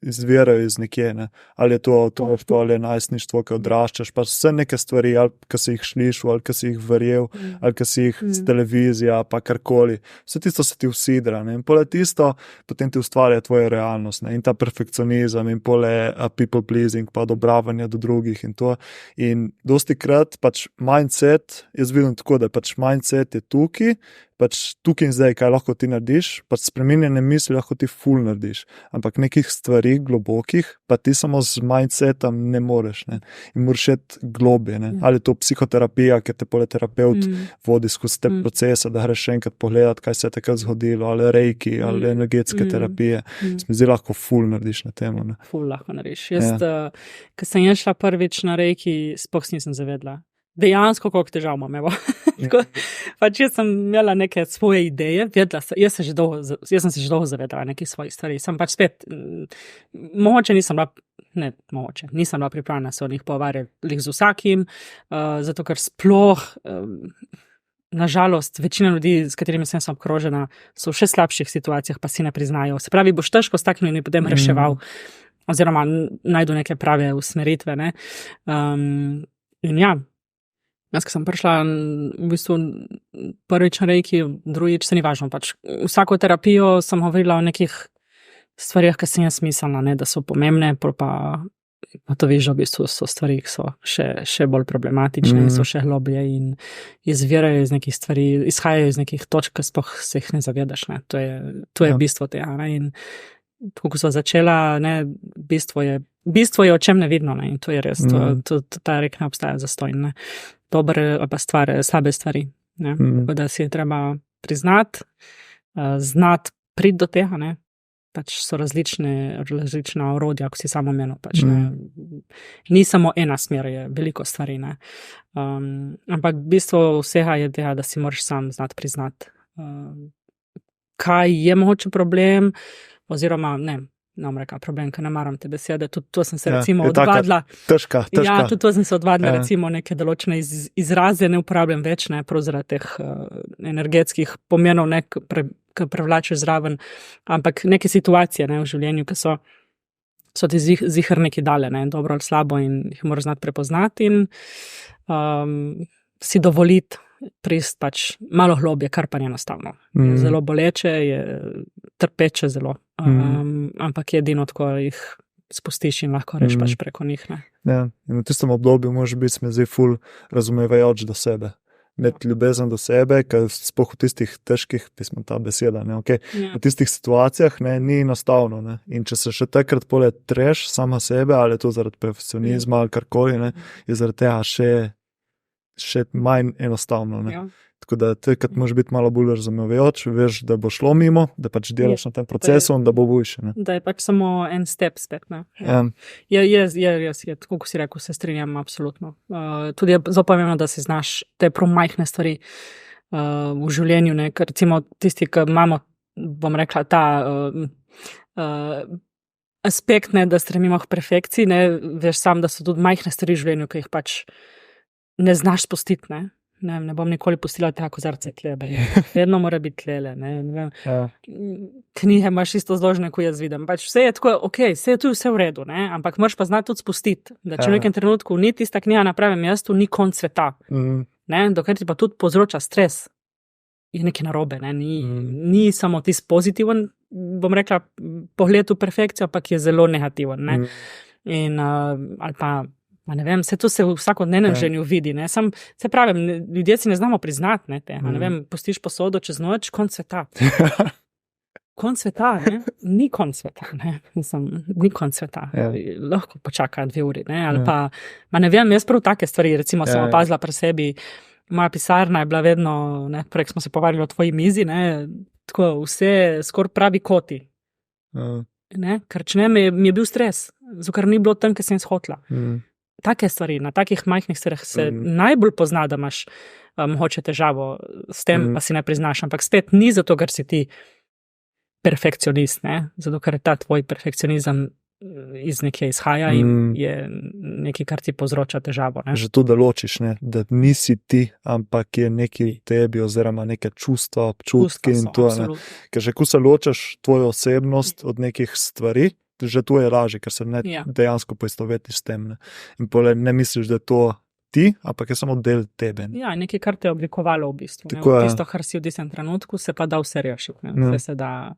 izvirajo iz nekje, ne. Ali je to otroštvo, ali je najstništvo, ki odraščaš, pa vse neke stvari, ali ki si jih slišal, ali ki si jih verjel, ali ki si jih z televizija, pa karkoli. Vse tisto se ti usidra, ne. In pole tisto, potem ti ustvarja tvojo realnost, ne. In ta perfekcionizem in pole people pleasing, pa odobravanje do drugih in to. In dosti krat pač mindset, jaz vidim tako, da pač mindset je tukaj in zdaj, kaj lahko ti narediš, pač spreminjene misli lahko ti ful narediš, ampak nekih stvari globokih, pa ti samo z mindsetom ne moreš, ne. In moraš iti globje, ne. Ali je to psihoterapija, ker te pole terapeut vodi skozi te procese, da greš še enkrat pogledat, kaj se je takrat zgodilo, ali reiki, ali energetske terapije. Se mi zdi, lahko ful narediš na temo, ne. Ful lahko narediš. Jaz, ko sem šla prvič na reiki, sploh si nisem zavedla. Dejansko, koliko težav imam, evo. Pač jaz sem imela neke svoje ideje, vedela sem, jaz sem se že dolgo zavedala nekih svojih stvari, sem pač spet, nisem bila pripravljena se o njih pogovarjati z vsakim, zato ker sploh, nažalost, večina ljudi, s katerimi sem obkrožena, so v še slabših situacijah, pa si ne priznajo. Se pravi, boš težko s takimi potem reševal, oziroma najdu neke prave usmeritve, ne. In ja, jaz, ko sem prišla v bistvu prvič na reiki, drugič, se ni važno, pač vsako terapijo sem govorila o nekih stvarih, ki sem jaz mislila, ne, da so pomembne, pa to veš, da v bistvu so stvari, ki so še bolj problematične, so še globlje in izvirajo iz nekih stvari, izhajajo iz nekih točk, ki sploh se jih ne zavedaš, ne. To je bistvo tega, ne. In tako, ko sva začela, ne, bistvo je o čem nevidno, ne, in to je res, ta rek ne obstaja zastonj, ne. Dobre pa slabe stvari, ne. Tako da si je treba priznati, znati priti do tega, ne. Pač so različna orodja, ko si samo omenil, pač ne. Ni samo ena smer, je veliko stvari, ne. Ampak bistvo vsega je tega, da si moraš sam znati priznati, kaj je mogoče problem, oziroma ne bom rekla problem, ker ne maram te besede, tudi to sem se recimo odvadila. Težka. Ja, tudi to sem se odvadila, recimo neke določene izraze ne uporabljam več, ne, prav zaradi teh energetskih pomenov, ne, ki prevlačajo zraven, ampak neke situacije, ne, v življenju, ki so ti ziher nekaj dale, ne, dobro ali slabo, in jih moraš znati prepoznati in si dovoliti prist pač malo globje, kar pa ni enostavno. Je zelo boleče, je trpeče zelo, ampak je edino tako jih spustiš in lahko reš pač preko njih, ne. Ja, in v tistem obdobju može biti, se mi zdi, ful razumevajoč do sebe. Imeti ljubezen do sebe, ker sploh v tistih težkih, pismo ta beseda, ne, okej, v tistih situacijah, ne, ni enostavno, ne. In če se še takrat pole treš sama sebe, ali je to zaradi perfekcionizma ali karkoli, ne, je zaradi tega še manj enostavno, ne. Tako da takrat može biti malo bolj razumevajoč, veš, da bo šlo mimo, da pač delaš na tem procesu in da bo boljše, ne. Da je pač samo en step spet, ne. Je, tako ko si rekel, se strinjam absolutno. Tudi je zelo pomembno, da si znaš te prav majhne stvari v življenju, ne, ker recimo tisti, ki imamo, bom rekla, ta aspekt, ne, da stremimo k perfekciji, ne, veš sam, da so tudi majhne stvari v življenju, ki jih pač ne znaš spustiti, ne. Ne bom nikoli pustila tega kozarca tlebe. Vedno mora biti tlele, ne vem. Knjige imaš isto zložene, ko jaz vidim. Pač vse je tako, okej, vse je tu vse v redu, ne, ampak moraš pa znati tudi spustiti, da če v nekem trenutku ni tista knjiga na pravem mestu, ni konc sveta, ne, dokler ti pa tudi povzroča stres, je nekaj narobe, ne, ni samo tisti pozitiven, bom rekla, pogled v perfekcijo, ampak je zelo negativen, ne. In, ali pa ne vem, vse to se v vsakodnevnem življenju vidi, ne, se pravim, ljudje si ne znamo priznati, ne, ne vem, pustiš posodo čez noč, konc sveta. Konc sveta, ne, ni konc sveta, ne, ni konc sveta, lahko počaka 2 uri, ne, ali pa, ne vem, jaz prav take stvari, recimo sem opazila pri sebi, moja pisarna je bila vedno, ne, prej smo se pogovarjali o tvoji mizi, ne, tako vse skoraj pravi koti, ne, ker če ne, mi je bil stres, zato ker ni bilo tam, ker sem hotela. Take stvari, na takih majhnih stvareh se najbolj pozna, da imaš mogoče težavo s tem, pa si ne priznaš, ampak spet ni zato, ker si ti perfekcionist, ne, zato, ker ta tvoj perfekcionizem iz nekje izhaja in je nekaj, kar ti povzroča težavo, ne. Že to, da ločiš, ne, da nisi ti, ampak je nekaj tebi oziroma neke čustva, občutki in to, ne. Ker že ko se ločaš tvojo osebnost od nekih stvari, že to je lažje, ker se ne dejansko poistovetiš s tem. Ne. In pole ne misliš, da je to ti, ampak je samo del tebe. Ne. Ja, nekaj, kar te je oblikovalo v bistvu. Tisto, kar si v tistem trenutku, se pa da vse rešiti. Se da,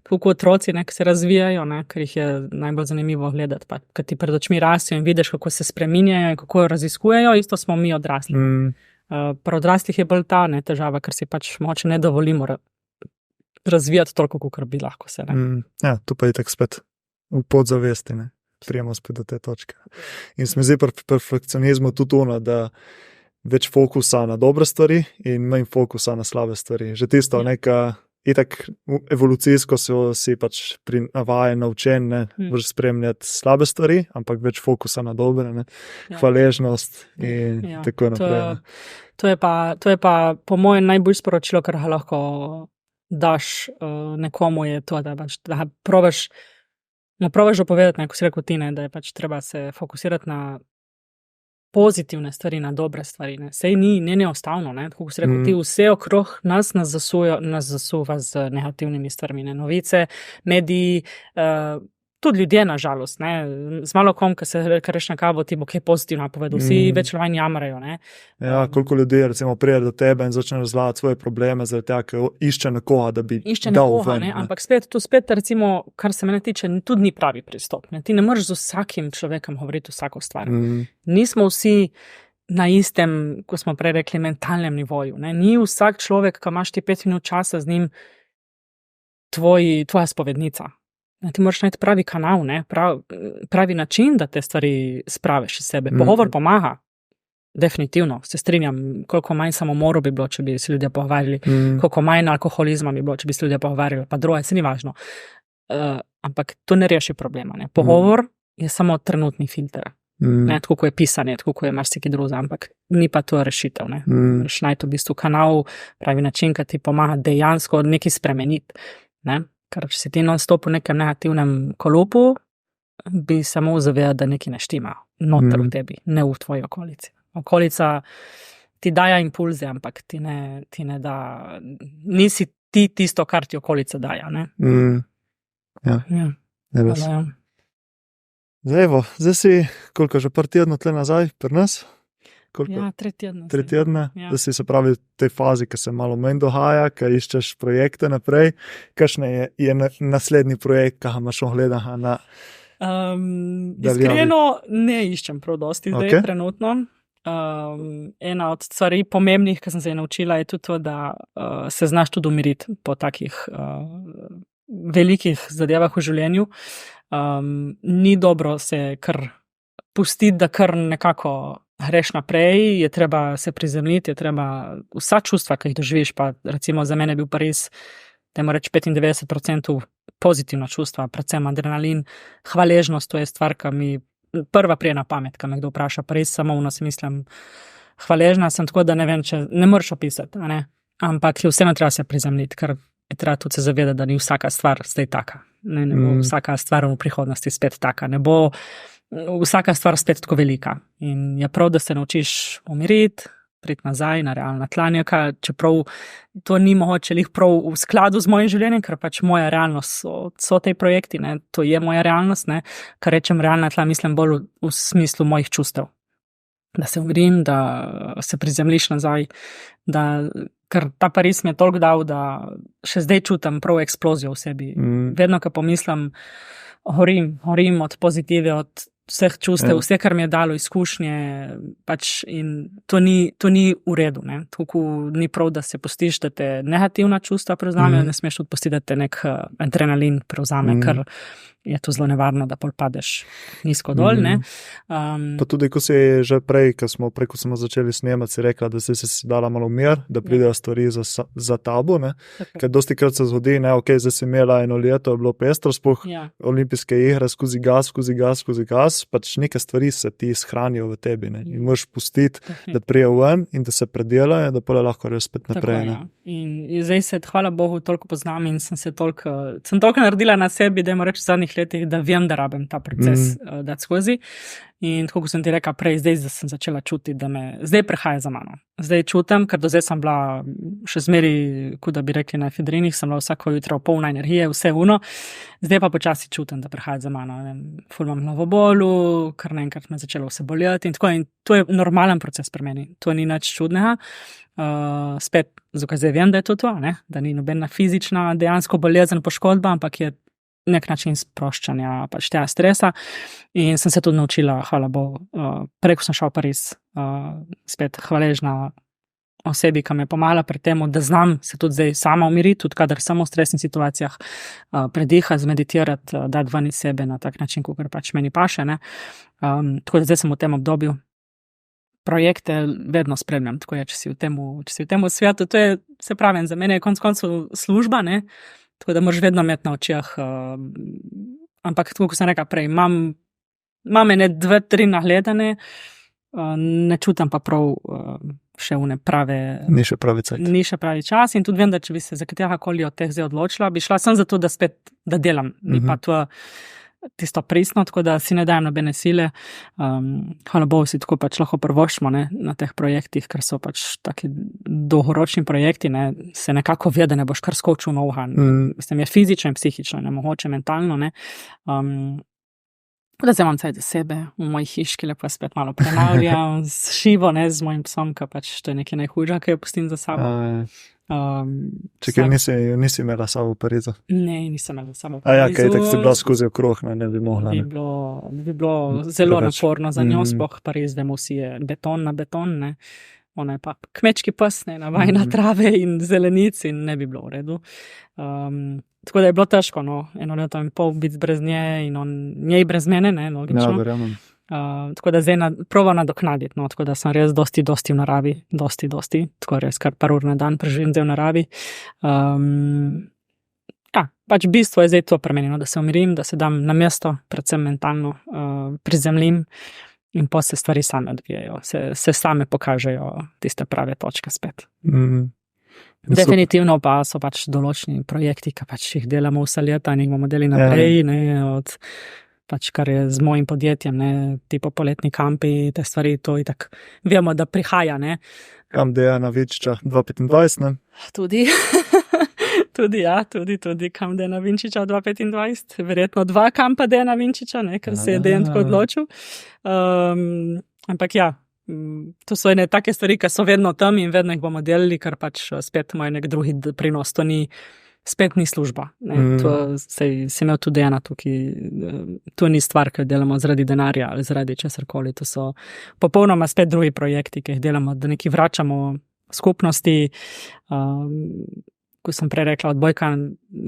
tako kot otroci, ki se razvijajo, ker jih je najbolj zanimivo gledati, pa kad ti pred očmi rastejo in vidiš, kako se spreminjajo in kako jo raziskujejo, isto smo mi odrasli. Pri odraslih je bolj ta težava, ker si pač moče ne dovolimo razvijati toliko, kot bi lahko se. Ja, tu pa je tak spet v podzavesti, ne. Prijemo spet do te točke. In se mi zdi pri perfekcionizmu tudi ono, da več fokusa na dobre stvari in manj fokusa na slabe stvari. Že tisto neka, itak evolucijsko si pač navajen, naučen, ne, boš spremljati slabe stvari, ampak več fokusa na dobre, ne, hvaležnost in tako naprej. To je pa po mojem najbolj sporočilo, kar lahko daš nekomu, je to, da probaš opovedati, ko si rekel ti, da je pač treba se fokusirati na pozitivne stvari, na dobre stvari. Sej ni neostavno, tako si rekel ti, vse okrog nas zasuva z negativnimi stvarmi, novice, mediji, tudi ljudje, na žalost, z malo kom, ki se reš na kavo, ti bo kaj pozitivno povedal, vsi več ali manj jamrajo. Ja, koliko ljudi recimo prije do tebe in začne razlagati svoje probleme, zaradi tega, ker išče nekoga, da bi dal ven. Ampak spet recimo, kar se mene tiče, tudi ni pravi pristop. Ti ne moreš z vsakim človekom govoriti vsako stvar. Nismo vsi na istem, ko smo prej rekli, mentalnem nivoju. Ni vsak človek, ki imaš ti 5 minut časa z njim, tvoja spovednica. Ti moraš najti pravi kanal, pravi način, da te stvari spraviš iz sebe. Pogovor pomaga, definitivno, se strinjam, koliko manj samomorov bi bilo, če bi se ljudje pogovarjali, koliko manj alkoholizma bi bilo, če bi se ljudje pogovarjali, pa droge, se ni važno. Ampak to ne reši problema. Pogovor je samo trenutni filter. Tako ko je pisanje, tako ko je marsikaj drugega, ampak ni pa to rešitev. Moraš najti v bistvu kanal, pravi način, ki ti pomaga dejansko nekaj spremeniti. Ker če si ti non-stop v nekem negativnem kolopu, bi samo zavedal, da nekaj ne štima noter v tebi, ne v tvoji okolici. Okolica ti daja impulze, ampak ti ne da, nisi ti tisto, kar ti okolica daja. Ja. Zdaj si, koliko že par tedno tle nazaj pri nas? Koliko? Ja, 3 tedne. 3 tedne, da si se pravi v tej fazi, ki se malo manj dohaja, ki iščeš projekte naprej. Kakšen je naslednji projekt, ki ga imaš ogledana na iskreno ne iščem prav dosti zdaj trenutno. Ena od stvari pomembnih, ki sem se je naučila, je tudi to, da se znaš tudi umiriti po takih velikih zadevah v življenju. Ni dobro se kar pustiti, da kar nekako greš naprej, je treba se prizemljiti, je treba vsa čustva, ki jih doživiš, pa recimo za mene je bil pa res, dajmo reči 95% pozitivna čustva, predvsem adrenalin, hvaležnost, to je stvar, ki mi prva prije na pamet, ko me kdo vpraša, pa res samo si mislim, hvaležna sem tako, da ne vem, če ne moreš opisati, ampak vseeno treba se prizemljiti, ker je treba tudi se zavedati, da ni vsaka stvar zdaj taka, ne bo vsaka stvar v prihodnosti spet taka, ne bo vsaka stvar spet tako velika. In je prav, da se naučiš umiriti, priti nazaj na realna tla, čeprav to ni mogoče lih prav v skladu z mojim življenjem, ker pač moja realnost so te projekti, to je moja realnost, kar rečem realna tla, mislim bolj v smislu mojih čustev. Da se umirim, da se prizemljiš nazaj, ker ta Pariz mi je toliko dal, da še zdaj čutim prav eksplozijo v sebi. Vedno, ko pomislim, horim od pozitive, od vseh čustev, vse, kar mi je dalo izkušnje, pač in to ni v redu, Tako ni prav, da se pustiš, da te negativna čustva prevzamejo, ne smeš odpustiti, da te nek adrenalin prevzame, ker je to zelo nevarno, da pol padeš nizko dol, Pa tudi, ko si že prej, ko smo začeli snemati, si rekla, da si dala malo mir, da pridejo stvari za tabo, ker dosti krat se zgodi, zdaj si imela eno leto, je bilo pestro, sploh olimpijske igre, skozi gas, pač neke stvari se ti shranijo v tebi, in moraš pustiti, da prijejo ven in da se predelajo, da pole lahko res spet naprej. In zdaj se, hvala Bogu, toliko poznam in sem toliko naredila na sebi, da reči zadnjih zadnjih letih, da vem, da rabim ta proces dati skozi. In tako, kot sem ti rekla prej, zdaj sem začela čutiti, da me zdaj prehaja za mano. Zdaj čutim, ker do zdaj sem bila še zmeri, kot da bi rekli na efedrinih, sem bila vsako jutro polna energije, vse uno. Zdaj pa počasi čutim, da prehaja za mano. Ful imam glavobolu, kar naenkrat me začelo vse boljati in tako. In to je normalen proces pri meni. To ni nič čudnega. Spet, zakaj zdaj vem, da je to, ne? Da ni nobena fizična dejansko bolezen, poškodba, ampak je nek način sproščanja pač tega stresa in sem se tudi naučila, hvala Bogu, preko sem šel v Pariz, spet hvaležna osebi, ki me je pomagala pri tem, da znam se tudi zdaj sama umiriti, tudi kadar sem v stresnih situacijah, predihati, zmeditirati, dati ven iz sebe na tak način, kot pač meni paše, ne. Tako da zdaj sem v tem obdobju. Projekte vedno spremljam, tako je, če si v tem svetu, to je, se pravim, za mene je konec koncev služba, ne. Tako da moraš vedno imeti na očeh, ampak tako, kot sem rekla prej, imam ene 2-3 nagledane, ne čutim pa prav še une prave... Ni še pravi čas in tudi vem, da če bi se za katerakoli od teh zdaj odločila, bi šla sem zato, da spet, da delam, ni pa to tisto pristno, tako da si ne dajem nobene sile. Hvala Bogu si tako pač lahko prvoščimo, ne, na teh projektih, ker so pač taki dolgoročni projekti, ne, se nekako ve, da ne boš kar skočil na uhan. Mislim, je fizično in psihično, ne mogoče mentalno, ne. Da zdaj imam cajt za sebe, v moji hiški lepo spet malo prenavljam, šivo, ne, z mojim psom, ka pač to je nekaj najhujša, ki jo pustim za sabo. Čekaj, nisi imela samo v Parizu? Ne, nisem imela samo v Parizu. Ja, kaj tako si bila skozi okrog, ne bi mogla. Bi bilo zelo naporno za njo, sploh Pariz, vemo vsi je beton na beton, ne. Ona je pa kmečki pes, ne, navajena trave in zelenic in ne bi bilo v redu. Tako da je bilo težko, no, 1 leto in pol biti brez nje in njej brez mene, ne, logično. Ja, verjamem. Tako da zdaj proba nadoknaditi, no, tako da sem res dosti v naravi, dosti, tako res kar par ur na dan preživim zdaj v naravi. Pač bistvo je zdaj to pri meni, no, da se umirim, da se dam na mesto, predvsem mentalno, prizemljim in pa se stvari same odvijajo, se same pokažejo tiste prave točke spet. Definitivno pa so pač določeni projekti, ki pač jih delamo vse leta in jih bomo delali naprej, ne, od pač kar je z mojim podjetjem, ne, tipo poletni kampi, te stvari, to itak vemo, da prihaja, ne. Kamp Dejana Vinčiča 2025, ne? Tudi, tudi kamp Dejana Vinčiča 2025, verjetno 2 kampa Dejana Vinčiča, ne, ker se je Dejan tako odločil. Ampak ja, to so ene take stvari, ki so vedno tam in vedno jih bomo delali, ker pač spet moj nek drugi prinos, to spet ni služba. Ne. To si imel tudi Dejana tukaj, to ni stvar, ki jo delamo zaradi denarja ali zaradi česarkoli, to so popolnoma spet drugi projekti, ki jih delamo, da nekaj vračamo skupnosti. Ko sem prej rekla, odbojka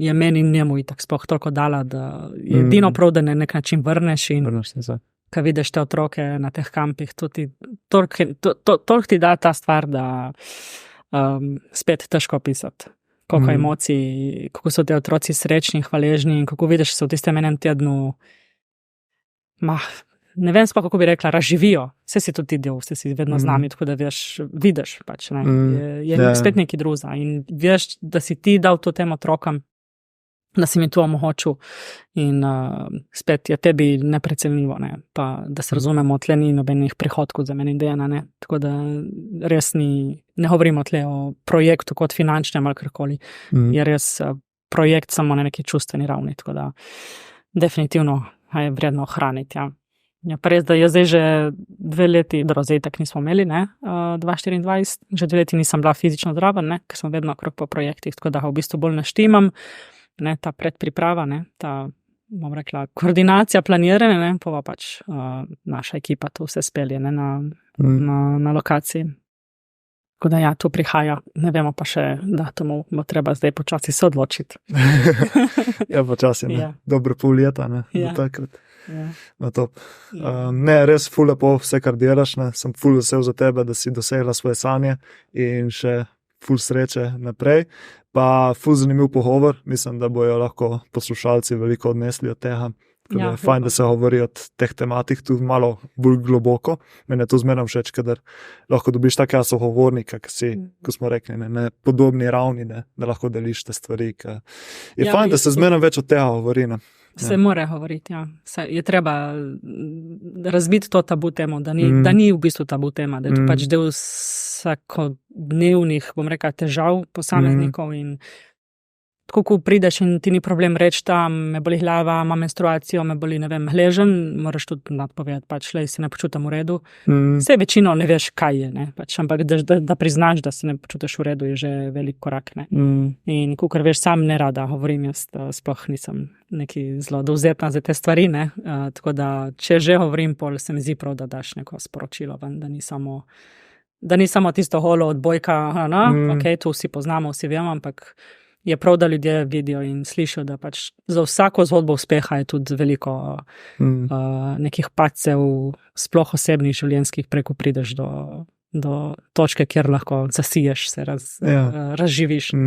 je meni in njemu itak sploh toliko dala, da je edino prav, da na nek način vrneš in ko vidiš te otroke na teh kampih, toliko ti da ta stvar, da spet težko opisati. Koliko emocij, kako so te otroci srečni in hvaležni in kako vidiš se v tistem enem tednu, ne vem sploh, kako bi rekla, razživijo. Vse si tudi ti del, vse si vedno z nami, tako da vidiš pač, ne, je spet neki druza in veš, da si ti dal to tem otrokam, da si mi to omogočil in spet je tebi neprecenljivo, ne, pa da se razumemo, tle ni nobenih prihodkov za meni Dejana, ne, tako da res ne govorimo tle o projektu kot finančnem ali karkoli, je res projekt samo na neki čustveni ravni, tako da definitivno je vredno ohraniti, ja. Ja, pa res, da je zdaj že 2 leti, zdaj tak nismo imeli, ne, 2024, že 2 leti nisem bila fizično zraven, ne, ker sem vedno okrog po projektih, tako da ga v bistvu bolj naštimam, ne, ta predpriprava, ne, ta, bom rekla, koordinacija, planiranje, ne, pa pač naša ekipa to vse spelje, ne, na lokaciji. Tako da ja, to prihaja, ne vemo pa še datumov, bo treba zdaj počasi se odločiti. Ja, počasi, ne, dobro pol leta, ne, do takrat. Na top. Ne, res ful lepo vse, kar delaš, ne, sem ful vesel za tebe, da si dosegla svoje sanje in še ful sreče naprej. Pa ful zanimiv pogovor, mislim, da bojo lahko poslušalci veliko odnesli od tega. Tako da je fajn, da se govori od teh tematik tu malo bolj globoko. Mene to zmeraj všeč, kadar lahko dobiš takega sogovornika, ki si, ko smo rekli, na podobni ravni, ne, da lahko deliš te stvari. Je fajn, da se zmeraj več od tega govori. Ne. Se mora govoriti, ja. Je treba razbiti to tabu temo, da ni v bistvu tabu tema, da je to pač del vsakodnevnih, bom rekla, težav posameznikov in tako, ko prideš in ti ni problem reči tam, me boli glava, imam menstruacijo, me boli, ne vem, hležen, moraš tudi nadpovedati, pač, lej, se ne počutam v redu. Vse večino ne veš, kaj je, ne, pač, ampak da priznaš, da se ne počutiš v redu, je že velik korak, ne. In kakor veš, sam ne rada govorim, jaz sploh nisem neki zelo dovzetna za te stvari, ne, tako da, če že govorim, pol se mi zdi prav, da daš neko sporočilo ven, da ni samo tisto holo odbojka, ok, to vsi poznamo, vsi vemo, ampak je prav, da ljudje vidijo in slišijo, da pač za vsako zgodbo uspeha je tudi veliko nekih padcev, sploh osebnih življenjskih, preko prideš do točke, kjer lahko zasiješ, se razživiš.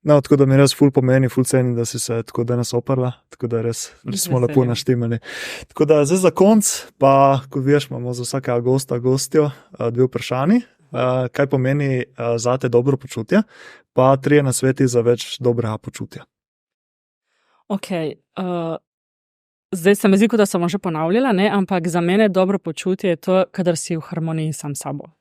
No, tako da mi res ful pomeni, ful cenim, da si se tako danes oprla, tako da res smo lepo naštimali. Tako da zdaj za konc, pa kot veš, imamo za vsakega gosta, gostjo, 2 vprašanji. Kaj pomeni zate dobro počutje, pa 3 nasveti za več dobrega počutja. Ok, zdaj se mi zdi, da sem že ponavljala, ne? Ampak za mene dobro počutje je to, kadar si v harmoniji sam s sabo.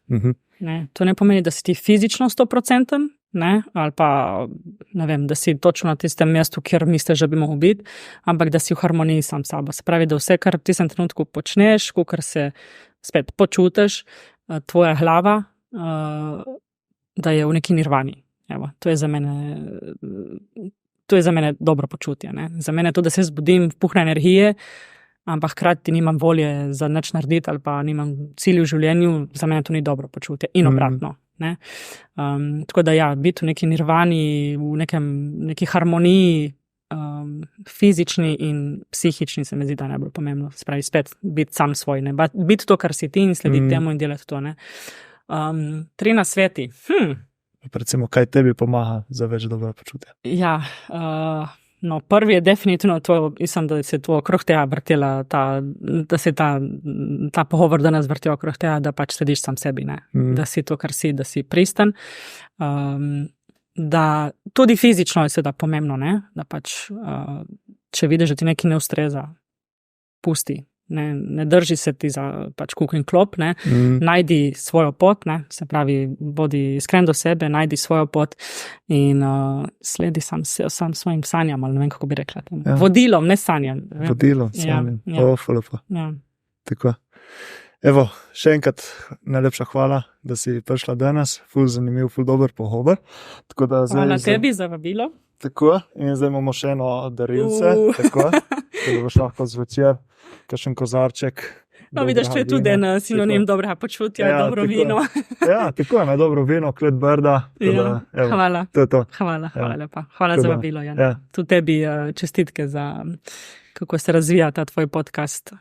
Ne? To ne pomeni, da si ti fizično 100%, ne? Ali pa, ne vem, da si točno na tistem mestu, kjer misliš, da bi mogel biti, ampak da si v harmoniji sam s sabo. Se pravi, da vse, kar v tistem trenutku počneš, kar se spet počutiš, tvoja glava, da je v neki nirvani. Evo, to je za mene dobro počutje. Ne? Za mene je to, da se zbudim puhne energije, ampak hkrati nimam volje za nič narediti ali pa nimam cilj v življenju, za mene to ni dobro počutje. In obratno. Ne? Tako da ja, biti v neki nirvani, v neki harmoniji, fizični in psihični se mi zdi, da je najbolj pomembno. Spravi spet biti sam svoj, ne? Biti to, kar si ti in slediti temu in delati to. Ne? 3 nasveti. Recimo, kaj tebi pomaga za več dobro počutja? Ja, no, prvi je definitivno to, mislim, da se to okrog tega vrtela, da se ta pogovor danes vrti okrog tega, da pač slediš sam sebi, ne? Da si to, kar si, da si pristan. Da tudi fizično je seveda pomembno, ne? Da pač, če vidiš, da ti nekaj ne ustreza, pusti. Ne drži se ti za pač kuk in klop, ne? Najdi svojo pot, ne? Se pravi, bodi iskren do sebe, najdi svojo pot in sledi sam svojim sanjam, ali ne vem, kako bi rekla. Ja. Vodilom, ne sanjam. Vodilom, sanjam. Ja. Lepo. Ja. Tako. Evo, še enkrat najlepša hvala, da si prišla danes. Ful zanimiv, ful dober pogovor. Hvala tebi za vabilo. Tako, in zdaj imamo še eno darilce, tako, da boš lahko zvečer kakšen kozarček. No, vidiš, to je tudi en sinonim dobrega počutja, dobro vino. Ja, tako je, dobro vino, Klet Brda. Hvala. To je to. Hvala lepa. Hvala za vabilo, Jan. Ja. Tudi tebi čestitke za, kako se razvija ta tvoj podcast.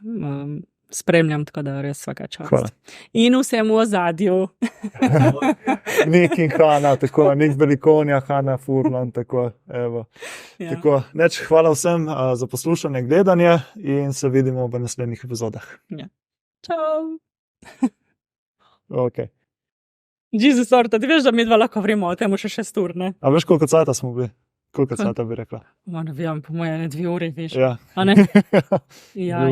Spremljam, tako da res vsaka čast. Hvala. In vsemu ozadju. Nik in Hana, tako, Nik Velikonja, Hana Furlan, tako, evo. Ja. Tako, hvala vsem za poslušanje, gledanje in se vidimo v naslednjih epizodah. Ja. Čau. Ok. Jesus, orta, ti veš, da mi dva lahko vrimo o temu še 6 ur, ne? A veš, koliko cajta smo bili? Koliko cajta bi rekla? Ne vem, po moje 2 uri, veš. Ja. A ne? Ja.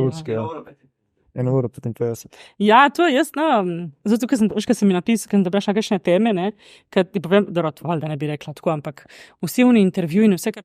1 ura 55. Ja, to je jaz, zato, ker sem mi napisal, ker sem dobila še kakšne teme, ne, ker ti povem, da ne bi rekla tako, ampak vsi oni intervjuji in vse, kar